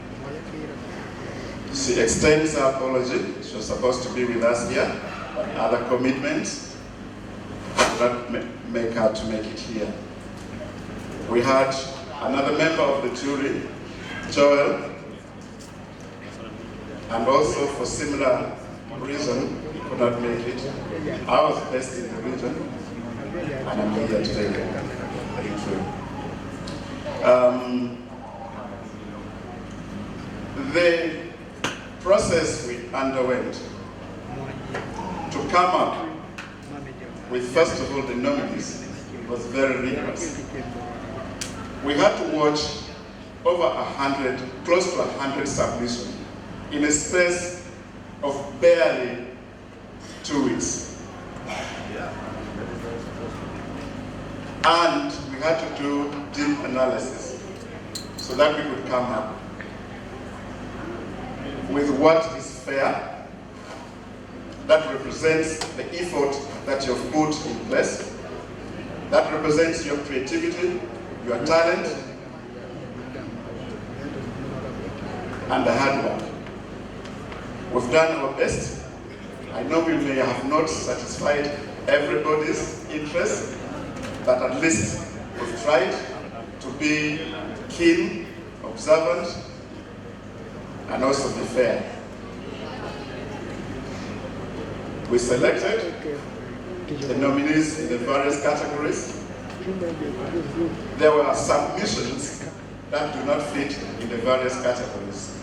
She extends her apology. She was supposed to be with us here, but other commitments did not make her to make it here. We had another member of the jury, Joel, and also for similar reason, he could not make it. I was based in the region, and I'm here today. The process we underwent to come up with, first of all, the nominees was very rigorous. We had to watch over 100, close to 100 submissions in a space of barely 2 weeks. And we had to do deep analysis so that we could come up with what is fair, that represents the effort that you've put in place, that represents your creativity, your talent, and the hard work. We've done our best. I know we may have not satisfied everybody's interest, but at least we've tried to be keen, observant, and also be fair. We selected the nominees in the various categories. There were submissions that do not fit in the various categories.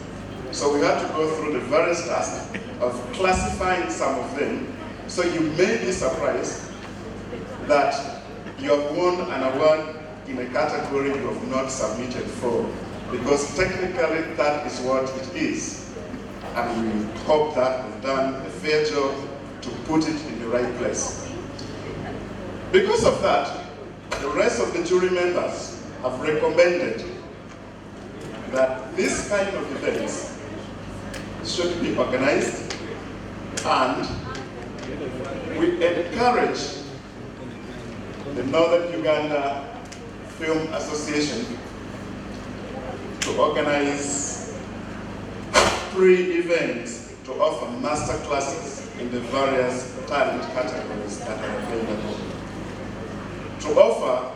So we had to go through the various tasks of classifying some of them. So you may be surprised that you have won an award in a category you have not submitted for, because technically that is what it is. And we hope that we've done a fair job to put it in the right place. Because of that, the rest of the jury members have recommended that this kind of events should be organized, and we encourage the Northern Uganda Film Association to organize 3 events to offer master classes in the various talent categories that are available, to offer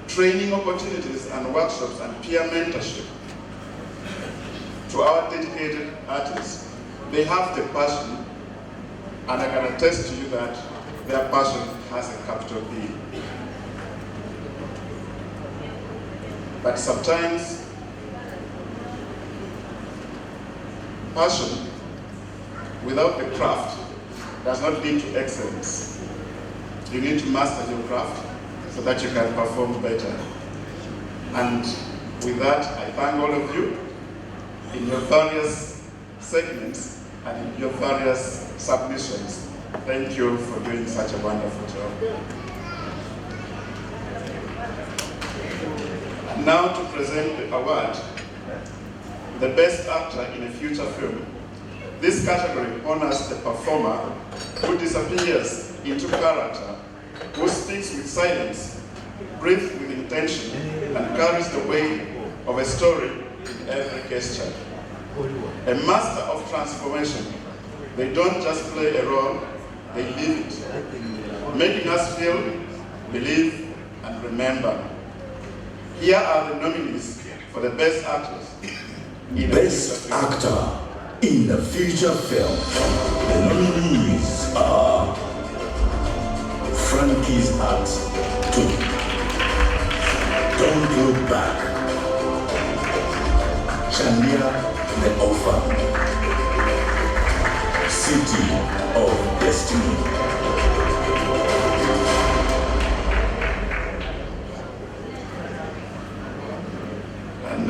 training opportunities and workshops and peer mentorship to our dedicated artists. They have the passion, and I can attest to you that their passion has a capital P. But sometimes passion without the craft does not lead to excellence. You need to master your craft so that you can perform better. And with that, I thank all of you in your various segments and in your various submissions. Thank you for doing such a wonderful job. Now to present the award, the Best Actor in a Feature Film. This category honors the performer who disappears into character, who speaks with silence, breathes with intention, and carries the weight of a story in every gesture. A master of transformation. They don't just play a role, they live it, making us feel, believe, and remember. Here are the nominees for the Best Actors in a Best Actor in a Feature Film. The nominees are Frankie's Act 2, Don't Look Back, Chandia the Orphan, City of Destiny. And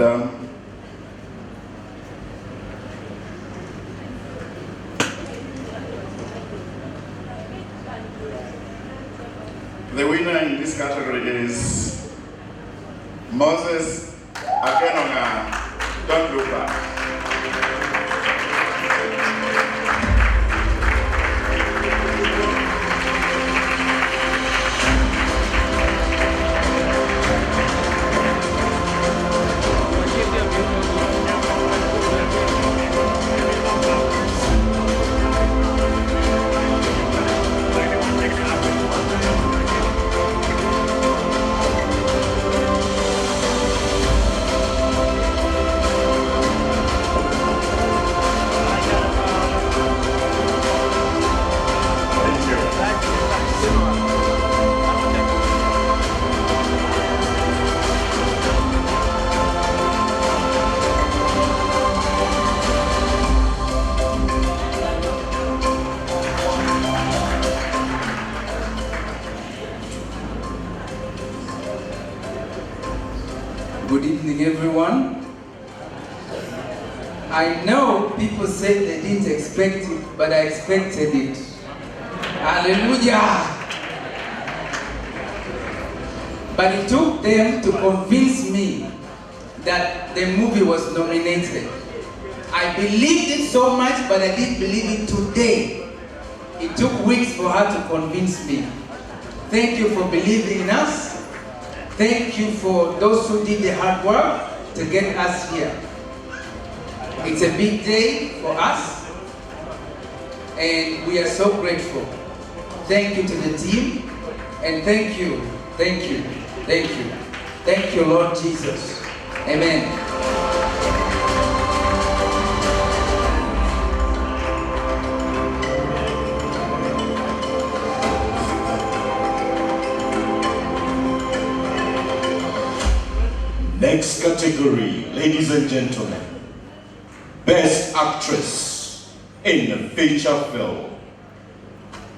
the winner in this category is Moses Akenonga, Don't Look Back. Good evening, everyone. I know people said they didn't expect it, but I expected it. Hallelujah! But it took them to convince me that the movie was nominated. I believed it so much, but I didn't believe it today. It took weeks for her to convince me. Thank you for believing in us. Thank you for those who did the hard work to get us here. It's a big day for us, and we are so grateful. Thank you to the team, and thank you, thank you, thank you. Thank you, Lord Jesus. Amen. Next category, ladies and gentlemen, Best Actress in a Feature Film.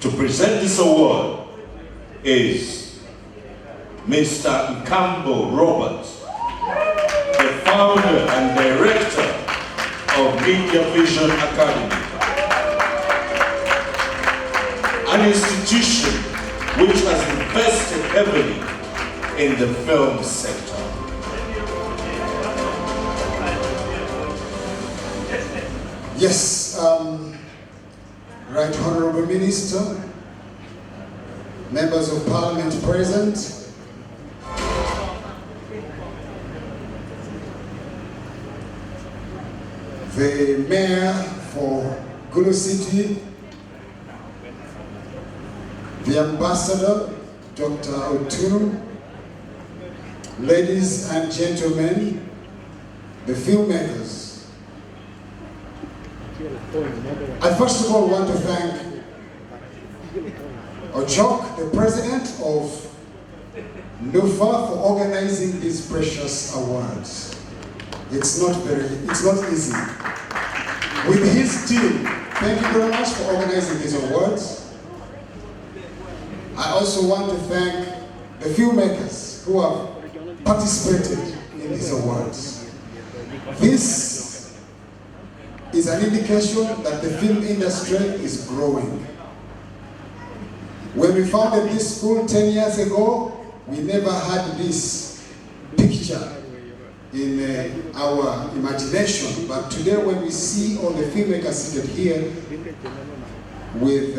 To present this award is Mr. Nkambo Robert, the founder and director of Media Vision Academy, an institution which has invested heavily in the film sector. Yes, Right Honorable Minister, members of Parliament present, the Mayor for Gulu City, the Ambassador, Dr. Otunu, ladies and gentlemen, the filmmakers. I first of all want to thank Ochok, the president of Nufa, for organizing these precious awards. It's not easy. With his team, thank you very much for organizing these awards. I also want to thank the filmmakers who have participated in these awards. This is an indication that the film industry is growing. When we founded this school 10 years ago, we never had this picture in our imagination. But today when we see all the filmmakers seated here with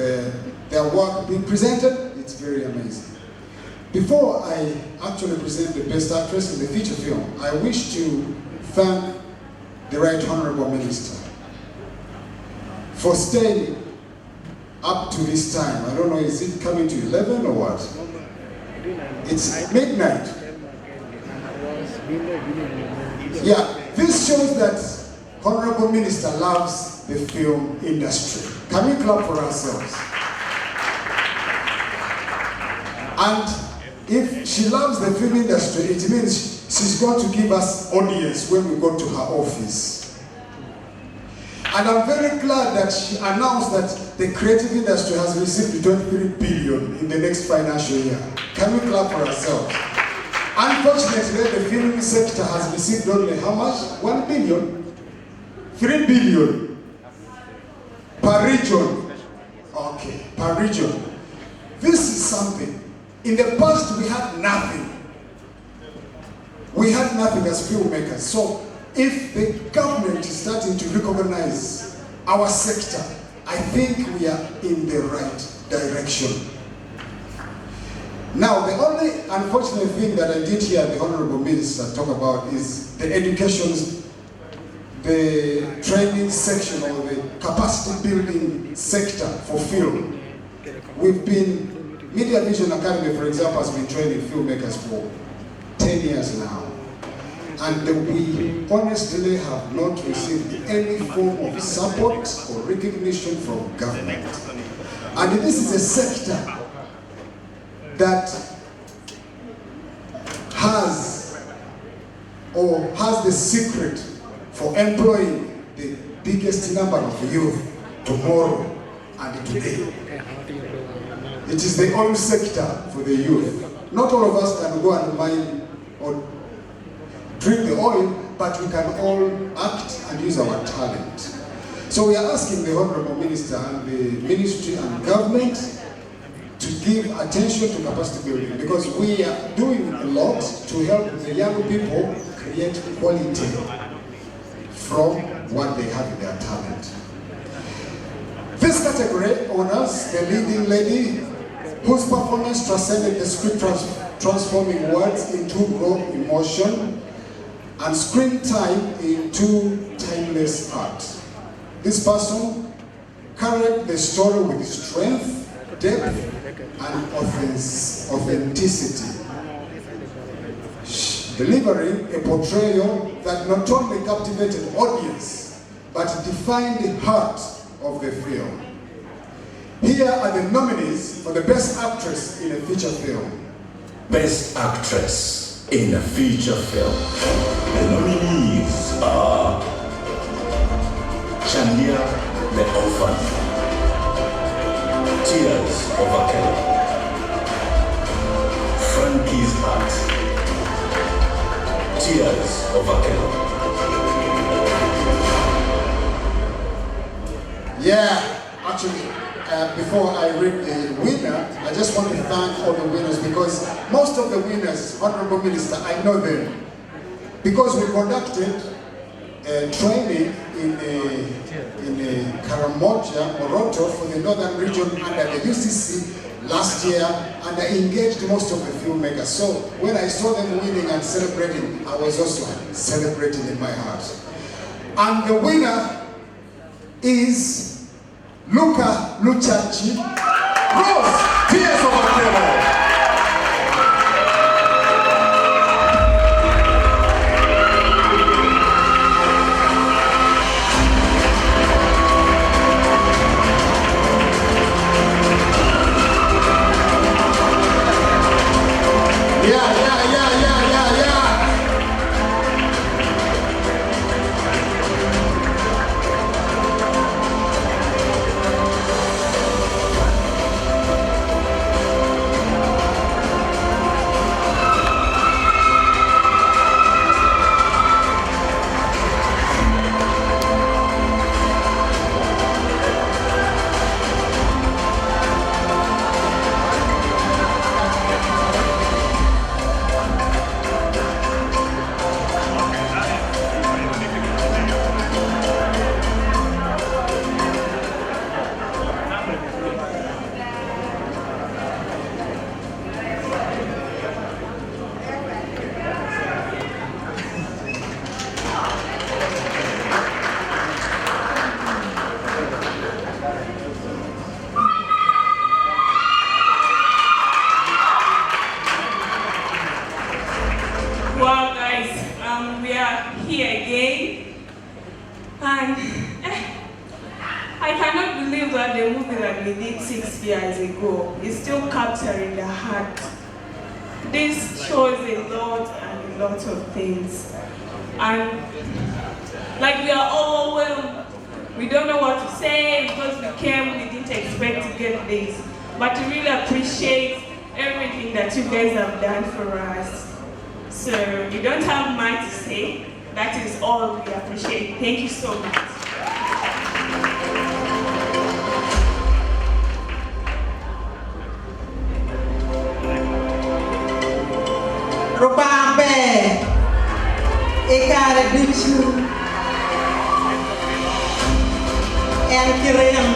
their work being presented, it's very amazing. Before I actually present the Best Actress in the feature film, I wish to thank the Right Honorable Minister for staying up to this time. I don't know, is it coming to 11 or what? It's midnight. Yeah, this shows that Honorable Minister loves the film industry. Can we clap for ourselves? And if she loves the film industry, it means she's going to give us audience when we go to her office. And I'm very glad that she announced that the creative industry has received 23 billion in the next financial year. Can we clap for ourselves? Unfortunately, the film sector has received only how much? 1 billion? 3 billion per region. Okay, per region. This is something. In the past, we had nothing. We had nothing as filmmakers. So, if the government is starting to recognize our sector, I think we are in the right direction. Now, the only unfortunate thing that I did hear the Honorable Minister talk about is the the training section or the capacity building sector for film. Media Vision Academy, for example, has been training filmmakers for 10 years now. And we honestly have not received any form of support or recognition from government. And this is a sector that has the secret for employing the biggest number of youth tomorrow and today. It is the only sector for the youth. Not all of us can go and mine or drink the oil, but we can all act and use our talent. So we are asking the Honorable Minister and the Ministry and government to give attention to capacity building, because we are doing a lot to help the young people create quality from what they have in their talent. This category honors the leading lady whose performance transcended the script transforming words into raw emotion and screen time into timeless art. This person carried the story with strength, depth, and authenticity, delivering a portrayal that not only captivated audience, but defined the heart of the film. Here are the nominees for the Best Actress in a Feature Film. Best Actress in a Feature Film. The nominees are Chandia the Orphan, Tears of Acholi, Frankie's Heart, Tears of Acholi. Yeah, actually, before I read the winner, I just want to thank all the winners, because most of the winners, Honorable Minister, I know them. Because we conducted training in Karamoja, Moroto, for the Northern region under the UCC last year, and I engaged most of the filmmakers. So when I saw them winning and celebrating, I was also celebrating in my heart. And the winner is Luca Luchachi, Rose, Tears of Acholi. And I cannot believe that the movie that we did 6 years ago is still capturing the heart. This shows a lot and a lot of things. And like we are overwhelmed. We don't know what to say because we came, we didn't expect to get this. But we really appreciate everything that you guys have done for us. So we don't have much to say. That is all we appreciate. Thank you so much. Rubabe, Ekare Duchu, and Kirem.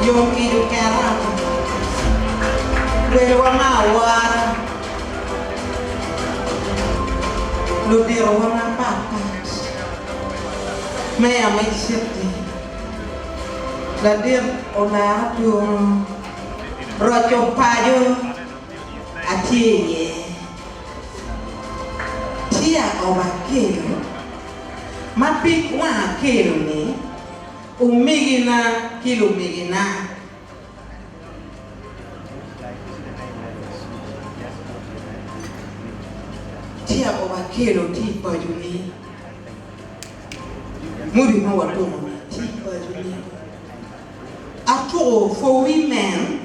Yung idu kera, wewa mawar, ludir wana papat, mea mechiti, ladir ona yung rocho payo, atiye, tia oba kero, mapik wa kero ni. Umigina kilumigina. Tia oba kero ti pajuni. Muri ma watomo ti pajuni. Ato for women,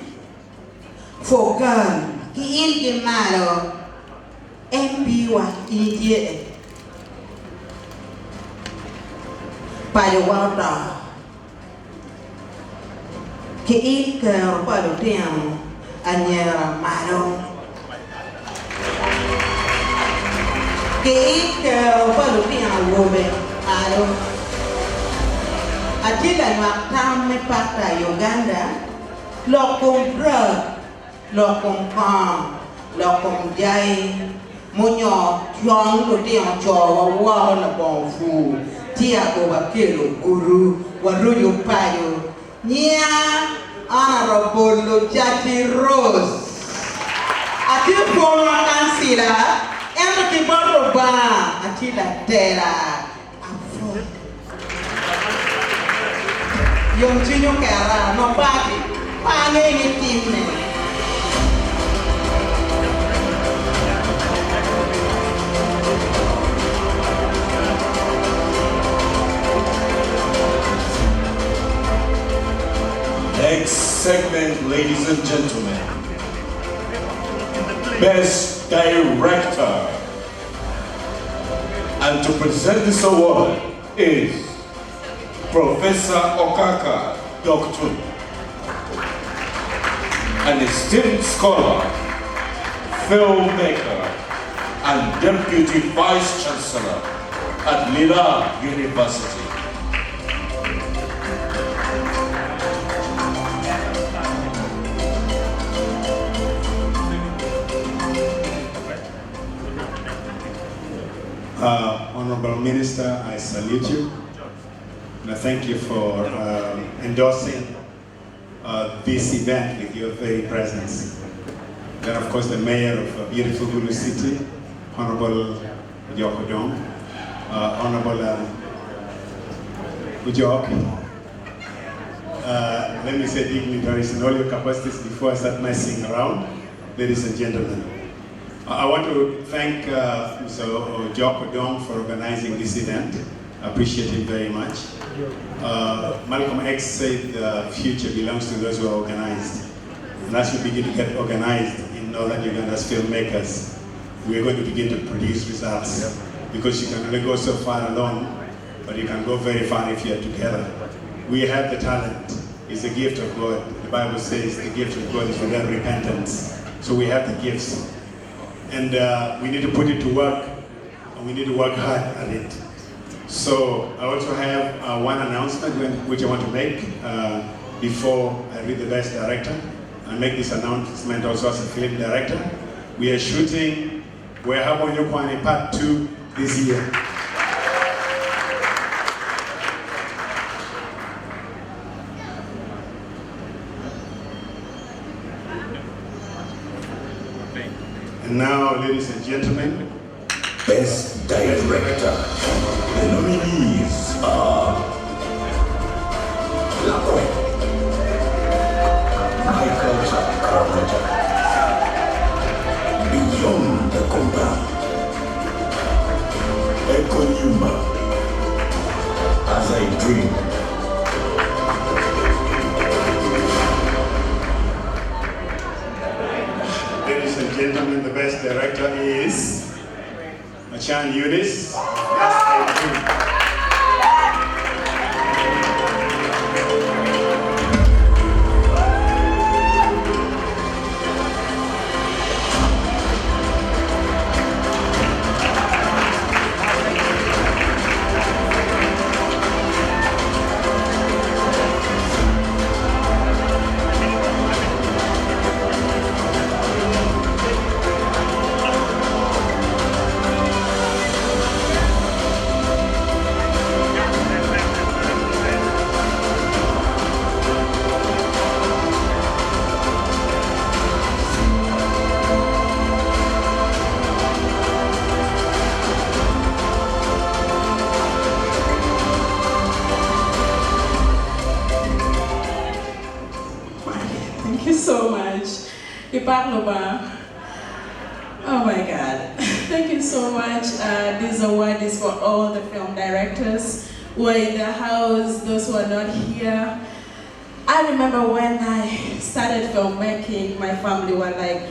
for girl, ki ingi maro, embiwa ingie. Pajawata. Ke ilka palo tiang anyera maro. Ke ilka palo tiang wobe maro. Atila maktam me pata Uganda. Lokum bro, lokum palm, lokum jai. Munyo tiang lo tiang jawa wa la bonfu. Tia oba kelo guru waruyo payo. Nia Honorable Jackie Rose. Ati poma kansila, endo kiboro ba, ati la tera. Afro. Yung chinyo kera, no bati, pane ni timne. Next segment, ladies and gentlemen. Best Director. And to present this award is Professor Okaka Dr. an esteemed scholar, filmmaker, and Deputy Vice Chancellor at Lila University. Honorable Minister, I salute you. And I thank you for endorsing this event with your very presence. Then, of course, the Mayor of beautiful Gulu City, Honorable Yokodong, Honorable Ujok. Let me say dignitaries in all your capacities before I start messing around. Ladies and gentlemen, I want to thank Mr. Jokodong for organizing this event. I appreciate him very much. Malcolm X said the future belongs to those who are organized. And as we begin to get organized in Northern Uganda's filmmakers, we are going to begin to produce results. Because you can only go so far alone, but you can go very far if you are together. We have the talent. It's a gift of God. The Bible says the gift of God is without repentance. So we have the gifts. And we need to put it to work, and we need to work hard at it. So I also have one announcement which I want to make before I read the Best Director. I make this announcement also as a film director. We are shooting Wehabo Nyokwane Part 2 this year. And now, ladies and gentlemen, Best Director. The nominees are Lango, My Culture, Karamoja, Beyond the Compound, Ekonyuma, As I Dream. Ladies and gentlemen, the best director is Achan Yunis. As I Dream. Thank you so much. Oh my God. Thank you so much. This award is for all the film directors who are in the house, those who are not here. I remember when I started filmmaking, my family were like,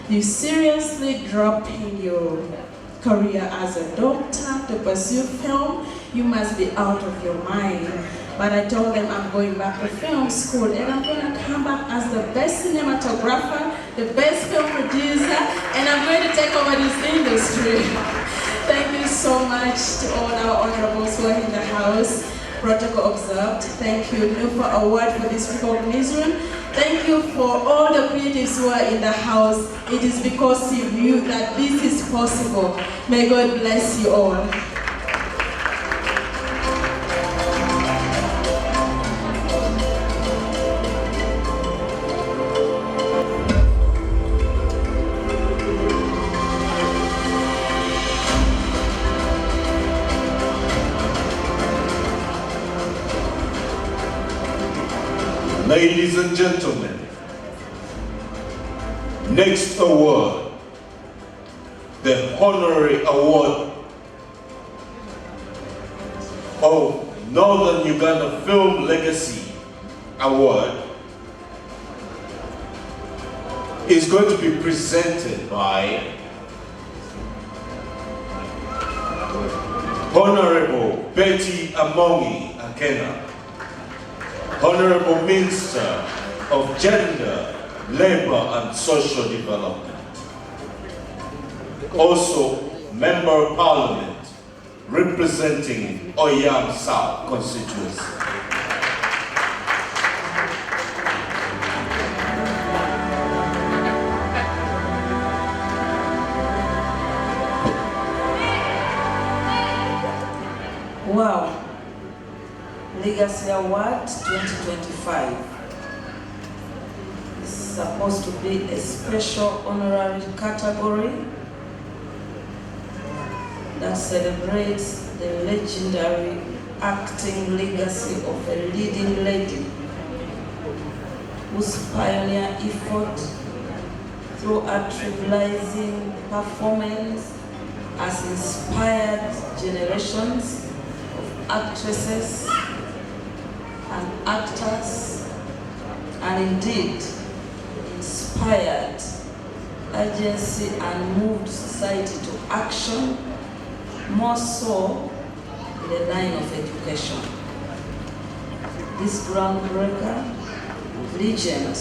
you seriously dropping your career as a doctor to pursue film? You must be out of your mind. But I told them I'm going back to film school and I'm going to come back as the best cinematographer, the best film producer, and I'm going to take over this industry. Thank you so much to all our honorables who are in the house. Protocol observed. Thank you, Nufa Award, for this recognition. Thank you for all the creatives who are in the house. It is because of you that this is possible. May God bless you all. Ladies and gentlemen, next award, the honorary award of Northern Uganda Film Legacy Award is going to be presented by Honorable Betty Amongi Akena, Honorable Minister of Gender, Labor and Social Development. Also, Member of Parliament representing Oyam South constituency. Wow. Legacy Award 2025 is supposed to be a special honorary category that celebrates the legendary acting legacy of a leading lady whose pioneer effort through a trailblazing performance has inspired generations of actresses and actors, and indeed inspired urgency and moved society to action, more so in the line of education. This groundbreaker, legend,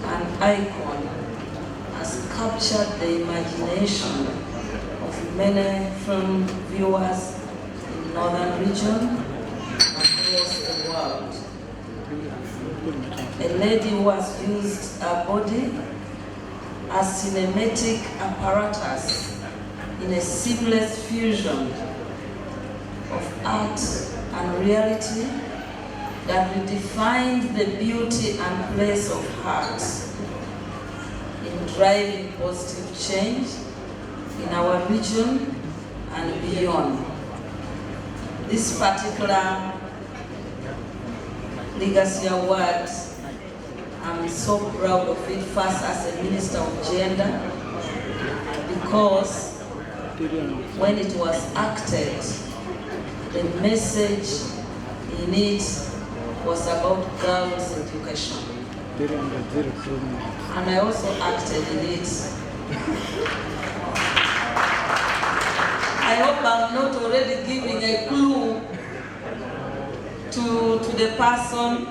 and icon has captured the imagination of many film viewers in the northern region across the world. A lady who has used her body as cinematic apparatus in a seamless fusion of art and reality that redefined the beauty and place of art in driving positive change in our region and beyond. This particular Legacy Award, I'm so proud of it, first as a Minister of Gender, because when it was acted, the message in it was about girls' education. And I also acted in it. I hope I'm not already giving a clue to the person,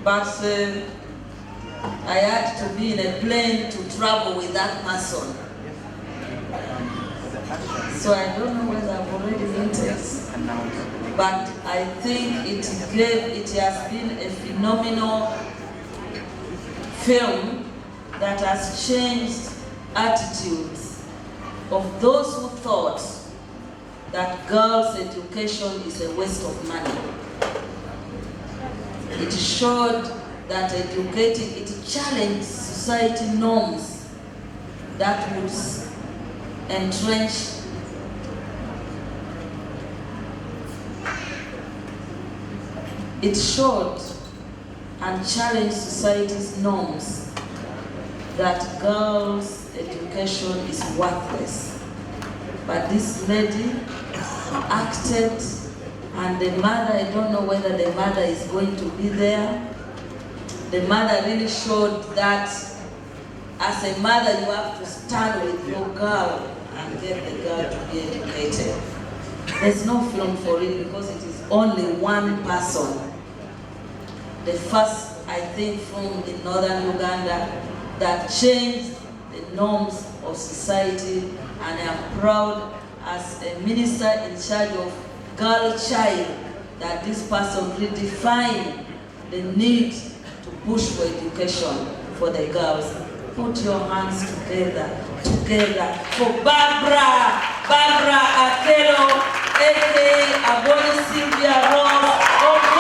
but I had to be in a plane to travel with that person. So I don't know whether I've already hinted, but I think it has been a phenomenal film that has changed attitudes of those who thought that girls' education is a waste of money. It showed that educating, it challenged society norms that would entrench it showed and challenged society's norms that girls' education is worthless. But this lady acted, and the mother, I don't know whether the mother is going to be there. The mother really showed that as a mother you have to stand with your girl and get the girl to be educated. There's no film for it because it is only one person. The first, I think, film in northern Uganda that changed the norms of society, and I am proud as a minister in charge of girl child that this person redefined the need to push for education for the girls. Put your hands together for Barbara Akelo, aka Aboni Sylvia Ross of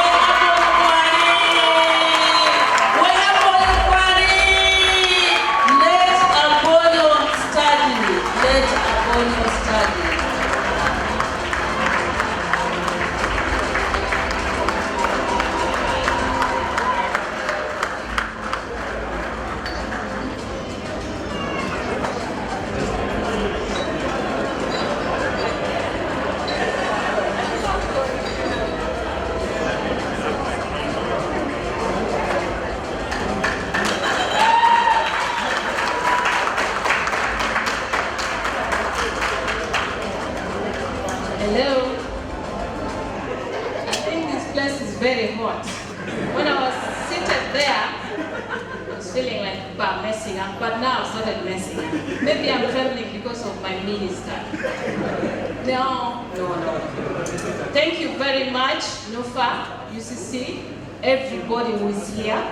but now I've started messing up. Maybe I'm trembling because of my minister. No. Thank you very much, Nufa, UCC, everybody who is here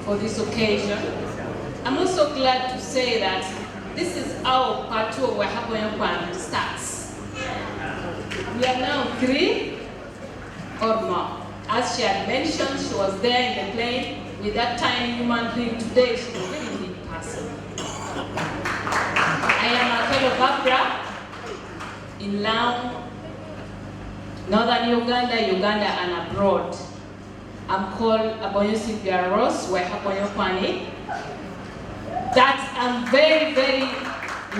for this occasion. I'm also glad to say that this is how part 2 of Wahaboyan starts. We are now 3 or more. As she had mentioned, she was there in the plane with that tiny human being. Today, she's a really big person. I am Akelo Barbara in Lango, northern Uganda and abroad. I'm called Abonyo Sylvia Ross, that I'm very, very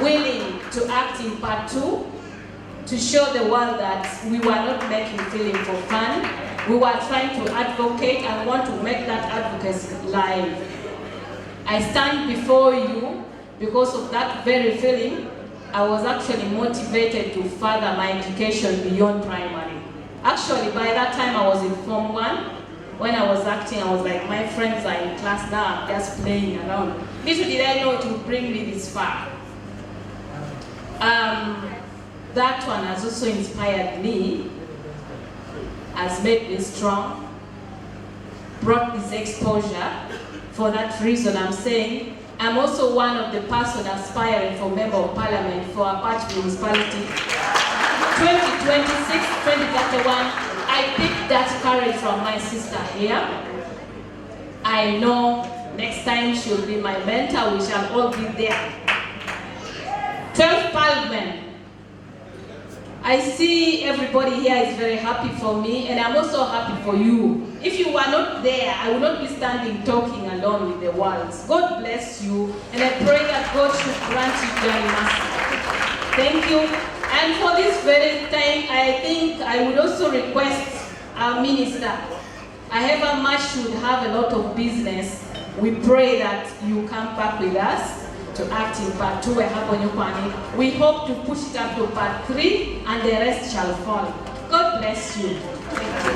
willing to act in part 2 to show the world that we were not making film for fun. We were trying to advocate and want to make that advocacy live. I stand before you because of that very feeling. I was actually motivated to further my education beyond primary. Actually, by that time I was in Form 1. When I was acting, I was like, my friends are in class now, I'm just playing around. Little did I know it would bring me this far. That one has also inspired me, has made me strong, brought this exposure. For that reason, I'm saying I'm also one of the person aspiring for Member of Parliament for Apache Municipality. 2026, 2031, I picked that courage from my sister here. I know next time she'll be my mentor, we shall all be there. 12th Parliament, I see everybody here is very happy for me, and I'm also happy for you. If you were not there, I would not be standing talking alone with the words. God bless you, and I pray that God should grant you journey mercy. Thank you. And for this very time, I think I would also request our minister. I have a much should have a lot of business. We pray that you come back with us to act in part 2. We hope to push it up to part 3, and the rest shall follow. God bless you. Thank you.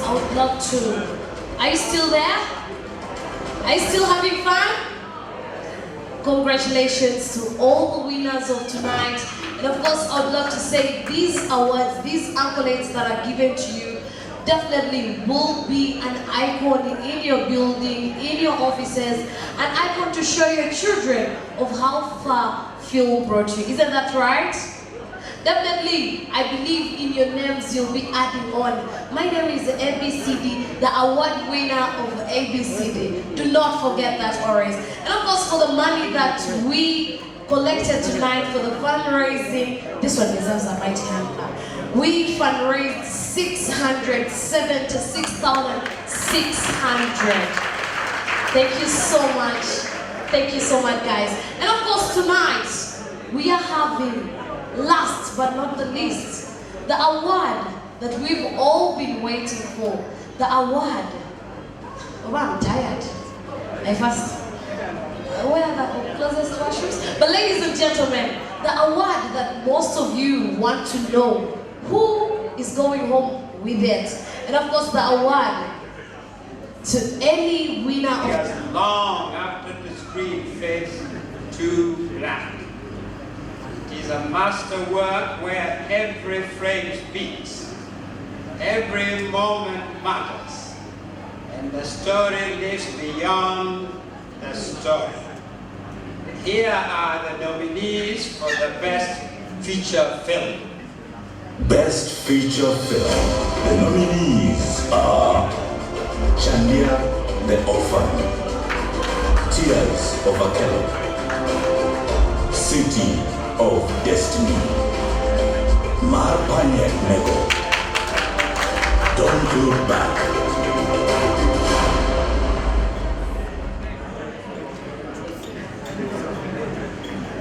I would love to. Are you still there? Are you still having fun? Congratulations to all the winners of tonight. And of course, I would love to say these awards, these accolades that are given to you definitely will be an icon in your building, in your offices, an icon to show your children of how far film brought you. Isn't that right? Definitely, I believe in your names you'll be adding on. My name is ABCD, the award winner of ABCD. Do not forget that always. And of course, for the money that we collected tonight for the fundraising, this one deserves a mighty hand. We fundraised 676,600. Thank you so much. Thank you so much, guys. And of course, tonight, we are having, last but not the least, the award that we've all been waiting for. The award. Oh, I'm tired. I first. Where are the closest washrooms? But ladies and gentlemen, the award that most of you want to know who is going home with it. And of course, the award to any winner of As long after the screen fades to black. It is a masterwork where every frame speaks, every moment matters, and the story lives beyond the story. Here are the nominees for the Best Feature Film. Best Feature Film. The nominees are Chandia the Orphan, Tears of Acholi, City of Destiny, Marpanyek Nego, Don't Look Back.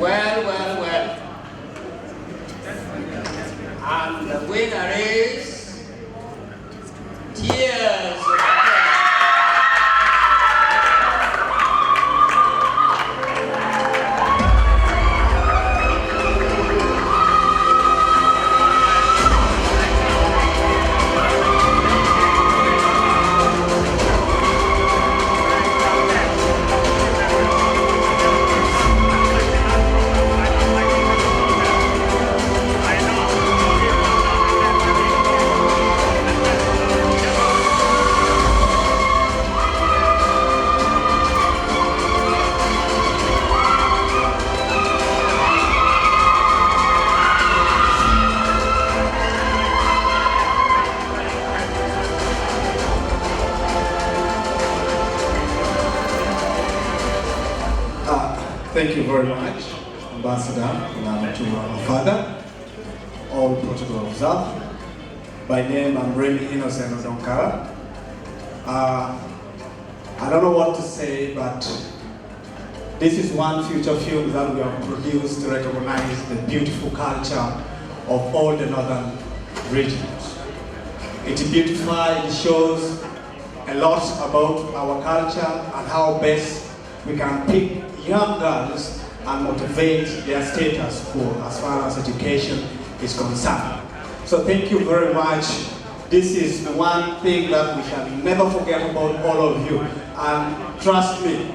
Well. And the winner is Tears of Thank you very much, Ambassador, and to our father, all protocol observed. By name, I'm really Innocent Odonkara. I don't know what to say, but this is one feature film that we have produced to recognize the beautiful culture of all the northern regions. It beautifies, it shows a lot about our culture and how best we can pick young girls and motivate their status quo as far as education is concerned. So thank you very much. This is the one thing that we shall never forget about all of you. And trust me,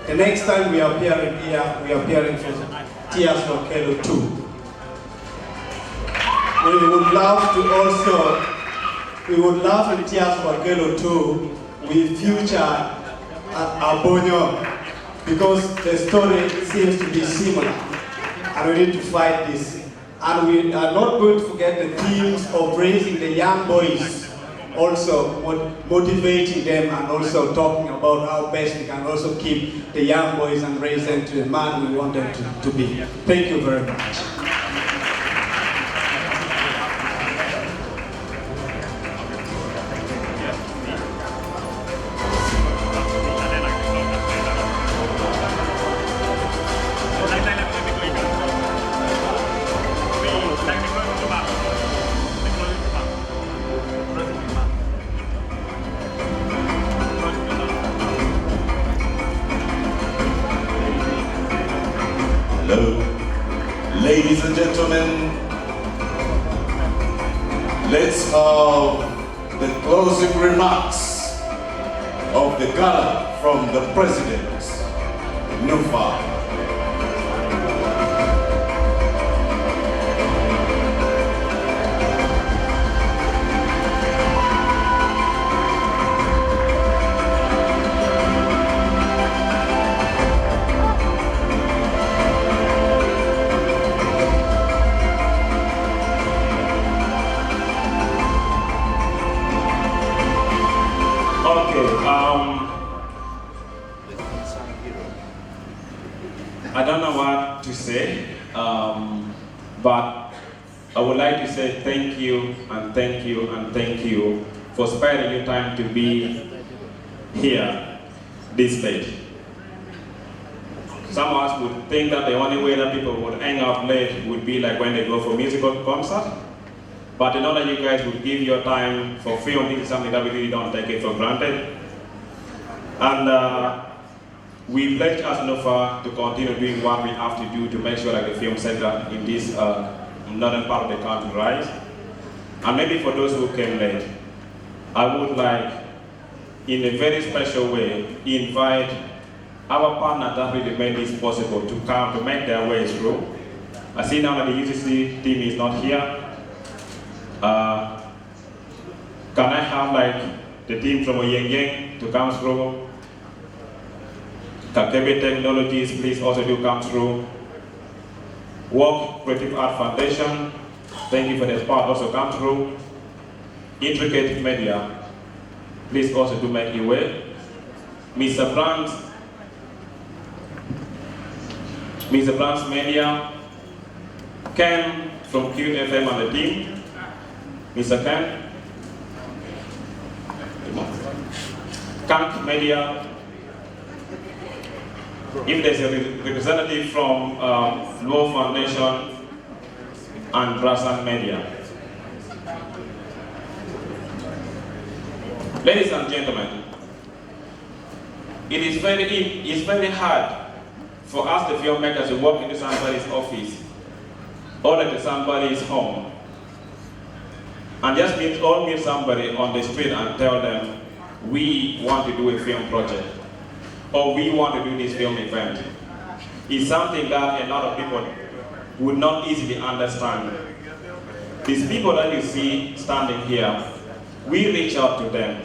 the next time we are appearing here, we are appearing for Tears of Acholi 2. We would love in Tears of Acholi 2 we feature Abonyo, because the story seems to be similar and we need to fight this. And we are not going to forget the themes of raising the young boys, also motivating them and also talking about how best we can also keep the young boys and raise them to the man we want them to be. Thank you very much. Hello, ladies and gentlemen, let's have the closing remarks of the Gala from the President, Nufa. I don't know what to say, but I would like to say thank you and thank you and thank you for sparing your time to be here this late. Some of us would think that the only way that people would hang out late would be like when they go for musical concert, but to know that you guys would give your time for film, this is something that we really don't take it for granted. And we pledge as Nufa to continue doing what we have to do to make sure that the film sector in this northern part of the country rise. And maybe for those who came late, I would like, in a very special way, invite our partner that really made this possible to come to make their way through. I see now that the UCC team is not here. Can I have like the team from Oyeng to come through? Kakebe Technologies, please also do come through. Work Creative Art Foundation, thank you for the support, also come through. Intricate Media, please also do make your way. Mr. Brand's Media, Ken from QFM and the team. Mr. Ken. Kank Media. If there's a representative from Law Foundation and Brasan Media. Ladies and gentlemen, it is very hard for us, the filmmakers, to walk into somebody's office or into somebody's home and just meet somebody on the street and tell them, we want to do a film project, or we want to do this film event. It's something that a lot of people would not easily understand. These people that you see standing here, we reach out to them.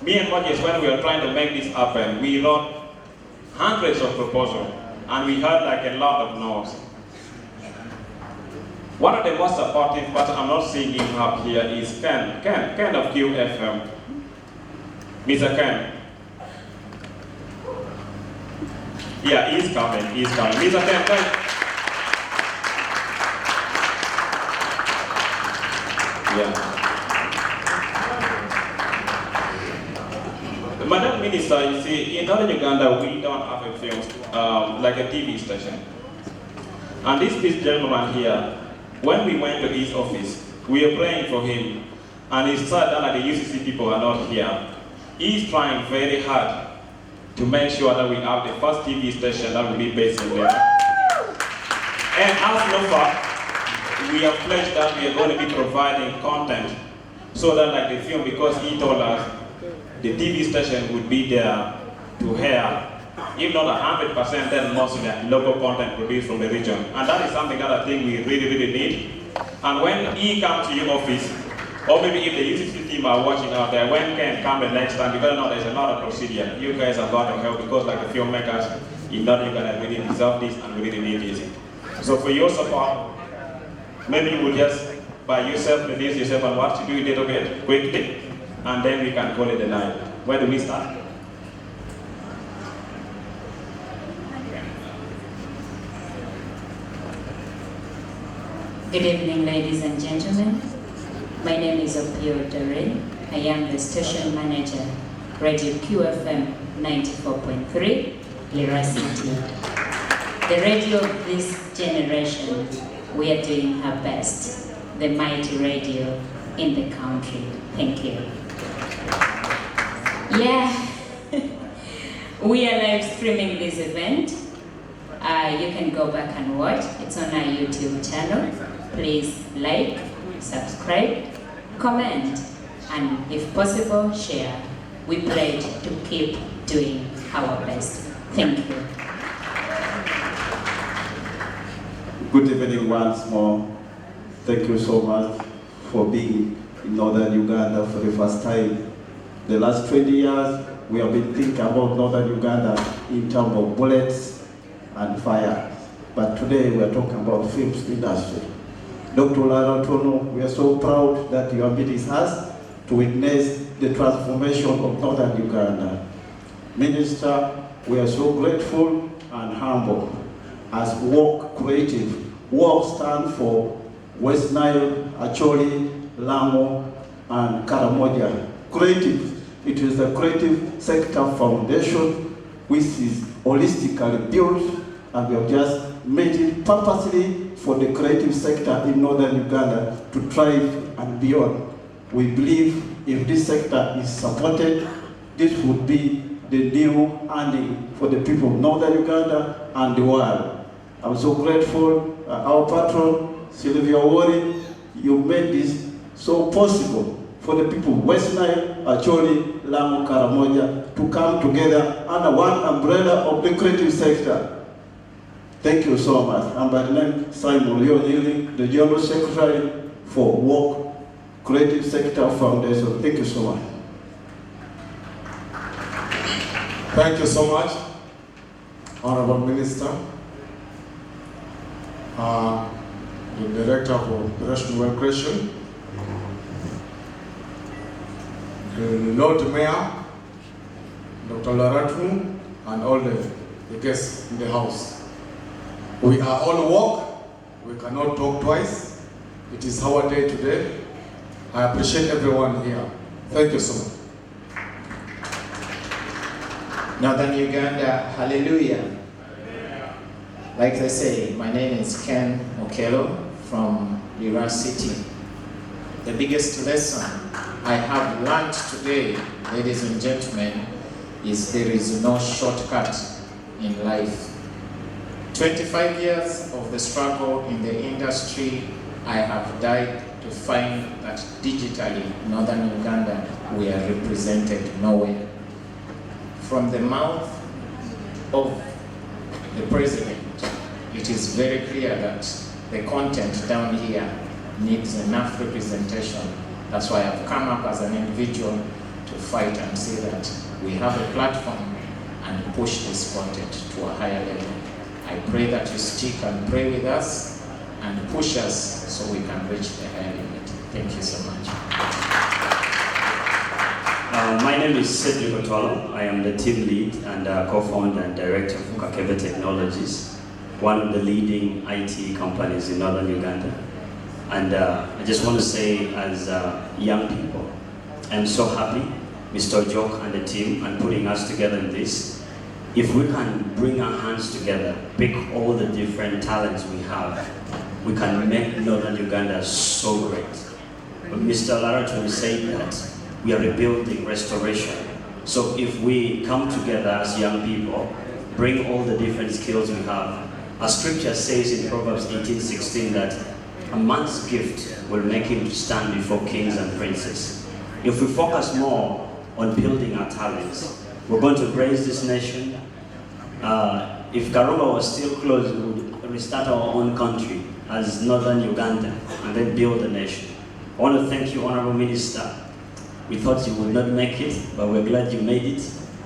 Me and Moses, when we were trying to make this happen, we wrote hundreds of proposals, and we heard like a lot of no's. One of the most supportive, but I'm not seeing him up here, is Ken of QFM. Mr. Ken. Yeah, he's coming. Mr. Ken, come. Yeah. Madam Minister, you see, in northern Uganda, we don't have a film, like a TV station. And this gentleman here, when we went to his office, we were praying for him, and he said that the UCC people are not here. He's trying very hard to make sure that we have the first TV station that will be based in there. And as Nufa, we have pledged that we are going to be providing content so that like the film, because he told us the TV station would be there to air, if not 100%, then mostly local content produced from the region. And that is something that I think we really need. And when he comes to your office, or maybe if the UCC team are watching out there, when Ken come the next time, because now there's a lot of procedure. You guys have got to help, because like the filmmakers, in Northern Uganda really deserve this and we really need this. So for your support, maybe you will just by yourself, release yourself and what to do it okay, quickly, and then we can call it a night. Where do we start? Good evening, ladies and gentlemen. My name is Opio Dore. I am the station manager, Radio QFM 94.3, Lira City. The radio of this generation, we are doing our best. The mighty radio in the country. Thank you. Yeah, we are live streaming this event. You can go back and watch. It's on our YouTube channel. Please like, subscribe, comment, and if possible, share. We pledge to keep doing our best. Thank you. Good evening once more. Thank you so much for being in northern Uganda for the first time. The last 20 years, we have been thinking about northern Uganda in terms of bullets and fire. But today we are talking about film industry. Dr. Laratono, we are so proud that you have been with us to witness the transformation of northern Uganda. Minister, we are so grateful and humble as Walk Creative. Walk stands for West Nile, Acholi, Lango and Karamoja. Creative, it is the creative sector foundation which is holistically built, and we have just made it purposely for the creative sector in northern Uganda to thrive and beyond. We believe if this sector is supported, this would be the new earning for the people of northern Uganda and the world. I'm so grateful, our patron, Sylvia Wari, you made this so possible for the people of West Nile, Acholi, Lamu, Karamoja to come together under one umbrella of the creative sector. Thank you so much. I'm by the name Simon Leonili, the General Secretary for Walk Creative Sector Foundation. Thank you so much. Thank you so much, Honorable Minister, the Director for Operational Well Creation, the Lord Mayor, Dr. Laratu, and all the guests in the house. We are all walk. We cannot talk twice. It is our day today. I appreciate everyone here. Thank you so much. Northern Uganda, hallelujah. Like they say, my name is Ken Okello from Lira City. The biggest lesson I have learned today, ladies and gentlemen, is there is no shortcut in life. 25 years of the struggle in the industry, I have died to find that digitally, Northern Uganda, we are represented nowhere. From the mouth of the president, it is very clear that the content down here needs enough representation. That's why I've come up as an individual to fight and say that we have a platform and push this content to a higher level. I pray that you stick and pray with us and push us so we can reach the higher limit. Thank you so much. My name is Cedric Otwalo. I am the team lead and co-founder and director of Kakebe Technologies, one of the leading IT companies in northern Uganda. And I just want to say, as young people, I'm so happy Mr. Ojok and the team and putting us together in this. If we can bring our hands together, pick all the different talents we have, we can make northern Uganda so great. But Mr. Laratu said that we are rebuilding restoration. So if we come together as young people, bring all the different skills we have, as scripture says in Proverbs 18:16 that a man's gift will make him to stand before kings and princes. If we focus more on building our talents, we're going to raise this nation. If Karuma was still closed, we would restart our own country as northern Uganda and then build a nation. I want to thank you, Honorable Minister. We thought you would not make it, but we're glad you made it.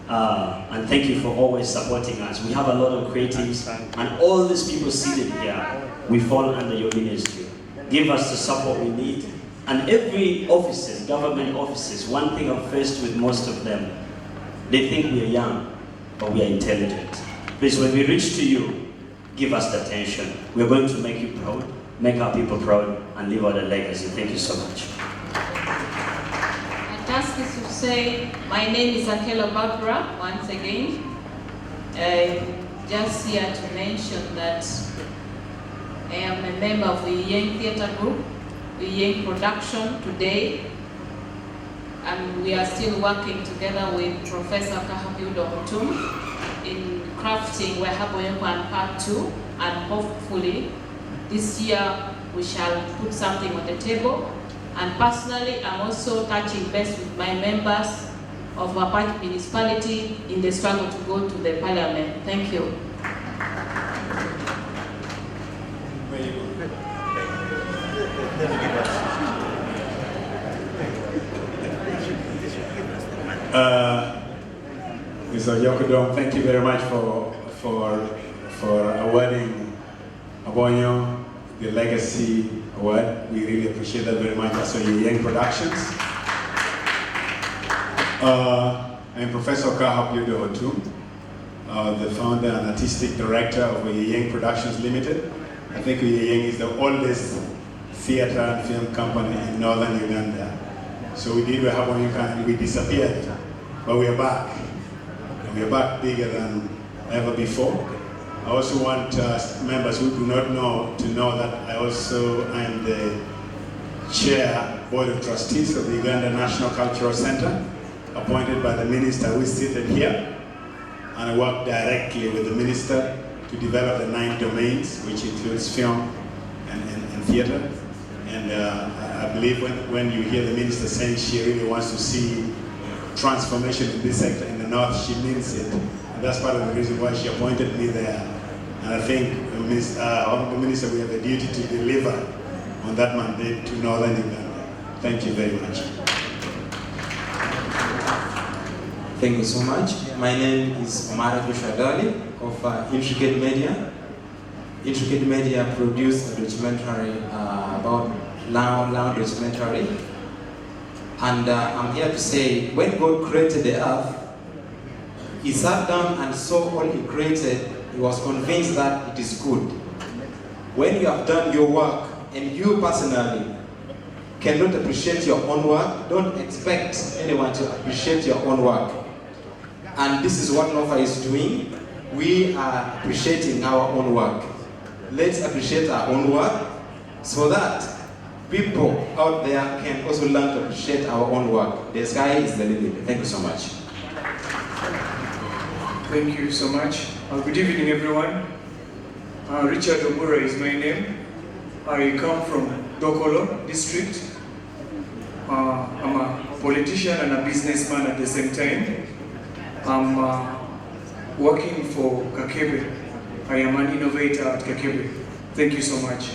And thank you for always supporting us. We have a lot of creatives, and all these people seated here, we fall under your ministry. give us the support we need. And every offices, government offices, one thing I've faced with most of them, they think we are young, but we are intelligent. Please, when we reach to you, give us the attention. We're going to make you proud, make our people proud, and leave out a legacy. Thank you so much. I ask you to say, my name is Akelo Barbara, once again. Just here to mention that I am a member of the Uyeng Theatre Group, Uyeng Production today, and we are still working together with Professor Kahapiudo Mutum in crafting Wehaboyekwan Part 2, and hopefully this year we shall put something on the table. And personally, I'm also touching base with my members of Wapach municipality in the struggle to go to the parliament. Thank you. Mr. Yokodong, thank you very much for awarding Abonyo the Legacy Award. We really appreciate that very much. Also, Uyeng Productions. I'm Professor Kahapiudo Otum, the founder and artistic director of Uyeng Productions Limited. I think Uyeng is the oldest theater and film company in northern Uganda. So we did Wehabonyo and we disappeared, but we are back. And we are back bigger than ever before. I also want members who do not know to know that I am the chair, board of trustees of the Uganda National Cultural Center, appointed by the minister who is seated here. And I work directly with the minister to develop the 9 domains, which includes film and theater. And I believe when you hear the minister saying she really wants to see transformation in this sector in the north, she means it. And that's part of the reason why she appointed me there. And I think, Honorable Minister, we have a duty to deliver on that mandate to northern Uganda. Thank you very much. Thank you so much. My name is Omar Bushadali of Intricate Media. Intricate Media produced a documentary about Lango documentary. And I'm here to say, when God created the earth, He sat down and saw all He created. He was convinced that it is good. When you have done your work, and you personally cannot appreciate your own work, don't expect anyone to appreciate your own work. And this is what Nufa is doing. We are appreciating our own work. Let's appreciate our own work so that people out there can also learn to appreciate our own work. The sky is the limit. Thank you so much. Thank you so much. Good evening, everyone. Richard Omura is my name. I come from Dokolo district. I'm a politician and a businessman at the same time. I'm working for Kakebe. I am an innovator at Kakebe. Thank you so much.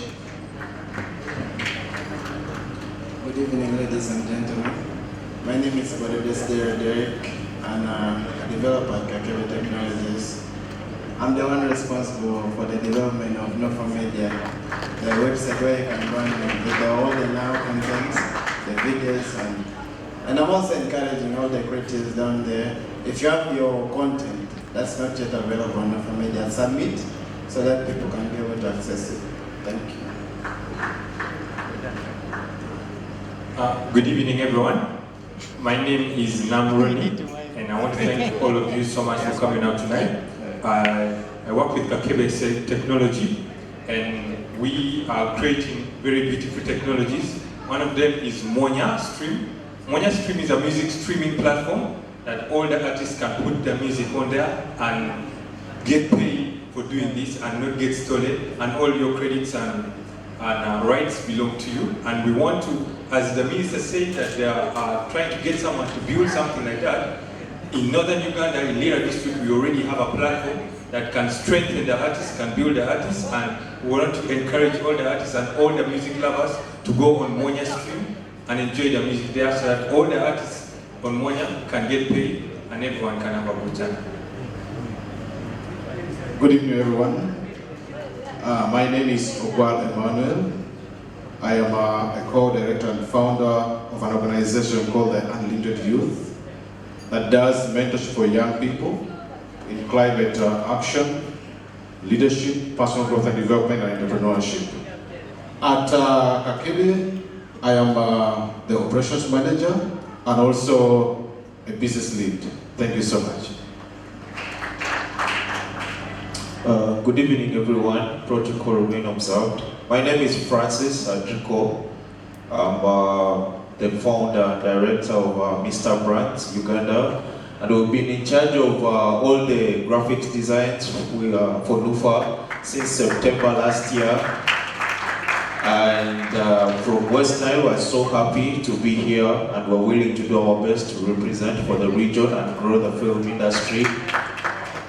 Good evening, ladies and gentlemen. My name is Derek, and a developer at Kakebe Technologies. I'm the one responsible for the development of Nufa Media, the website where you can go and get all the now contents, the videos, and I'm also encouraging all the creatives down there. If you have your content that's not yet available on Nufa Media, submit so that people can be able to access it. Thank you. Good evening, everyone. My name is Namroni, and I want to thank all of you so much for coming out tonight. I work with Kakebe Technology, and we are creating very beautiful technologies. One of them is Monya Stream. Monya Stream is a music streaming platform that all the artists can put their music on there and get paid for doing this and not get stolen, and all your credits and rights belong to you. And we want to, as the minister said, that they are trying to get someone to build something like that. In northern Uganda, in Lira district, we already have a platform that can strengthen the artists, can build the artists, and we want to encourage all the artists and all the music lovers to go on Monya Stream and enjoy the music there, so that all the artists on Monya can get paid and everyone can have a good time. Good evening, everyone. My name is Ogwal Emmanuel. I am a co-director and founder of an organization called the Unlimited Youth that does mentorship for young people in climate action, leadership, personal growth and development, and entrepreneurship. At Kakebe, I am the operations manager and also a business lead. Thank you so much. Good evening, everyone. Protocol remain observed. My name is Francis Adriko. I'm the founder and director of Mr. Brands, Uganda. And we've been in charge of all the graphic designs for Nufa since September last year. And from West Nile, we're so happy to be here and we're willing to do our best to represent for the region and grow the film industry.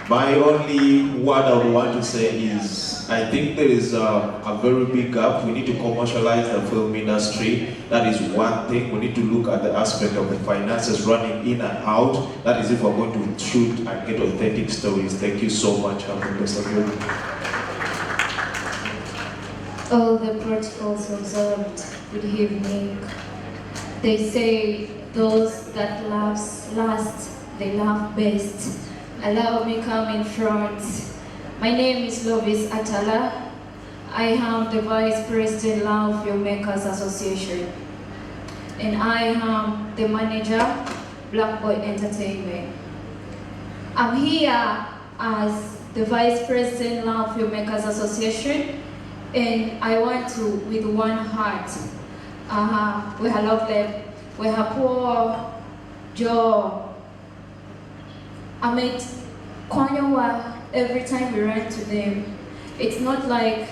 My only word I would want to say is, I think there is a very big gap. We need to commercialize the film industry. That is one thing. We need to look at the aspect of the finances running in and out. That is if we're going to shoot and get authentic stories. Thank you so much. Have a blessed day. All the protocols observed. Good evening. They say those that love last, they love best. Allow me come in front. My name is Lovis Atala. I am the Vice President of Filmmakers Association. And I am the manager, Black Boy Entertainment. I'm here as the Vice President of Filmmakers Association, and I want to, with one heart, we have loved them. We have poor Joe. I mean, Konyowa, every time we run to them, it's not like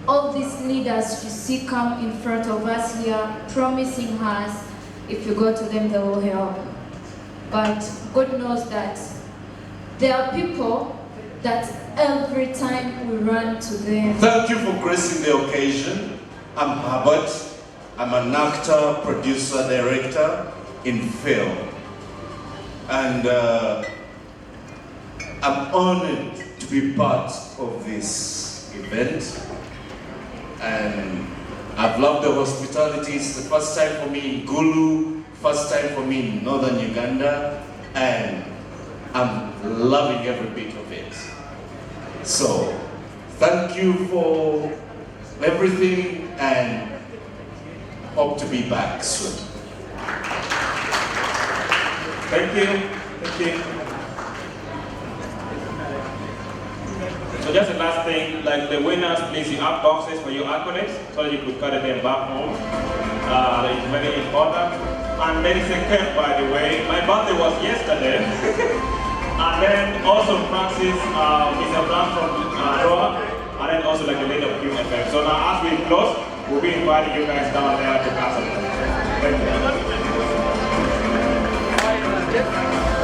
all these leaders you see come in front of us here promising us if you go to them they will help. But God knows that there are people that every time we run to them. Thank you for gracing the occasion. I'm Herbert. I'm an actor, producer, director in film. And I'm honored to be part of this event. And I've loved the hospitality. It's the first time for me in Gulu, first time for me in northern Uganda, and I'm loving every bit of it. So, thank you for everything and hope to be back soon. Thank you. Thank you. So just the last thing, like the winners, please, you have boxes for your accolades so you could carry them back home. It's very important. And there is a cake, by the way. My birthday was yesterday. And then also Francis, Mr. Brown from Roa, and then also like a lady of QFM. So now as we close, we'll be inviting you guys down there to pass it. Thank you.